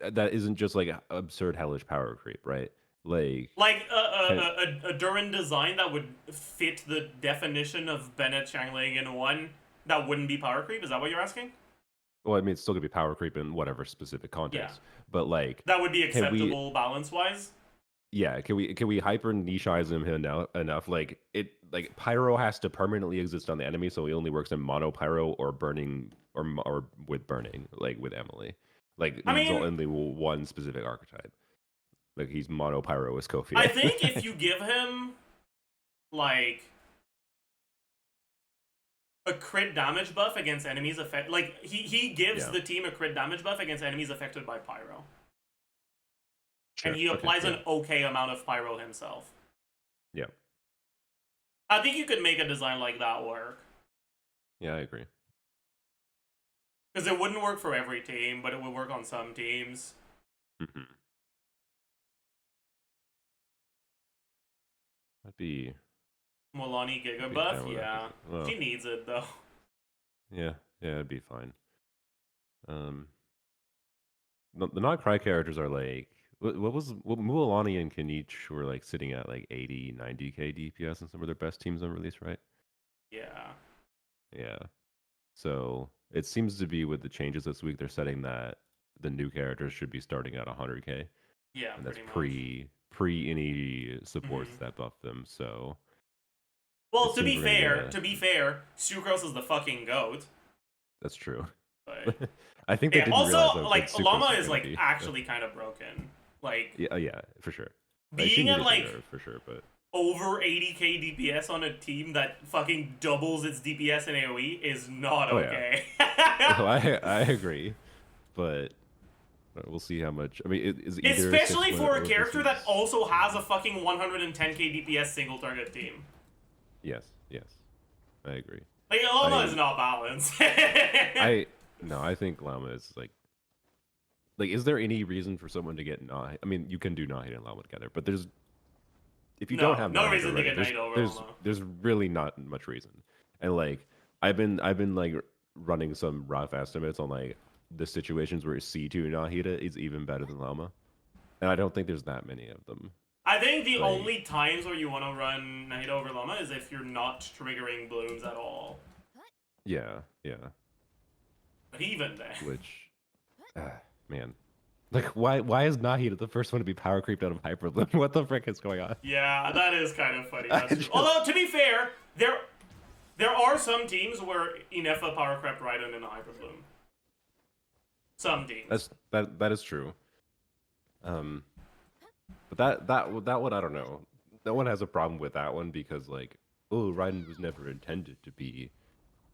that isn't just like absurd hellish power creep, right? Like, Like can, a Durin design that would fit the definition of Bennett Changling in one that wouldn't be power creep? Is that what you're asking? well, I mean, it's still gonna be power creep in whatever specific Yeah. context, but like, That would be can we? acceptable balance wise. Yeah, can we hyper nicheize him enough? Like like pyro has to permanently exist on the enemy, so he only works in mono pyro or burning or with burning, like with Emily. Like I he's mean, only one specific archetype. Like he's mono pyro Escoffier. I think if you give him like a crit damage buff against enemies affected, like he gives the team a crit damage buff against enemies affected by pyro, Sure. and he applies okay, an okay amount of pyro himself. Yeah. I think you could make a design like that work. Yeah, I agree. Because it wouldn't work for every team, but it would work on some teams. Mm-hmm. That'd be Milani Giga be buff, down with that. yeah. Well, She needs it though. yeah, it'd be fine. The not cry characters are like what Mualani and Kanich were like sitting at like 80, 90k DPS in some of their best teams on release, right? Yeah. Yeah. So it seems to be with the changes this week, they're setting that the new characters should be starting at 100k, Yeah, and that's pretty much. pre any supports Mhm. that buff them. So Well, it seems we're gonna get to be fair, Sucrose is the fucking goat. that's true. But I think they yeah, didn't realize also how like good Sucrose Llama was is gonna like be. actually kind of broken. Like Yeah, for sure. being She at needed to like nerf for sure, but over 80k DPS on a team that fucking doubles its DPS in AoE is not okay. Oh, I agree, but we'll see how much. I mean, is either Especially for a or character this that also has a fucking 110k DPS single target team. Yes, I agree. Like Llama is not balanced. I think Llama is like, is there any reason for someone to get not? I mean, you can do Nahid and Llama together, but if you don't have no Nahid reason already, to get Nahid over Llama. there's really not much reason. And like I've been like running some rough estimates on like the situations where C2 Nahida is even better than Llama, and I don't think there's that many of them. I think the only times where you want to run Nahida over Llama is if you're not triggering blooms at all. Yeah. But even then. Which, man. Like, why is Nahida the first one to be power creeped out of Hyperbloom? What the frick is going on? Yeah, that is kind of funny. Although, to be fair, there are some teams where Inefa power crept right in a Hyperbloom. Some teams. That is true. But that one, I don't know. No one has a problem with that one because like, oh, Raiden was never intended to be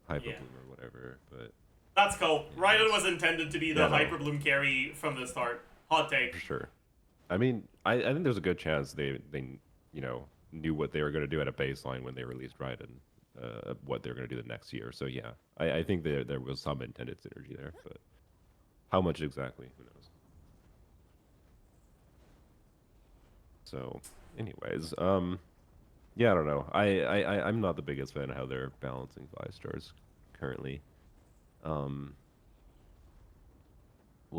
Hyperbloom or whatever. But that's cool. Yeah, Raiden was intended to be the Hyperbloom carry from the start. Hot take. For sure. I mean, I think there's a good chance they knew what they were going to do at a baseline when they released Raiden, what they're going to do the next year. So yeah, I think there was some intended synergy there, but how much exactly, who knows. So, anyways, yeah, I don't know. I'm not the biggest fan of how they're balancing 5-stars currently. We'll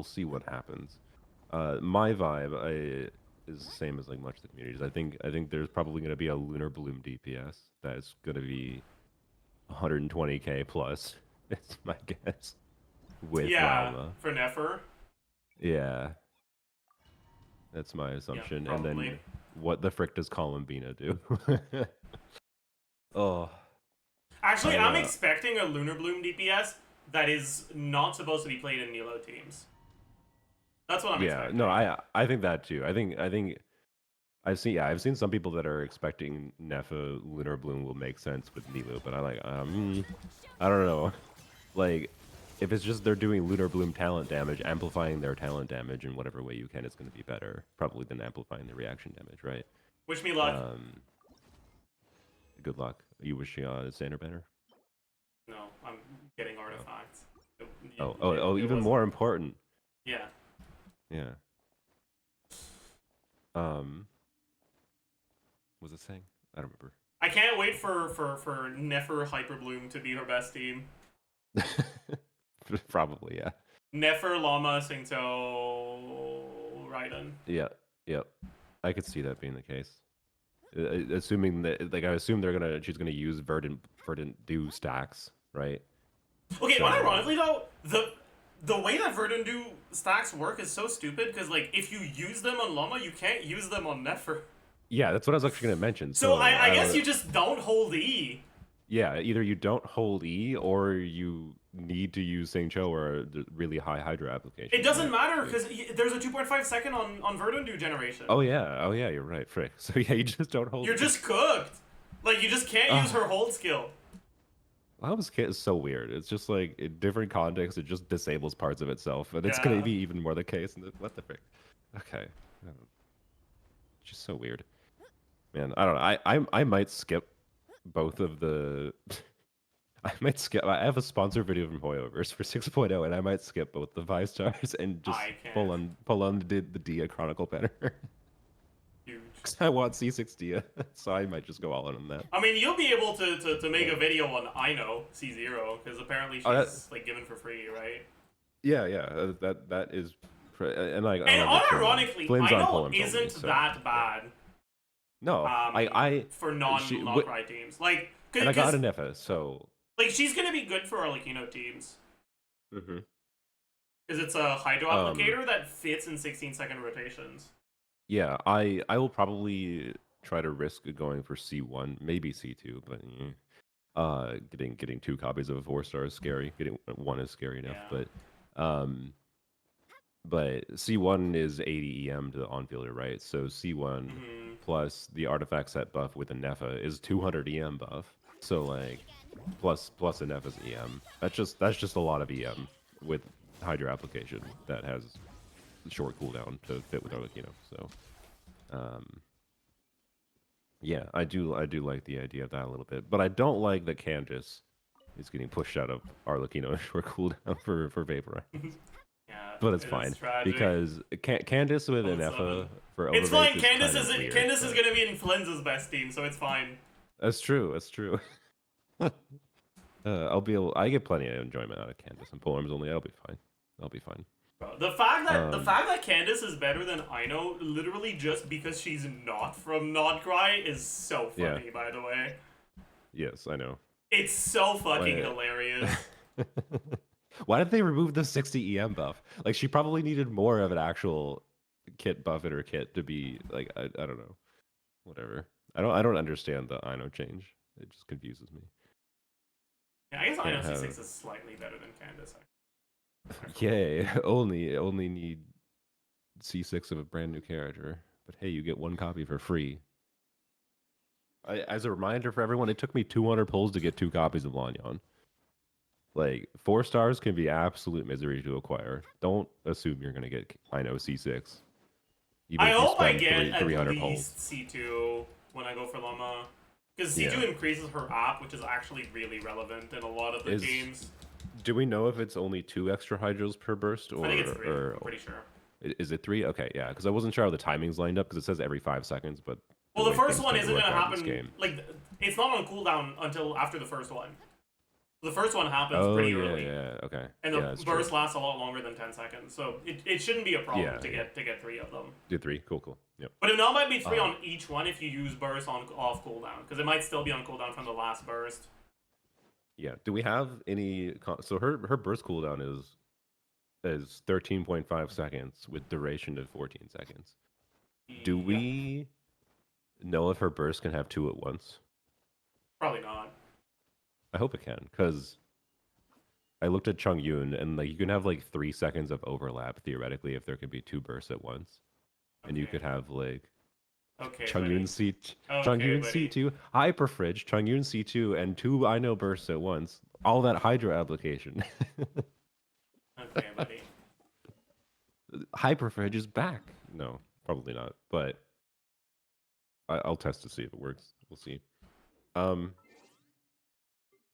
see what happens. My vibe is the same as like much of the communities. I think there's probably going to be a Lunar Bloom DPS that's going to be 120k plus. It's my guess. With Llama. For Nefer. Yeah. That's my assumption. Yeah, and then what the frick does Columbina do? Oh. Actually, I'm expecting a Lunar Bloom DPS that is not supposed to be played in Nilo teams. That's what I'm expecting. No, I think that too. I think I've seen some people that are expecting Nefa Lunar Bloom will make sense with Nilo, but I don't know. Like, if it's just they're doing Lunar Bloom talent damage, amplifying their talent damage in whatever way you can is going to be better, probably than amplifying the reaction damage, right? Wish me luck. Good luck. Are you wishing on a standard banner? No, I'm getting artifacts. Even more important. Yeah. Yeah. What was it saying? I don't remember. I can't wait for Nefer Hyperbloom to be her best team. Probably, yeah. Nefer, Llama, Singto, Raiden. Yeah, yep. I could see that being the case. Assuming that, like, I assume she's gonna use Verdant do stacks, right? Okay, but ironically though, the way that Verdant do stacks work is so stupid because like if you use them on Llama, you can't use them on Nefer. Yeah, that's what I was actually gonna mention. So I guess you just don't hold E. Yeah, either you don't hold E or you need to use Sing Cho or the really high Hydra application. It doesn't matter because there's a 2.5 second on Verdun generation. Oh yeah, you're right, frick. So yeah, you just don't hold. You're just cooked. Like you just can't use her hold skill. Lava's Kit is so weird. It's just like in different contexts, it just disables parts of itself, and it's gonna be even more the case. What the frick? Okay, just so weird, man. I don't know. I might skip both of the. I might skip. I have a sponsor video from Hoyoverse for 6.0, and I might skip both the 5 stars and just pull on the Dia Chronicle banner. Huge. Because I want C6 Dia, so I might just go all in on that. I mean, you'll be able to make a video on I know C0 because apparently she's like given for free, right? Yeah, that is, and like. And unironically, I know isn't that bad. No, for non-Nocrai teams, like. And I got an Nefa, so. Like she's gonna be good for our Latino teams. Mm-hmm. Because it's a hydro applicator that fits in 16-second rotations. Yeah, I will probably try to risk going for C1, maybe C2, but getting 2 copies of a 4-star is scary. Getting 1 is scary enough, but C1 is 80 EM to the on-fielder, right? So C1 plus the artifact set buff with a Nefa is 200 EM buff. So like plus a Nefa's EM. That's just a lot of EM with Hydra application that has short cooldown to fit with Arlecchino. So yeah, I do like the idea of that a little bit. But I don't like that Candace is getting pushed out of Arlecchino short cooldown for Vaporize. Yeah, but it's fine because Candace with an Nefa for it's fine. Candace is gonna be in Flen's best team, so it's fine. That's true. I get plenty of enjoyment out of Candace and polearms only. I'll be fine. Bro, the fact that Candace is better than I know, literally just because she's not from Nocrai, is so funny. Yeah. By the way. Yes, I know. It's so fucking hilarious. Why did they remove the 60 EM buff? Like she probably needed more of an actual kit buff in her kit to be like I don't know, whatever. I don't understand the I know change. It just confuses me. Yeah, I guess I know C6 is slightly better than Candace. Yay! Only need C6 of a brand new character, but hey, you get 1 copy for free. As a reminder for everyone, it took me 200 pulls to get 2 copies of Lanyan. Like 4 stars can be absolute misery to acquire. Don't assume you're gonna get I know C6. I hope I get at least pulls. C2 when I go for Llama. Because C2 increases her app, which is actually really relevant in a lot of the games. Do we know if it's only 2 extra hydros per burst? Or, I think it's 3, I'm pretty sure. Is it 3? Okay, yeah, because I wasn't sure how the timings lined up, because it says every 5 seconds, but... Well, the first one isn't going to happen... Like, it's not on cooldown until after the first one. The first one happens pretty early. Yeah, okay. And the burst lasts a lot longer than 10 seconds, so it shouldn't be a problem to get 3 of them. Do 3? Cool. Yep. But it now might be 3 on each one if you use burst off cooldown, because it might still be on cooldown from the last burst. Yeah. Do we have any... So her burst cooldown is 13.5 seconds with duration of 14 seconds. Do we know if her burst can have 2 at once? Probably not. I hope it can, because I looked at Chung Yun, and like you can have like 3 seconds of overlap theoretically if there could be 2 bursts at once, and you could have like Chung Yun C2, Hyper Fridge, Chung Yun C2, and 2 I know bursts at once. All that Hydra application. Okay, buddy. Hyper Fridge is back. No, probably not, but I'll test to see if it works. We'll see.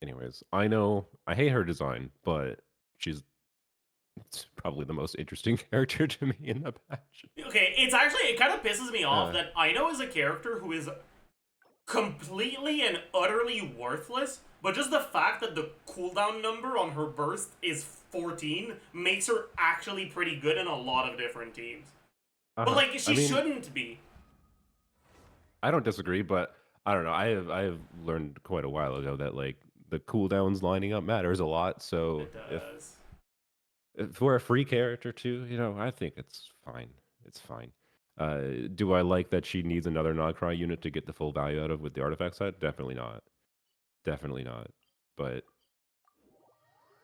Anyways, I know I hate her design, but it's probably the most interesting character to me in the patch. Okay, it kind of pisses me off that I know is a character who is completely and utterly worthless, but just the fact that the cooldown number on her burst is 14 makes her actually pretty good in a lot of different teams. But like she shouldn't be. I don't disagree, but I don't know. I have learned quite a while ago that like the cooldowns lining up matters a lot. So if for a free character too, I think it's fine. It's fine. Do I like that she needs another Nocrai unit to get the full value out of with the artifact side? Definitely not. Definitely not. But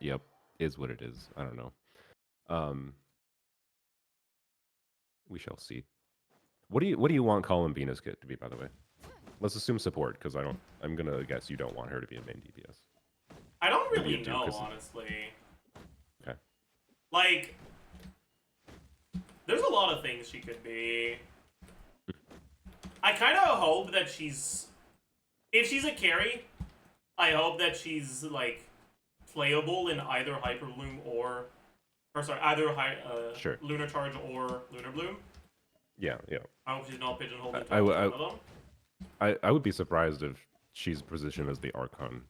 Yep, is what it is. I don't know. Um, we shall see. What do you want Columbina's kit to be, by the way? Let's assume support, because I'm gonna guess you don't want her to be a main DPS. I don't Maybe you really do, know, 'cause- honestly. Okay. Like, there's a lot of things she could be. I kind of hope that she's... If she's a carry, I hope that she's, like, playable in either Hyper Bloom or... Or sorry, either Sure. Lunar Charge or Lunar Bloom. Yeah, yeah. I hope she's not pigeonholed into I- one of them. I would be surprised if she's positioned as the Archon,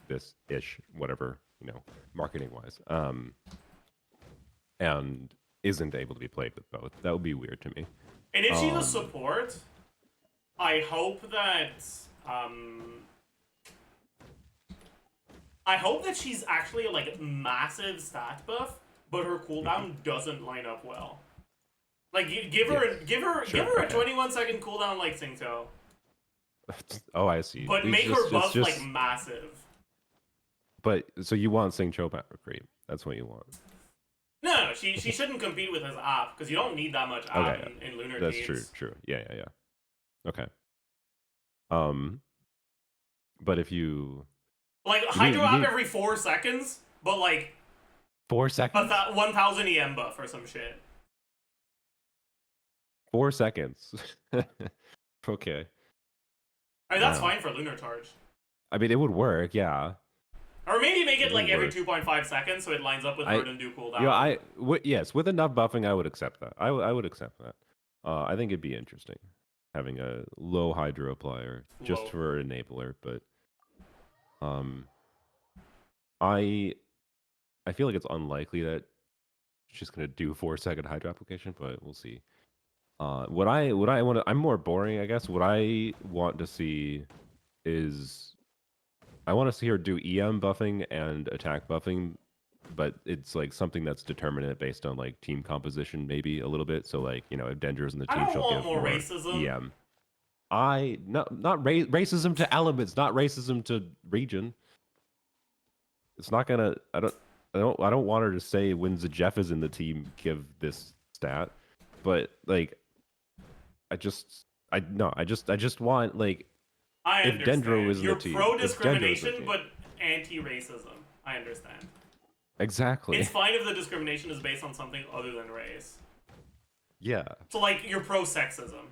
this ish, whatever, marketing wise, and isn't able to be played with both. That would be weird to me. And if she's a support, I hope that she's actually a like massive stat buff, but her cooldown doesn't line up well. Like give her a 21-second cooldown like Singto. Oh, I see. But make her buff like massive. But so you want Sing Cho back creep? That's what you want. No, she shouldn't compete with his app because you don't need that much app Okay, in Lunar That's teams. true. Yeah. Okay. But if you like Hydro app every 4 seconds, but like 4 seconds, 1,000 EM buff or some shit. 4 seconds. Okay. I mean, that's fine for Lunar Charge. I mean, it would work, yeah. Or maybe make it like every work. 2.5 seconds so it lines up with Burden do cooldown. Yes, with enough buffing, I would accept that. I would accept that. I think it'd be interesting having a low Hydro applier just for enabler, but I feel like it's unlikely that she's gonna do 4-second Hydro application, but we'll see. What I want to, I'm more boring, I guess. What I want to see is I want to see her do EM buffing and attack buffing, but it's like something that's determinate based on like team composition, maybe a little bit. So like if Dendra's in the team, she'll give more racism. EM. Not racism to elements, not racism to region. It's not gonna. I don't want her to say when Zajef is in the team, give this stat, but like, I just want like. I If understand. Dendro is in You're the team, pro-discrimination, but anti-racism. I understand. Exactly. It's fine if the discrimination is based on something other than race. Yeah. So, like, you're pro-sexism.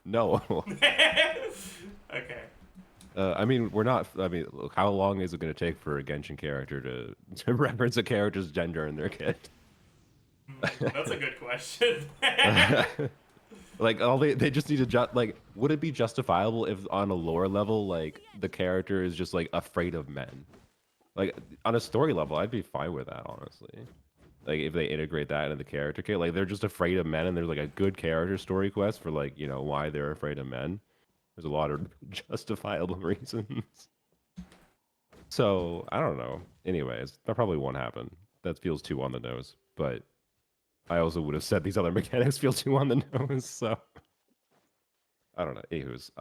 No. Okay. I mean, we're not. I mean, look, how long is it going to take for a Genshin character to reference a character's gender in their kit? That's a good question. Like, they just need to like, would it be justifiable if on a lore level, like, the character is just like afraid of men? Like, on a story level, I'd be fine with that, honestly. Like, if they integrate that into the character kit, like, they're just afraid of men, and there's like a good character story quest for like, why they're afraid of men. There's a lot of justifiable reasons. So I don't know. Anyways, that probably won't happen. That feels too on the nose, but. I also would have said these other mechanics feel too on the nose, so I don't know. Anywho's,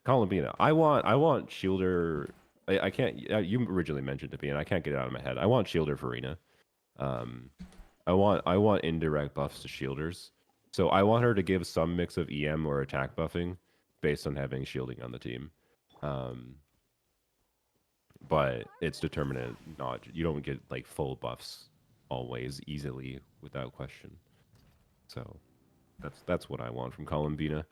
Columbina. I want Shielder. I can't. You originally mentioned it to me, and I can't get it out of my head. I want Shielder for Arena. I want indirect buffs to Shielders. So I want her to give some mix of EM or attack buffing based on having shielding on the team. But it's determinate. Not you don't get like full buffs always easily without question. So that's what I want from Columbina.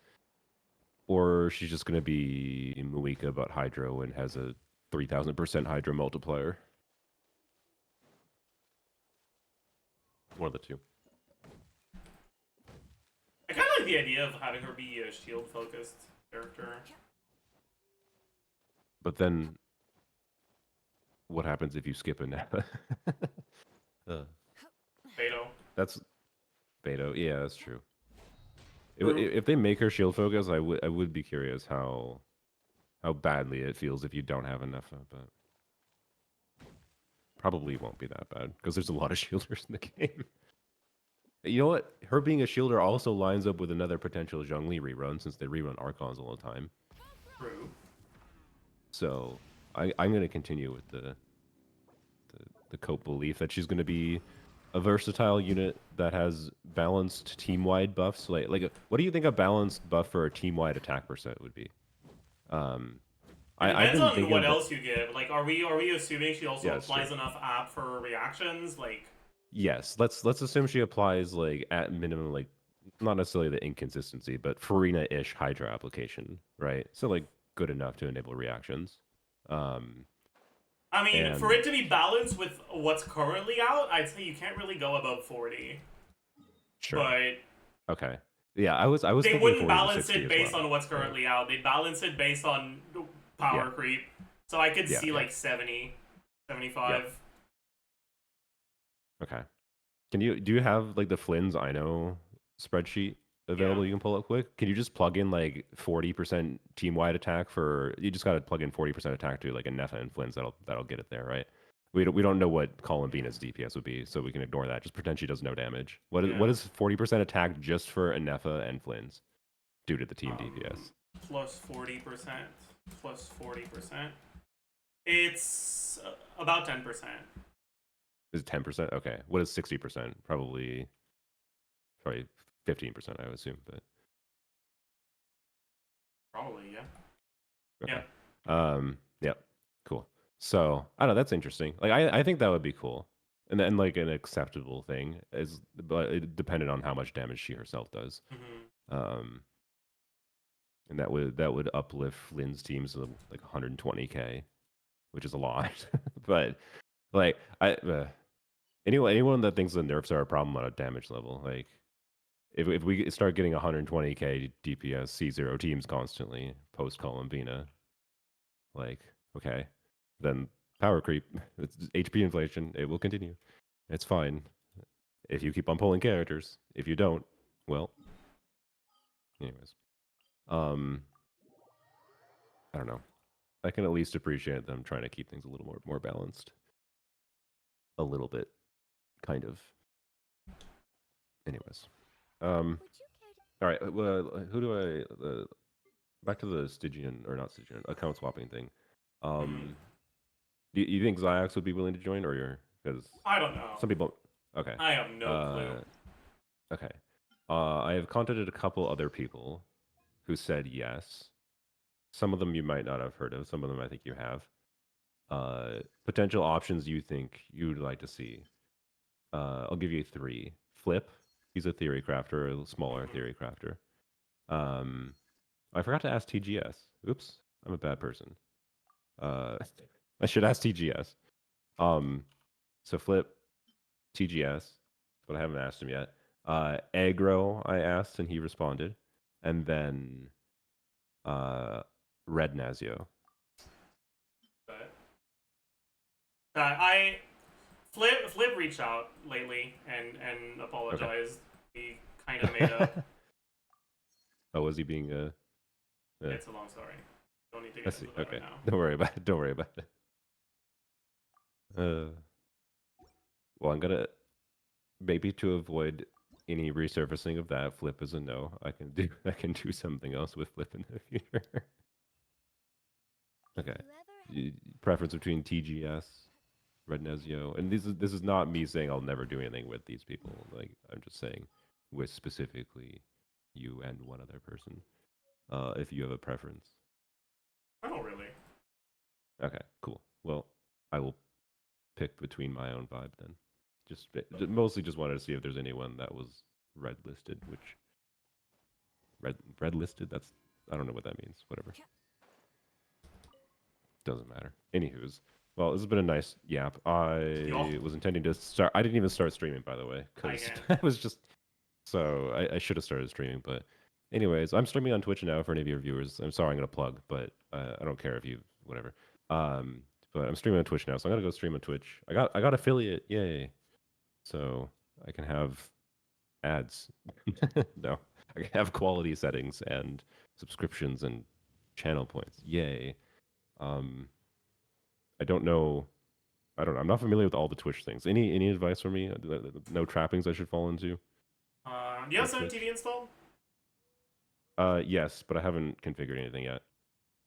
Or she's just gonna be Muika but Hydro and has a 3000% Hydro multiplier. One of the two. I kind of like the idea of having her be a shield-focused character. But then, what happens if you skip a Nappa? Beto. That's Beto. Yeah, that's true. If they make her shield focus, I would be curious how badly it feels if you don't have enough, but probably won't be that bad because there's a lot of shielders in the game. You know what? Her being a shielder also lines up with another potential Zhongli rerun since they rerun Archons all the time. True. So I'm gonna continue with the the Cope belief that she's going to be a versatile unit that has balanced team-wide buffs. What do you think a balanced buff for a team-wide attack percent would be? Um, It I've depends been on thinking what about. else you give. Like, are we assuming she also Yeah, it's true. applies enough app for reactions? Like, Yes, let's assume she applies like at minimum like not necessarily the inconsistency, but Farina-ish Hydra application, right? So like good enough to enable reactions. Um, I mean, for and it to be balanced with what's currently out, I'd say you can't really go above 40. sure, But okay, yeah, I was they thinking wouldn't 40 to balance 60 it as based well. on what's Yeah, currently out. They'd balance it based on yeah, power creep. So I could yeah, see yeah, like 70, yep. 75. Okay. Do you have like the Flynn's I know spreadsheet Yeah. available you can pull up quick? Can you just plug in like 40% team wide attack for you just gotta plug in 40% attack to like a Nefa and Flynn's that'll get it there, right? We don't know what Columbina's DPS would be, so we can ignore that. Just pretend she does no damage. What Yeah. is 40% attack just for Nefa and Flynn's due to the team Um, DPS? Plus 40%. Plus 40%. It's about 10%. Is it 10%? Okay. What is 60%? Probably 15%, I would assume, but Probably, yeah. okay. Yeah. Yep. Cool. So I don't know. That's interesting. Like I think that would be cool, and then like an acceptable thing is, but it depended on how much damage she herself does. Hmm. Um, and that would uplift Lynn's teams to like 120k, which is a lot. But like anyone that thinks the nerfs are a problem on a damage level, like if we start getting 120k DPS C0 teams constantly post Columbina, like, okay, then power creep, it's HP inflation, it will continue. It's fine if you keep on pulling characters. If you don't, well, anyways. Um, I don't know. I can at least appreciate them trying to keep things a little more balanced. A little bit, kind of. Anyways. Um, Would you care to all right. Well, who do I? Back to the Stygian or not Stygian account swapping thing. Hmm. Um, do you think Ziox would be willing to join, or you're because I don't know. some people. Okay. I have no clue. Uh, okay. I have contacted a couple other people who said yes. Some of them you might not have heard of. Some of them I think you have. Potential options you think you'd like to see. I'll give you three. Flip. He's a theory crafter, a smaller Hmm. theory crafter. Um, I forgot to ask TGS. Oops, I'm a bad person. Uh, I should ask TGS. Um, so Flip, TGS, but I haven't asked him yet. Agro, I asked and he responded, and then Red Nazio. But I Flip reached out lately and Okay. apologized. He kind of made a. Oh, was he being It's a long story. Don't need to I get see. into that right Okay. now. Don't worry about it. Don't worry about it. Well, I'm gonna maybe to avoid any resurfacing of that. Flip is a no. I can do something else with Flip in the future. if Okay. you ever Preference between TGS, Red Nezio, and this is not me saying I'll never do anything with these people. Like I'm just saying with specifically you and one other person. If you have a preference. I don't really. Okay, cool. Well, I will pick between my own vibe then. Mostly just wanted to see if there's anyone that was red listed, which red listed. That's I don't know what that means. Whatever, doesn't matter. Anywho's, well, this has been a nice yap. Yo, I was intending to start. I didn't even start streaming, by the way, I because can. I was just so I should have started streaming. But anyways, I'm streaming on Twitch now for any of your viewers. I'm sorry, I'm gonna plug, but I don't care if you whatever. Um, but I'm streaming on Twitch now, so I'm gonna go stream on Twitch. I got affiliate, yay! So I can have ads. No, I can have quality settings and subscriptions and channel points. Yay. Um, I don't know. I don't know. I'm not familiar with all the Twitch things. Any advice for me? No trappings I should fall into Do you have with Seven Twitch? TV installed? Yes, but I haven't configured anything yet.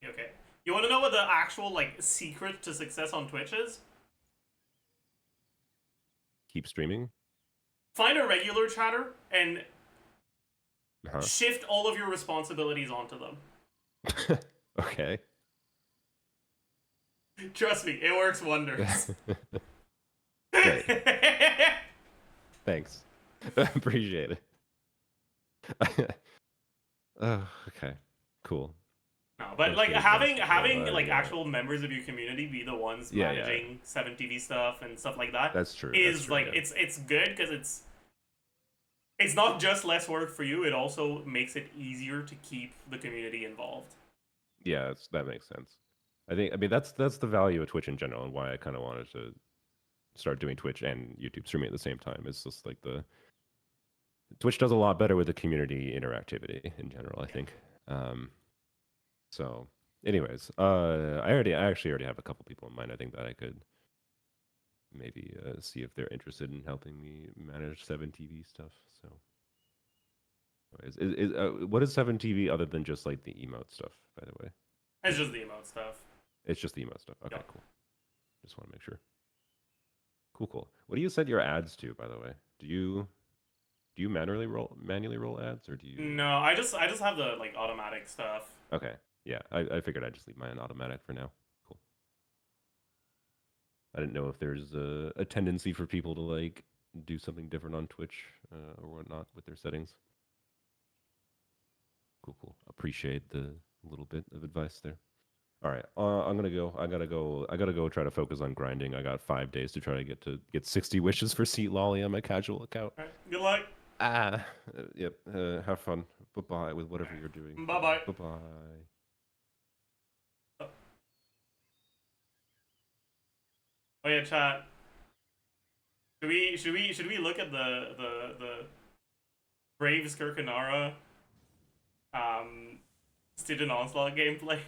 Okay. You want to know what the actual like secret to success on Twitch is? keep streaming? Find a regular chatter and Huh? shift all of your responsibilities onto them. Okay. Trust me, it works wonders. Great. Thanks. Appreciate it. Okay. Cool. No, but Thanks like for the advice, having though. like actual members of your community be the ones Yeah, managing 7TV stuff and stuff like that that's true. is Yeah. it's good because it's not just less work for you, it also makes it easier to keep the community involved. Yeah, that makes sense. I mean that's the value of Twitch in general, and why I kind of wanted to start doing Twitch and YouTube streaming at the same time. It's just like the Twitch does a lot better with the community interactivity in general, I think. So, anyways, I actually already have a couple people in mind. I think that I could maybe see if they're interested in helping me manage 7TV stuff. So, what is 7TV other than just like the emote stuff? By the way, It's just the emote stuff. it's just the emote stuff. Okay, Yep. cool. Just want to make sure. Cool. What do you set your ads to, by the way? Do you manually roll ads, or do you? No, I just have the like automatic stuff. Okay, yeah, I figured I'd just leave mine automatic for now. Cool. I didn't know if there's a tendency for people to like do something different on Twitch or whatnot with their settings. Cool. Appreciate the little bit of advice there. All right, I'm gonna go. I gotta go try to focus on grinding. I got 5 days to try to get 60 wishes for Seat Lolly on my casual account. All right, good luck. Yep. Have fun. Bye bye with whatever you're doing. Bye bye. Bye bye. Oh yeah, chat. Should we look at the Brave Skirkanara Student Onslaught gameplay?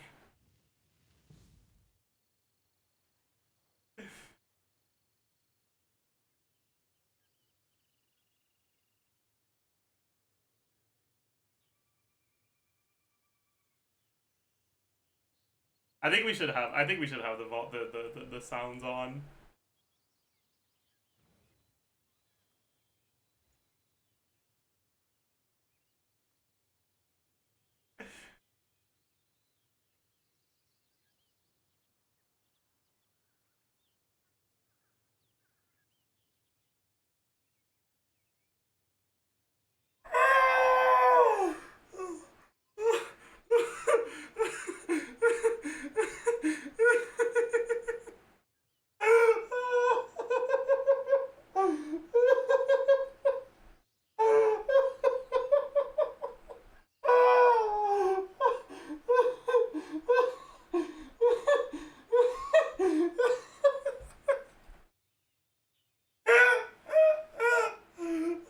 I think we should have the sounds on.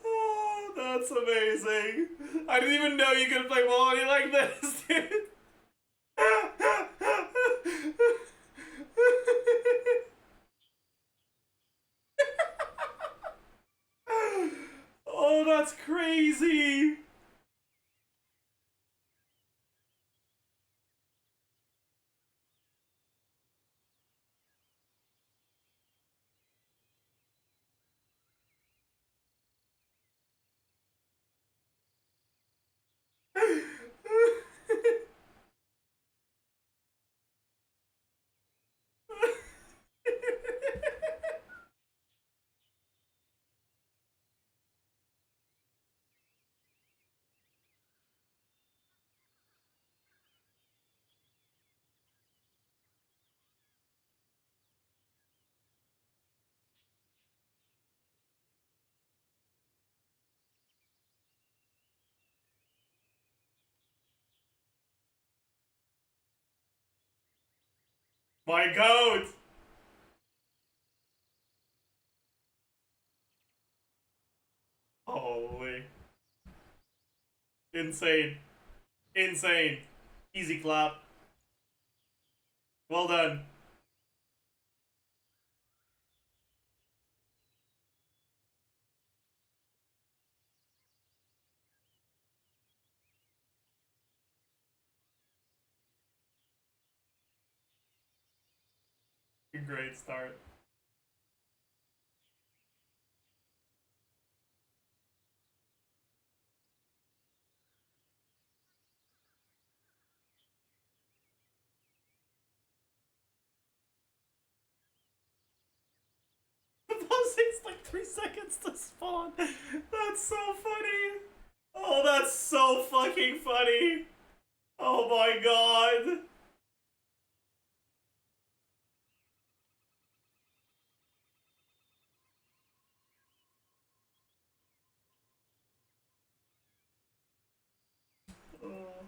Oh, that's amazing. I didn't even know you could play Molly like this, dude. Oh, that's crazy. My goat. Holy. Insane. Insane. Easy clap. Well done. Great start. takes like 3 seconds to spawn. That's so funny. Oh, that's so fucking funny. Oh my god. Oh.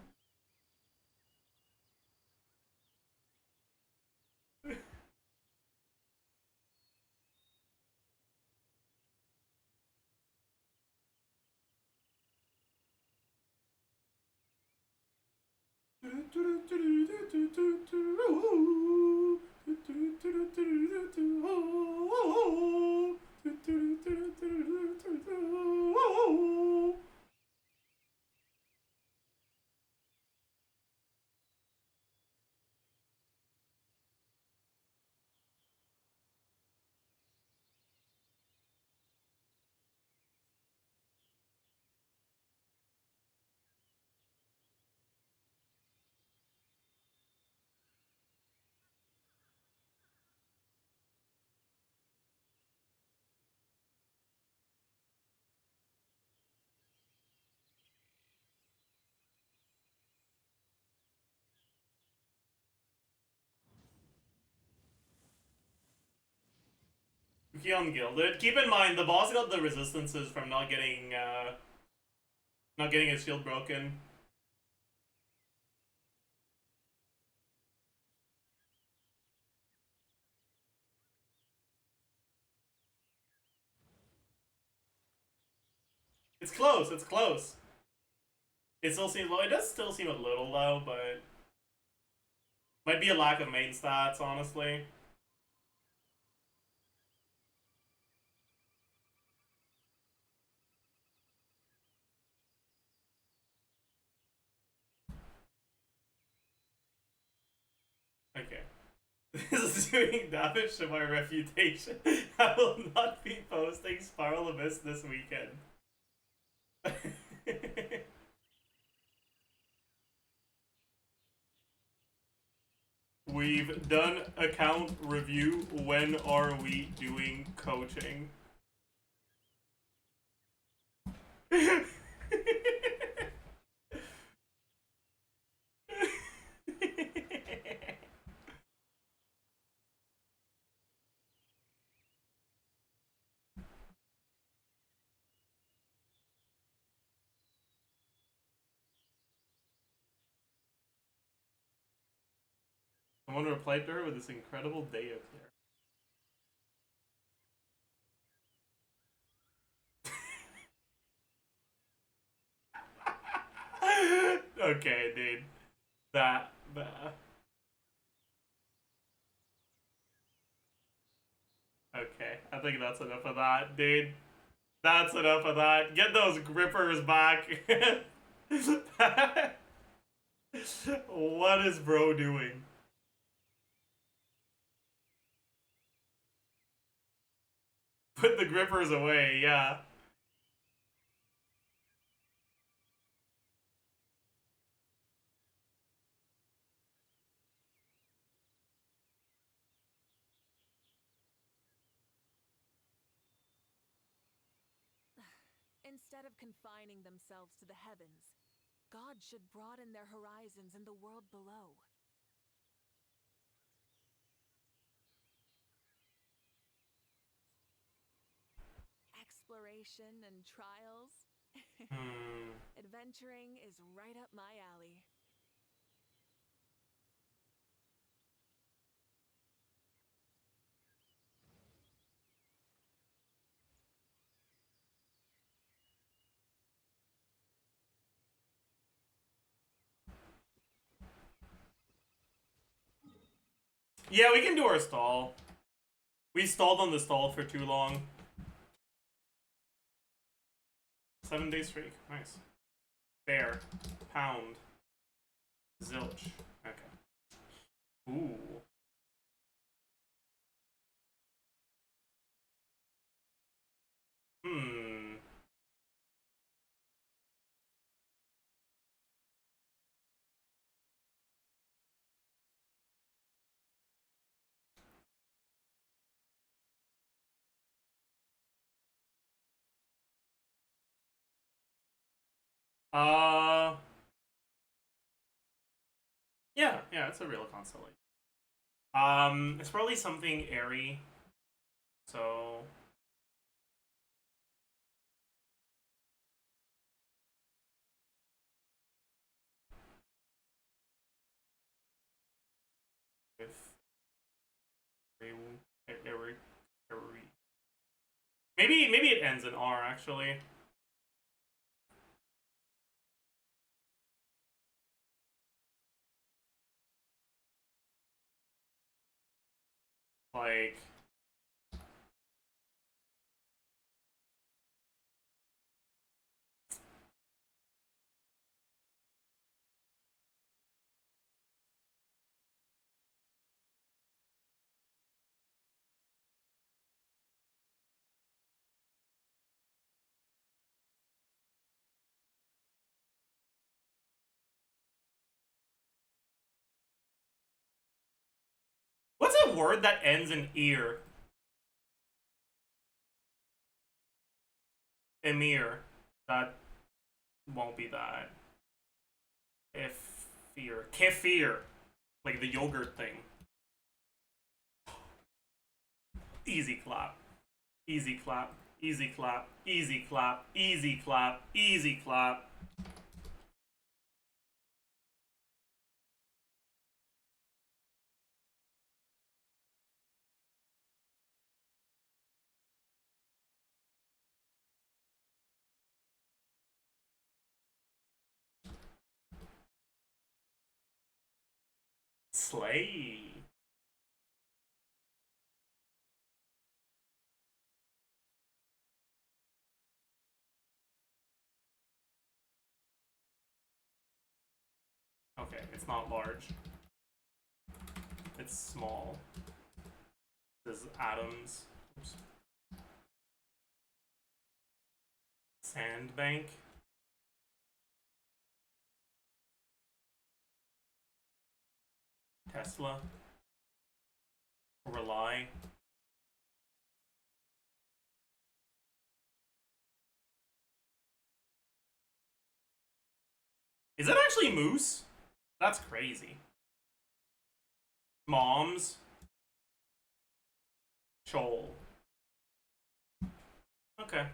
He ungilded. Keep in mind the boss got the resistances from not getting his shield broken. It's close, it's close. It still seems low. It does still seem a little low, but might be a lack of main stats, honestly. Okay. This is doing damage to my reputation. I will not be posting Spiral Abyss this weekend. We've done account review. When are we doing coaching? Someone replied to her with this incredible day of care. Okay, dude. That. Okay, I think that's enough of that, dude. That's enough of that. Get those grippers back. What is bro doing? Put the grippers away, yeah. Instead of confining themselves to the heavens, God should broaden their horizons in the world below. Exploration and trials. Adventuring is right up my alley. Yeah, we can do our stall. We stalled on the stall for too long. 7-day streak. Nice. Bear. Pound. Zilch. Okay. Ooh. Hmm. Uh, yeah, it's a real constellation. It's probably something airy. So if airy, maybe it ends in R actually. Like, what's a word that ends in ear? Emir. That won't be that. Kefir. Like the yogurt thing. Easy clap. Easy clap. Easy clap. Easy clap. Easy clap. Easy clap. Slay. Okay, it's not large. It's small. There's atoms. Oops. Sandbank. Tesla. Rely. Is it actually moose? That's crazy. Moms. Chol. Okay.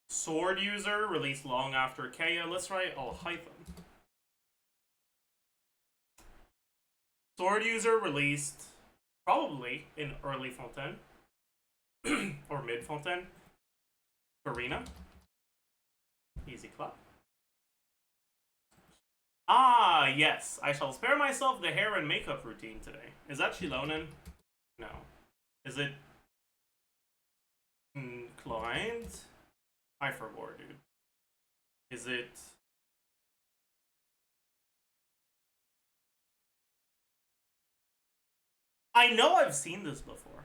Sword user released long after Kea. Let's write Hytham. Sword user released probably in early Fontaine or mid Fontaine. Arena. Easy clap. Ah, yes. I shall spare myself the hair and makeup routine today. Is that Shilonen? No. Is it Client? I forgot, dude. Is it... I know I've seen this before.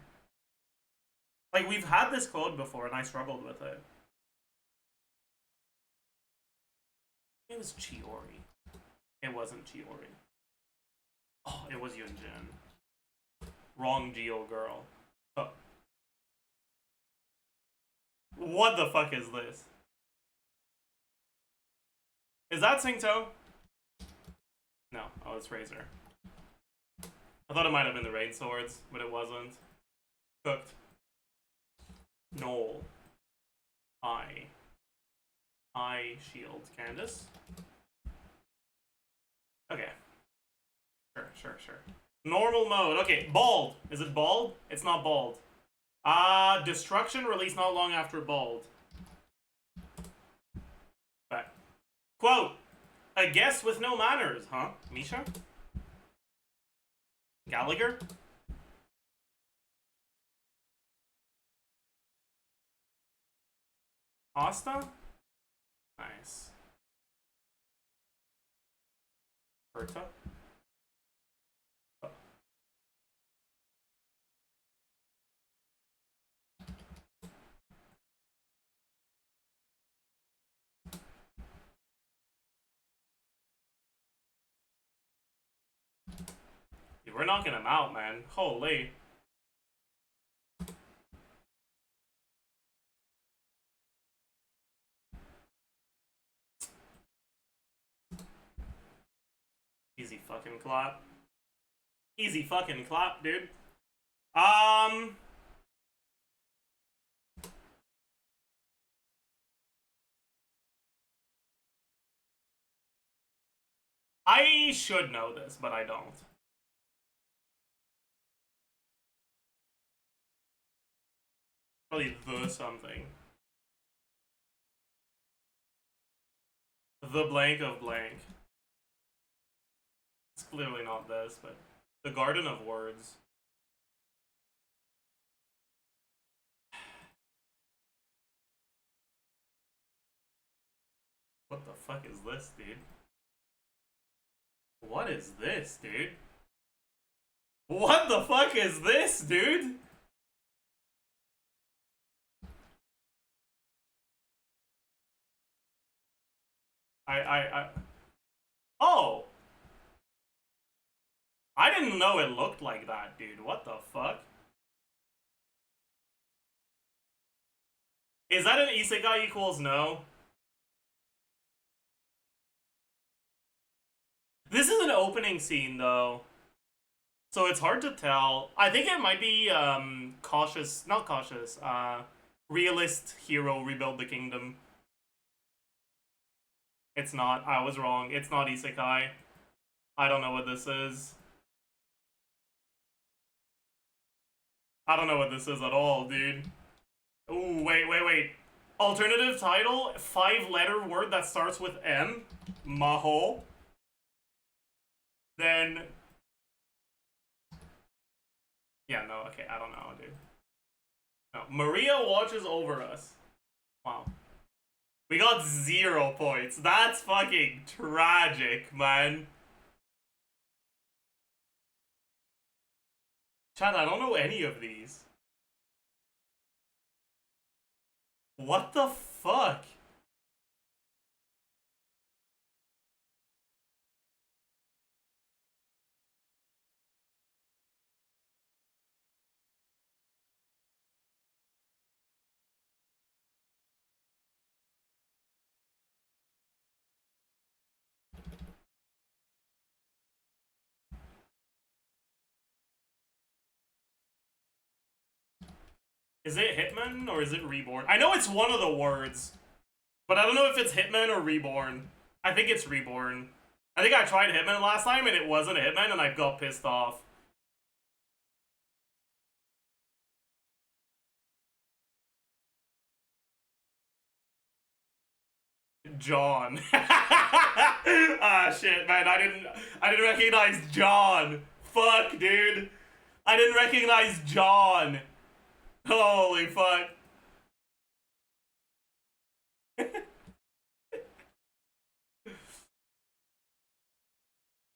Like, we've had this code before and I struggled with it. It was Chiori. It wasn't Chiori. Oh, it was Yunjin. Wrong Geo girl. Oh. What the fuck is this? Is that Singto? No. Oh, it's Razor. I thought it might have been the Rain Swords, but it wasn't. Cooked. Knoll. I shield. Candace. Okay. Sure. Normal mode. Okay, bald. Is it bald? It's not bald. Destruction released not long after bald. Okay. Quote. A guest with no manners, huh? Misha? Gallagher? Asta? Nice. Berta? Oh. we're knocking him out, man. Holy. Easy fucking clap. Easy fucking clap, dude. I should know this, but I don't. Probably the something. The blank of blank. It's clearly not this, but the Garden of Words. What the fuck is this, dude? What is this, dude? What the fuck is this, dude? Oh! I didn't know it looked like that, dude. What the fuck? Is that an isekai equals no? This is an opening scene, though. So it's hard to tell. I think it might be, cautious, not cautious, realist hero rebuild the kingdom. It's not. I was wrong. It's not isekai. I don't know what this is. I don't know what this is at all, dude. Ooh, wait. Alternative title, 5-letter word that starts with M. Maho. Then... Yeah, no, okay, I don't know, dude. No, Maria watches over us. Wow. We got 0 points. That's fucking tragic, man. Chad, I don't know any of these. What the fuck? Is it Hitman or is it Reborn? I know it's one of the words, but I don't know if it's Hitman or Reborn. I think it's Reborn. I think I tried Hitman last time and it wasn't Hitman and I got pissed off. John. Ah, shit, man. I didn't recognize John. Fuck, dude. I didn't recognize John. Holy fuck.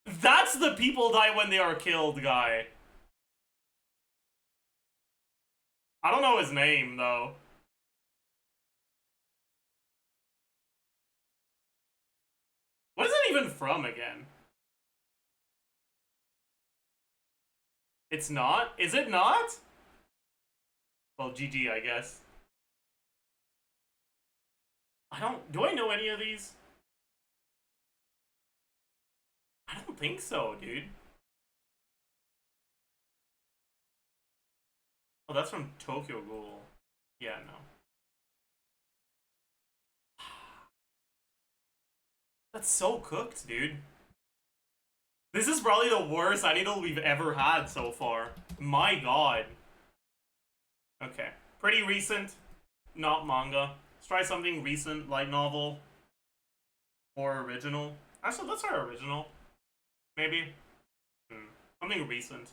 That's the people die when they are killed guy. I don't know his name, though. What is it even from again? It's not? Is it not? Well, GG, I guess. Do I know any of these? I don't think so, dude. Oh, that's from Tokyo Ghoul. Yeah, no. That's so cooked, dude. This is probably the worst idol we've ever had so far. My god. Okay. Pretty recent. Not manga. Let's try something recent, light novel. Or original. Actually, let's try original. Maybe. Something recent.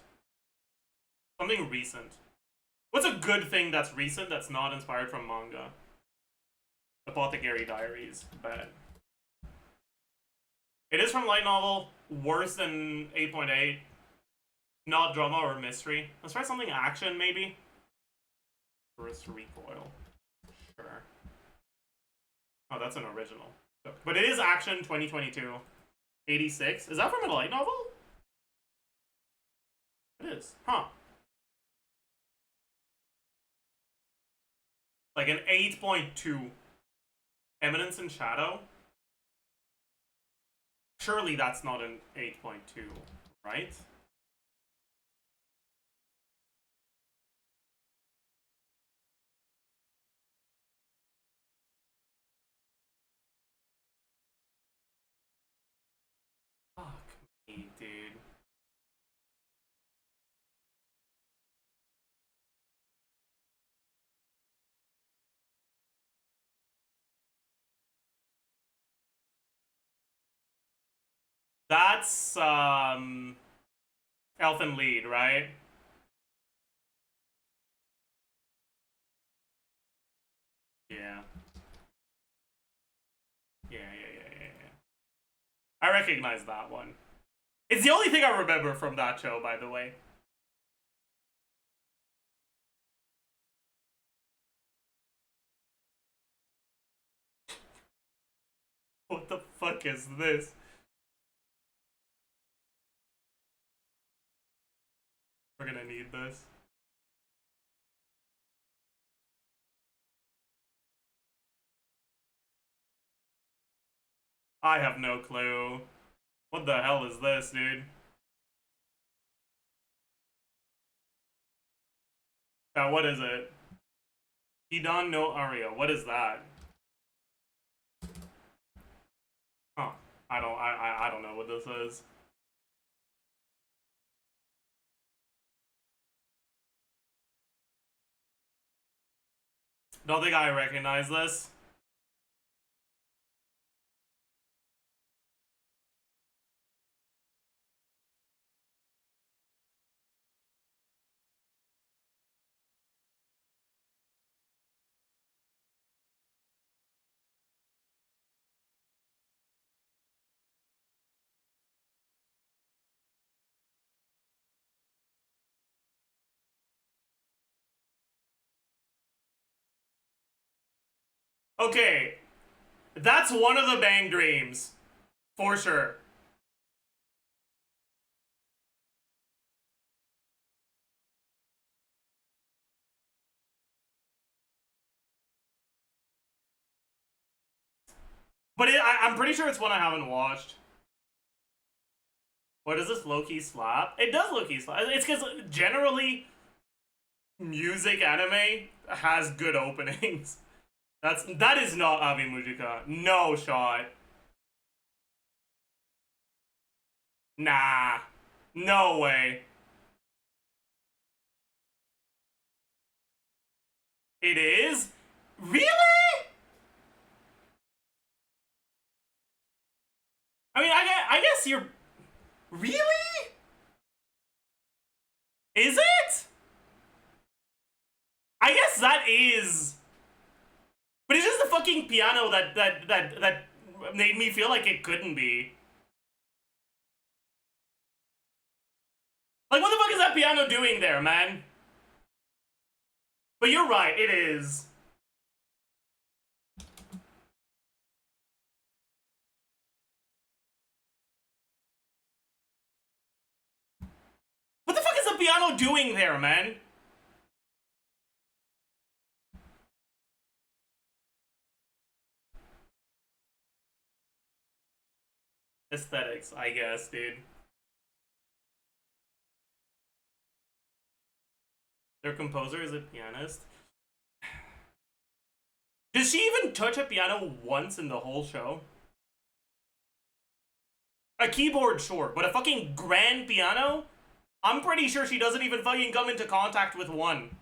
Something recent. What's a good thing that's recent that's not inspired from manga? Apothecary Diaries. Bad. It is from light novel. Worse than 8.8. Not drama or mystery. Let's try something action, maybe. First recoil. Sure. Oh, that's an original. But it is action 2022. 86. Is that from a light novel? this? Huh. Like an 8.2. Eminence and Shadow? Surely that's not an 8.2, right? Fuck me, dude. That's, Elfin Lead, right? Yeah. Yeah. I recognize that one. It's the only thing I remember from that show, by the way. What the fuck is this? We're gonna need this. I have no clue. What the hell is this, dude? What is it? Hidan no Aria. What is that? Huh. I don't know what this is. Don't think I recognize this. Okay. That's one of the Bang Dreams. For sure. But I'm pretty sure it's one I haven't watched. What is this low-key slap? It does low-key slap. It's because generally music anime has good openings. That is not Abi Mujika. No shot. Nah. No way. It is? Really? I mean, I guess you're... Really? Is it? I guess that is... But it's just the fucking piano that made me feel like it couldn't be. Like, what the fuck is that piano doing there, man? But you're right, it is. What the fuck is the piano doing there, man? Aesthetics, I guess, dude. Their composer is a pianist. Does she even touch a piano once in the whole show? A keyboard, sure, but a fucking grand piano? I'm pretty sure she doesn't even fucking come into contact with one.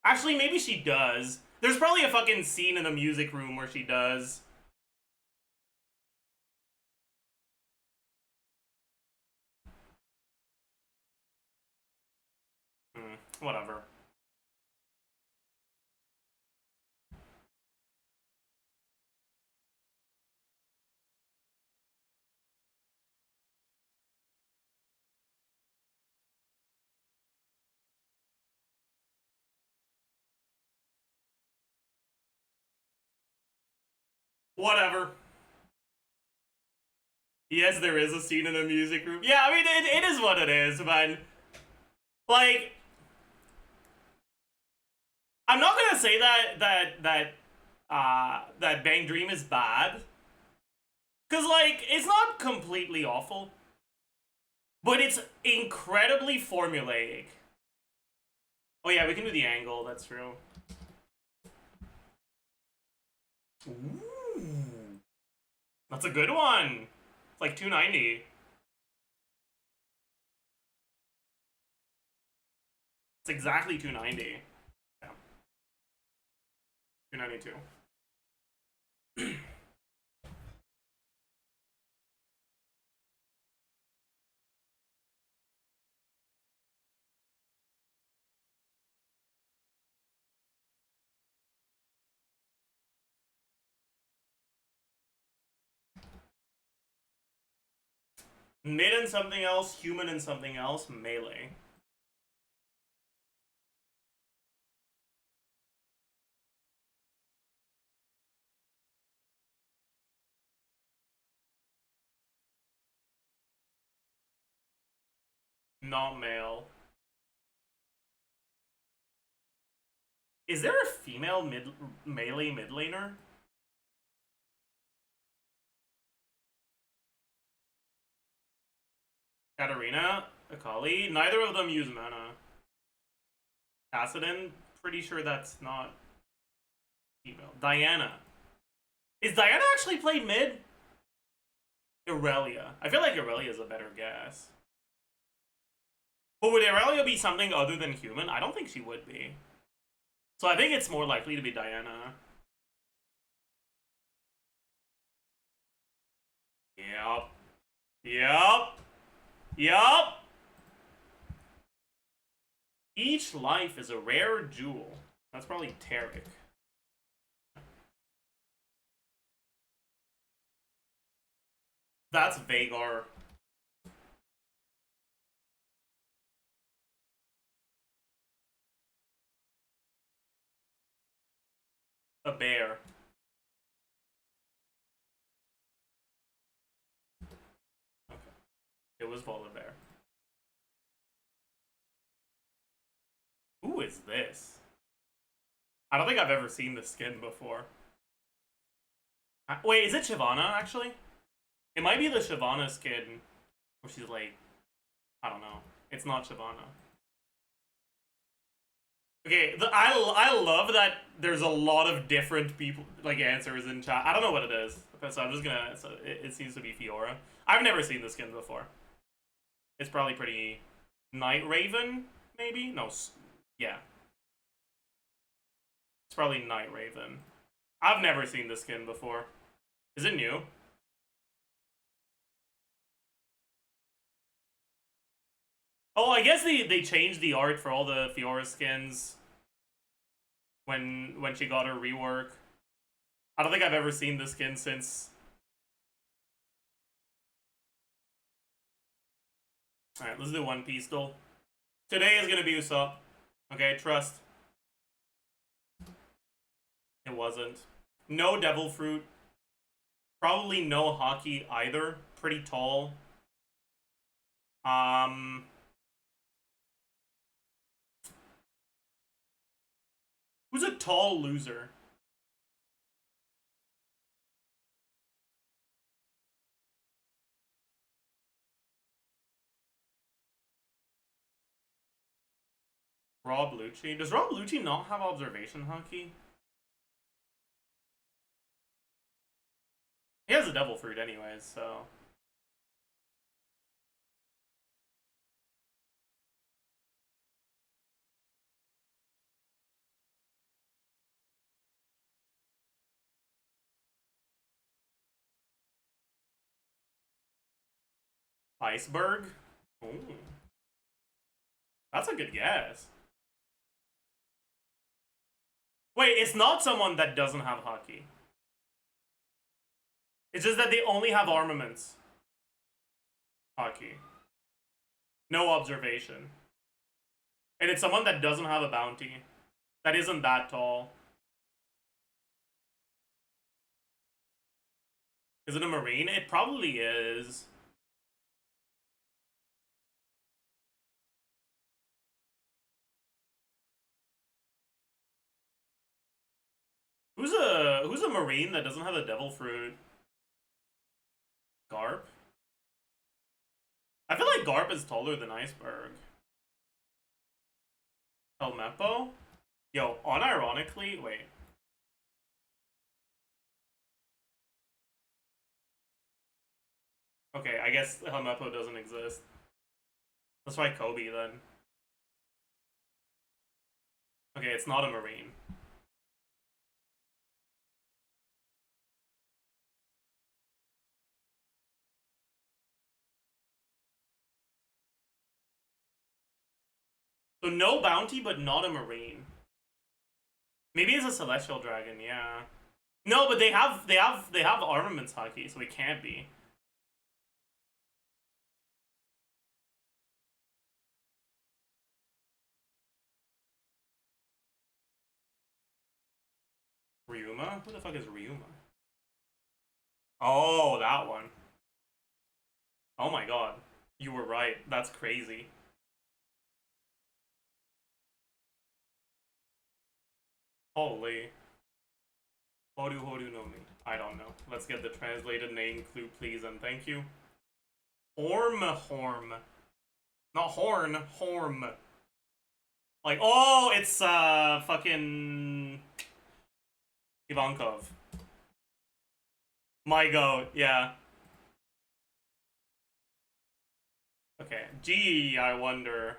Actually, maybe she does. There's probably a fucking scene in the music room where she does. Whatever. Whatever. Yes, there is a scene in a music room. Yeah, I mean, it is what it is, man. Like, I'm not gonna say that Bang Dream is bad, cause like it's not completely awful, but it's incredibly formulaic. Oh yeah, we can do the angle. That's true. Ooh, that's a good one. It's like 290. It's exactly 290. Yeah. 292. Mid and something else, human and something else, melee. Not male. Is there a female melee mid laner? Katarina? Akali? Neither of them use mana. Kassadin? Pretty sure that's not female. Diana. Is Diana actually played mid? Irelia. I feel like Irelia is a better guess. But would Irelia be something other than human? I don't think she would be. So I think it's more likely to be Diana. Yep. Yep. Yup! Each life is a rare jewel. That's probably Tarek. That's Vagar. A bear. Okay. It was Volibear. Who is this? I don't think I've ever seen this skin before. Wait, is it Shyvana, actually? It might be the Shyvana skin where she's like, I don't know. It's not Shyvana. Okay, I love that there's a lot of different people, like, answers in chat. I don't know what it is, so I'm just gonna, so it seems to be Fiora. I've never seen this skin before. It's probably pretty... Night Raven, maybe? No, yeah. It's probably Night Raven. I've never seen this skin before. Is it new? Oh, I guess they changed the art for all the Fiora skins when she got her rework. I don't think I've ever seen this skin since. Alright, let's do One Piece though. Today is gonna be Usopp. Okay, trust. It wasn't. No Devil Fruit. Probably no Hockey either. Pretty tall. Who's a tall loser? Rob Lucci. Does Rob Lucci not have observation hockey? He has a Devil Fruit anyways, so... Iceberg? Ooh. That's a good guess. Wait, it's not someone that doesn't have hockey. It's just that they only have armaments. Hockey. No observation. And it's someone that doesn't have a bounty. That isn't that tall. Is it a Marine? It probably is. Who's a Marine that doesn't have a devil fruit? Garp? I feel like Garp is taller than Iceberg. Helmeppo? Yo, unironically, wait. Okay, I guess Helmeppo doesn't exist. Let's try Kobe then. Okay, it's not a Marine. So no bounty, but not a Marine. Maybe it's a Celestial Dragon, yeah. No, but they have armaments hockey, so it can't be. Ryuma? Who the fuck is Ryuma? Oh, that one. Oh my god. You were right. That's crazy. Holy. Horu no mi. I don't know. Let's get the translated name clue, please, and thank you. Horm. Not horn, Horm. Like, oh, it's, fucking... Ivankov. My goat, yeah. Okay, gee, I wonder.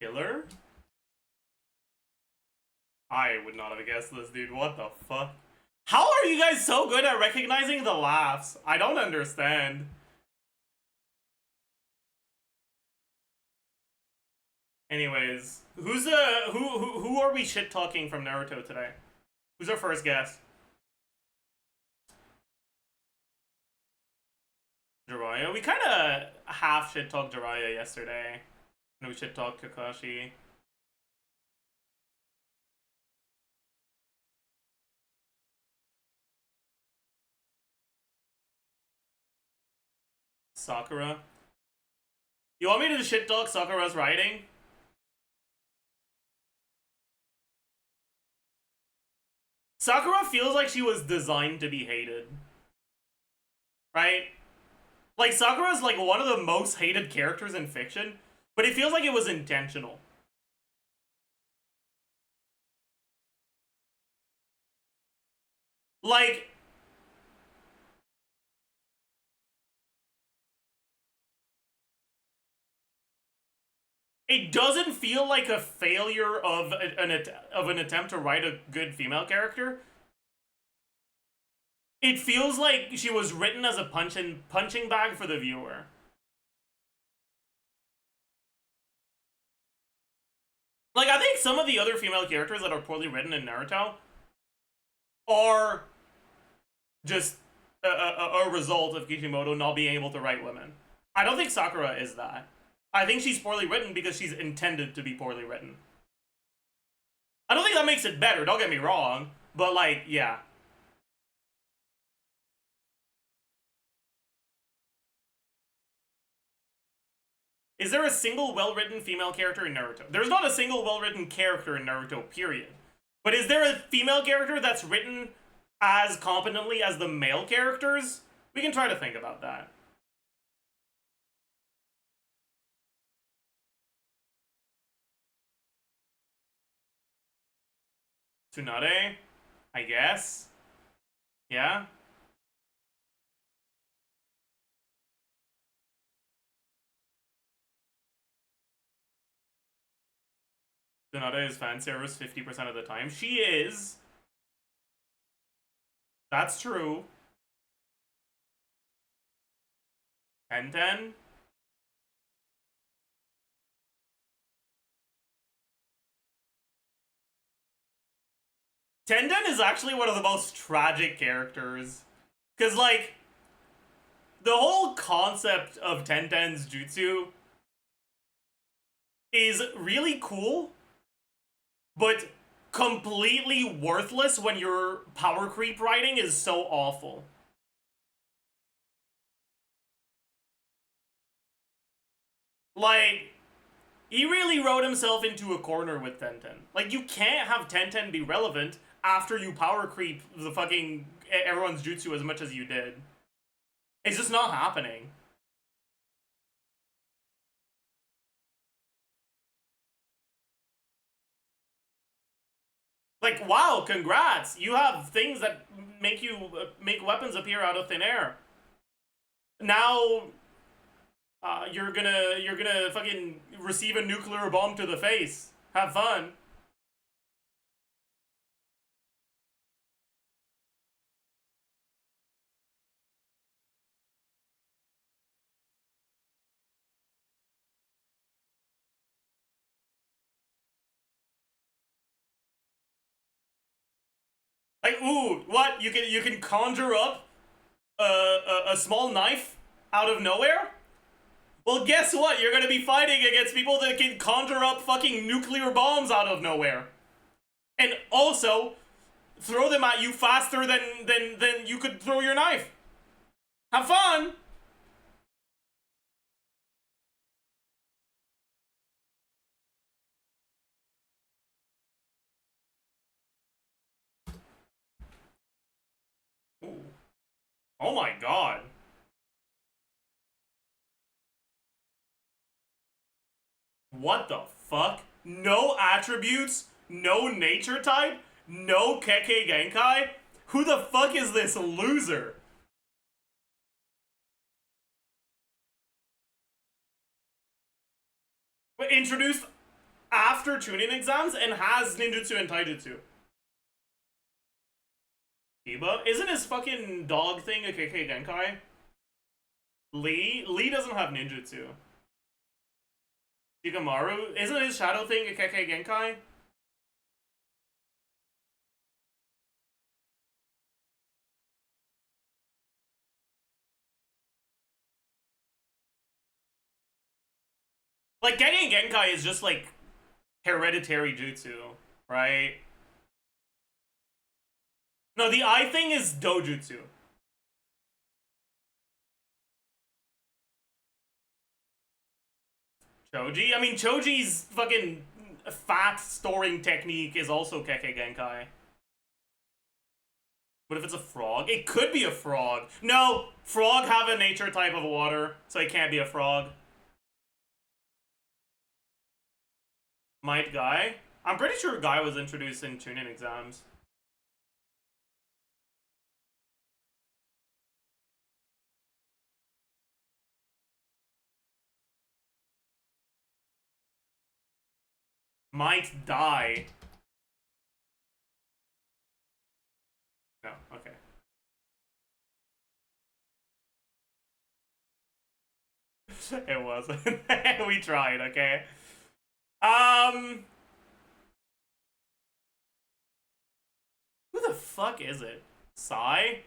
Killer? I would not have guessed this, dude. What the fuck? How are you guys so good at recognizing the laughs? I don't understand. Anyways, who are we shit talking from Naruto today? Who's our first guest? Jiraiya. We kind of half shit talked Jiraiya yesterday. And we shit talked Kakashi. Sakura. You want me to shit talk Sakura's writing? Sakura feels like she was designed to be hated. Right? Like, Sakura's like one of the most hated characters in fiction, but it feels like it was intentional. Like, it doesn't feel like a failure of an attempt to write a good female character. It feels like she was written as a punching bag for the viewer. Like, I think some of the other female characters that are poorly written in Naruto are just a result of Kishimoto not being able to write women. I don't think Sakura is that. I think she's poorly written because she's intended to be poorly written. I don't think that makes it better, don't get me wrong, but like, yeah. Is there a single well-written female character in Naruto? There's not a single well-written character in Naruto, period. But is there a female character that's written as competently as the male characters? We can try to think about that. Tsunade? I guess? Yeah? Tsunade is fan service 50% of the time. She is. That's true. Tenten? Tenten is actually one of the most tragic characters. Because, like, the whole concept of Tenten's jutsu is really cool, but completely worthless when your power creep writing is so awful. Like, he really wrote himself into a corner with Tenten. Like, you can't have Tenten be relevant after you power creep the fucking everyone's jutsu as much as you did. It's just not happening. Like, wow, congrats! You have things that make you make weapons appear out of thin air. Now, you're gonna fucking receive a nuclear bomb to the face. Have fun. Like, ooh, what? You can conjure up a small knife out of nowhere? Well, guess what? You're gonna be fighting against people that can conjure up fucking nuclear bombs out of nowhere. And also, throw them at you faster than you could throw your knife. Have fun! Ooh. Oh my god. What the fuck? No attributes? No nature type? No Kekkei Genkai? Who the fuck is this loser? But introduced after tuning exams and has ninjutsu and taijutsu. Iba? Isn't his fucking dog thing a Kekkei Genkai? Lee doesn't have ninjutsu. Shikamaru? Isn't his shadow thing a Kekkei Genkai? Like, Kekkei Genkai is just, like, hereditary jutsu, right? No, the eye thing is dojutsu. Choji? I mean, Choji's fucking fat storing technique is also Kekkei Genkai. What if it's a frog? It could be a frog. No! Frog have a nature type of water, so it can't be a frog. Might Guy? I'm pretty sure Guy was introduced in tuning exams. Might die. No, okay. It wasn't. We tried, okay? Who the fuck is it? Sai?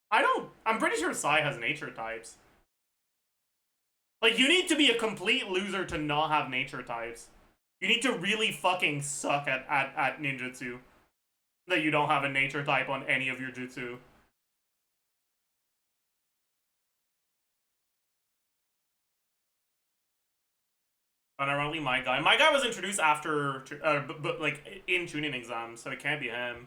I'm pretty sure Sai has nature types. Like, you need to be a complete loser to not have nature types. You need to really fucking suck at ninjutsu. That you don't have a nature type on any of your jutsu. Unironically, my guy. My guy was introduced after, but like, in tuning exams, so it can't be him.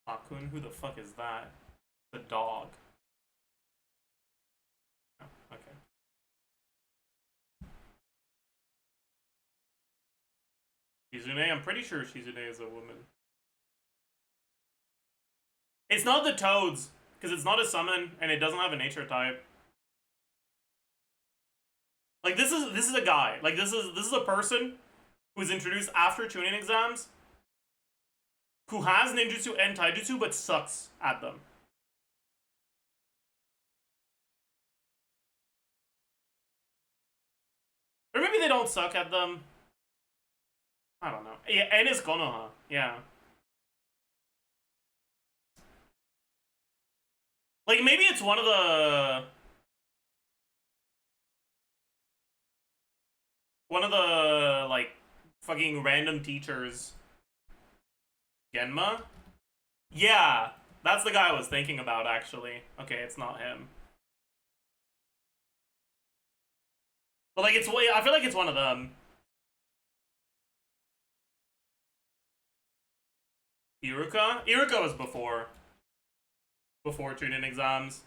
Akun? Who the fuck is that? The dog. Oh, okay. Shizune? I'm pretty sure Shizune is a woman. It's not the Toads, because it's not a summon, and it doesn't have a nature type. Like, this is a guy. Like, this is a person who's introduced after tuning exams, who has ninjutsu and taijutsu, but sucks at them. don't suck at them. I don't know. Yeah, and it's Konoha. Yeah. Like, maybe it's one of the... like, fucking random teachers. Genma? Yeah, that's the guy I was thinking about, actually. Okay, it's not him. But, like, I feel like it's one of them. Iruka? Iruka was before. Before Chunin exams.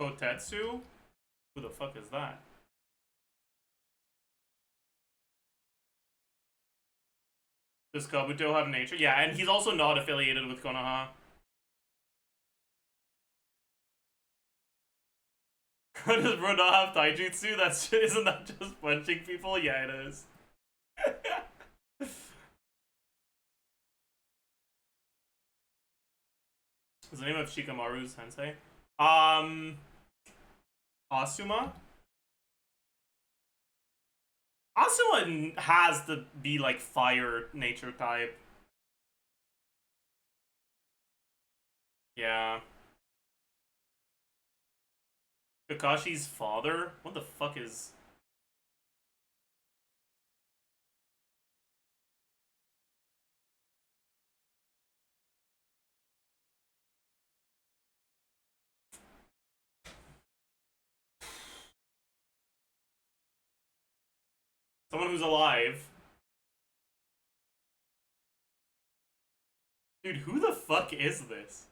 Kotetsu? Who the fuck is that? Does Kabuto have nature? Yeah, and he's also not affiliated with Konoha. Does bro not have taijutsu? Isn't that just punching people? Yeah, it is. What's the name of Shikamaru's sensei? Asuma? Asuma has to be like fire nature type. Yeah. Kakashi's father? What the fuck is... Someone who's alive. Dude, who the fuck is this?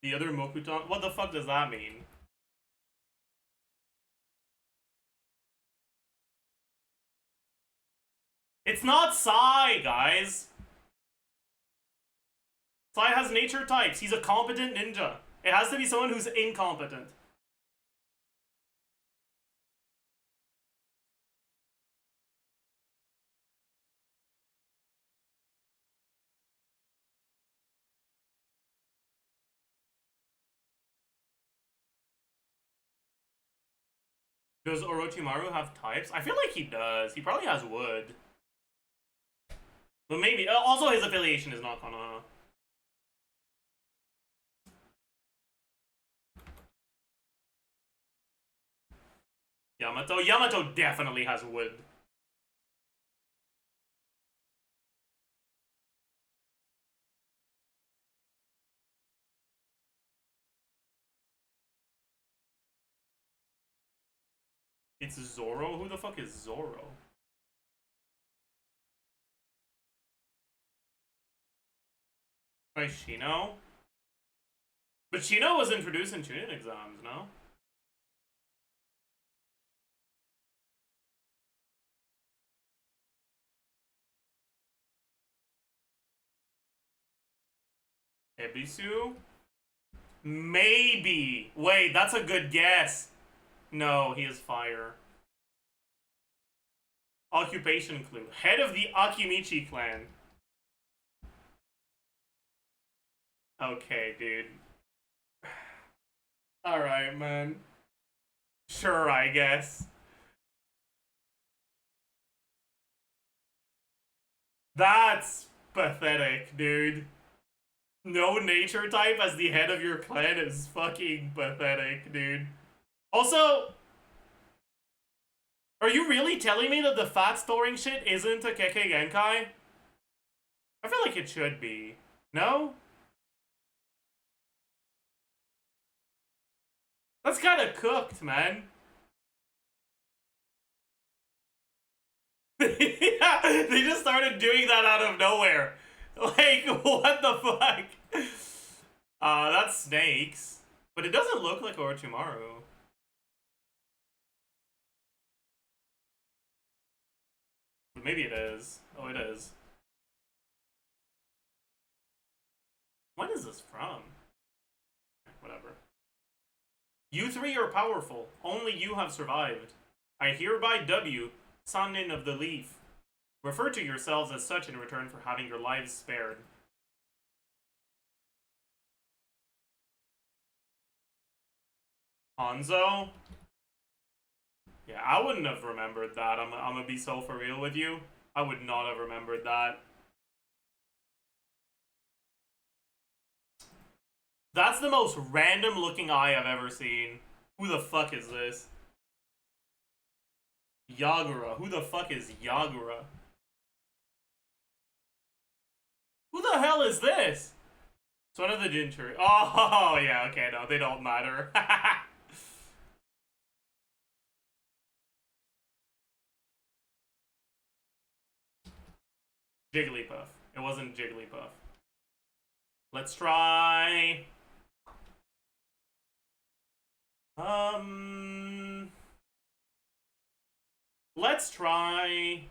The other Mokuton? What the fuck does that mean? It's not Sai, guys! Sai has nature types. He's a competent ninja. It has to be someone who's incompetent. Does Orochimaru have types? I feel like he does. He probably has wood. But maybe. Also, his affiliation is not Konoha. Yamato? Yamato definitely has wood. It's Zoro? Who the fuck is Zoro? Wait, Shino? But Shino was introduced in Chunin exams, no? Ebisu? Maybe. Wait, that's a good guess. No, he is fire. Occupation clue. Head of the Akimichi clan. Okay, dude. Alright, man. Sure, I guess. That's pathetic, dude. No nature type as the head of your clan is fucking pathetic, dude. Also, are you really telling me that the fat storing shit isn't a Kekkei Genkai? I feel like it should be. No? That's kinda cooked, man. Yeah, they just started doing that out of nowhere. Like, what the fuck? That's snakes. But it doesn't look like Orochimaru. Maybe it is. Oh, it is. When is this from? Whatever. You three are powerful. Only you have survived. I hereby dub you Sannin of the Leaf. Refer to yourselves as such in return for having your lives spared. Hanzo? Yeah, I wouldn't have remembered that. I'm gonna be so for real with you. I would not have remembered that. That's the most random looking eye I've ever seen. Who the fuck is this? Yagura. Who the fuck is Yagura? Who the hell is this? It's one of the Jinchuri. Oh, yeah, okay, no, they don't matter. Jigglypuff. It wasn't Jigglypuff. Let's try... Let's try...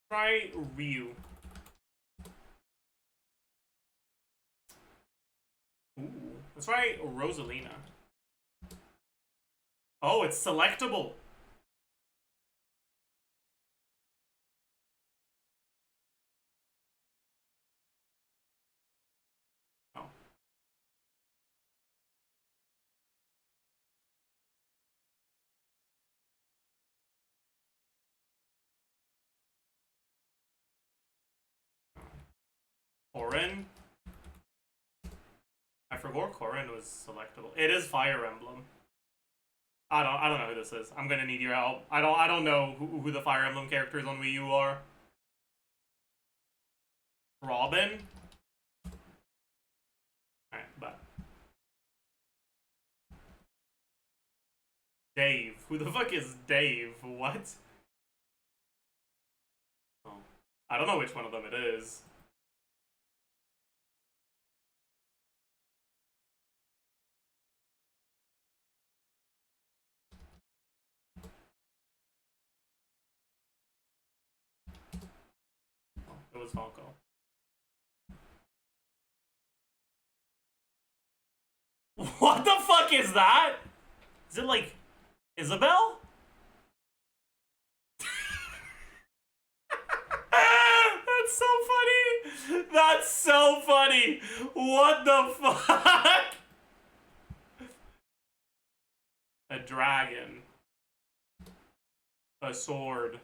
Try Ryu. Ooh. Let's try Rosalina. Oh, it's selectable. Oh. Corrin? I forgot Corrin was selectable. It is Fire Emblem. I don't know who this is. I'm gonna need your help. I don't know who the Fire Emblem characters on Wii U are. Robin? Alright, bye. Dave. Who the fuck is Dave? What? Oh. I don't know which one of them it is. Oh, it was Falco. What the fuck is that? Is it like Isabel? That's so funny. That's so funny. What the fuck? A dragon. A sword.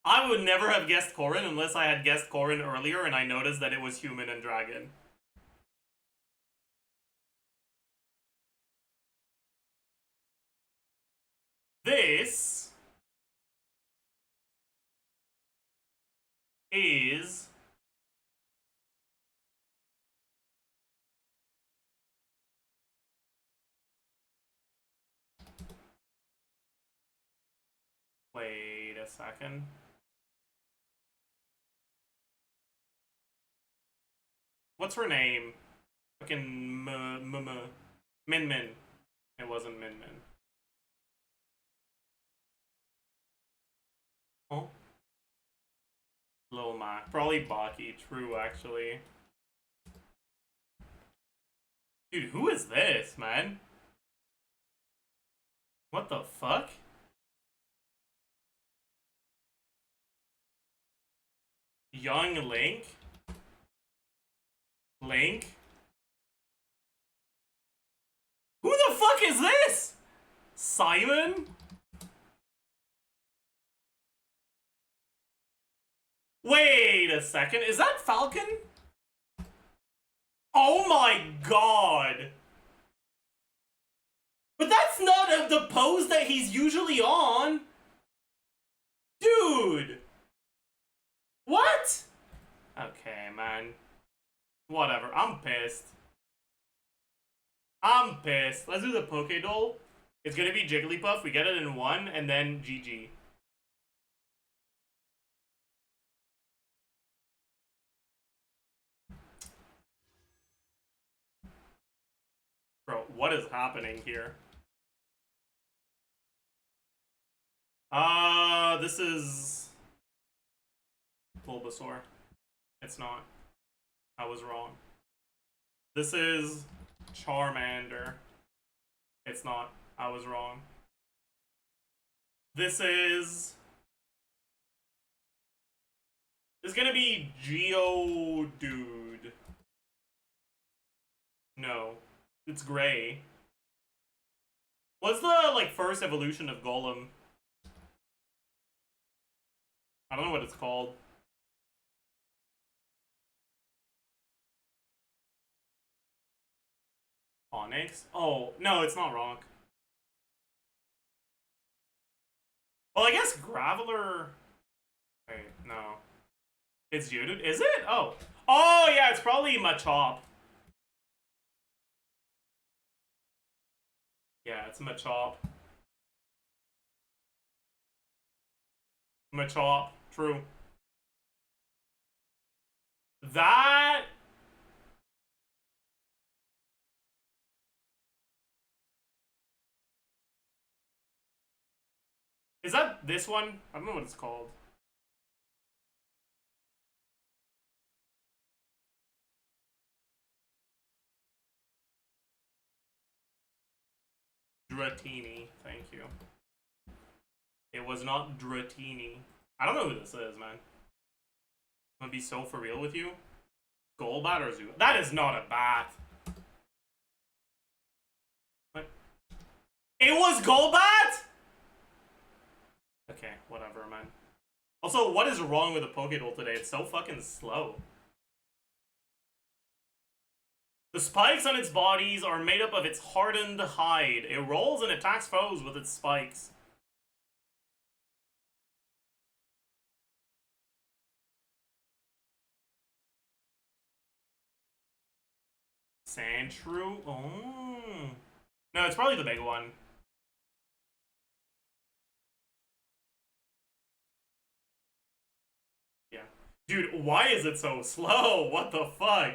I would never have guessed Corrin unless I had guessed Corrin earlier and I noticed that it was human and dragon. This is wait a second. What's her name? Fucking Min Min. It wasn't Min Min. Oh. Lil Mac. Probably Baki. True, actually. Dude, who is this, man? What the fuck? Young Link? Link? Who the fuck is this? Simon? Wait a second, is that Falcon? Oh my god! But that's not the pose that he's usually on! Dude! What? Okay, man. Whatever, I'm pissed. I'm pissed. Let's do the Pokédoll. It's gonna be Jigglypuff, we get it in one, and then GG. Bro, what is happening here? This is Bulbasaur. It's not. I was wrong. This is Charmander. It's not. I was wrong. This is It's gonna be Geodude. No. It's gray. What's the, like, first evolution of Golem? I don't know what it's called. Onyx? Oh, no, it's not rock. Well, I guess Graveler... Wait, no. It's Geodude? Is it? Oh. Oh, yeah, it's probably Machop. Yeah, it's Machop. Machop. True. That... Is that this one? I don't know what it's called. Dratini. Thank you. It was not Dratini. I don't know who this is, man. I'm gonna be so for real with you. Golbat or Zoo? That is not a bat. What? It was Golbat? Okay, whatever, man. Also, what is wrong with the Pokédoll today? It's so fucking slow. The spikes on its bodies are made up of its hardened hide. It rolls and attacks foes with its spikes. Sandshrew? Oh. No, it's probably the big one. Yeah. Dude, why is it so slow? What the fuck?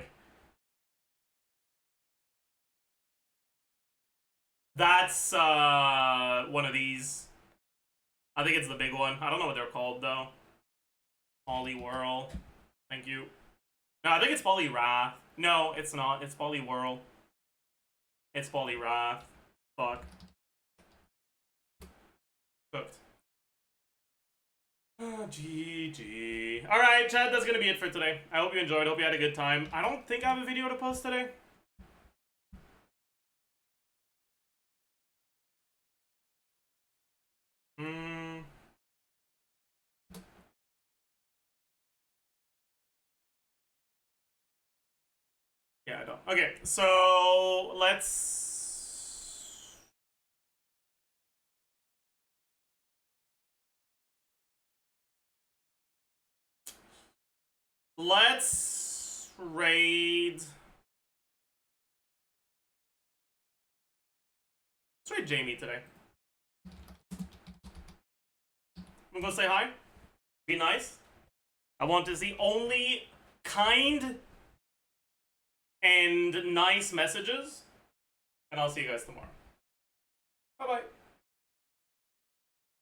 That's, one of these. I think it's the big one. I don't know what they're called, though. Poliwhirl. Thank you. No, I think it's Poliwrath. No, it's not. It's Poliwhirl. It's Poliwrath. Fuck. Cooked. GG. Alright, chat, that's gonna be it for today. I hope you enjoyed. Hope you had a good time. I don't think I have a video to post today. Yeah, I don't. Okay, so let's raid. Let's raid Jamie today. I'm gonna say hi. Be nice. I want to see only kind and nice messages. And I'll see you guys tomorrow. Bye-bye.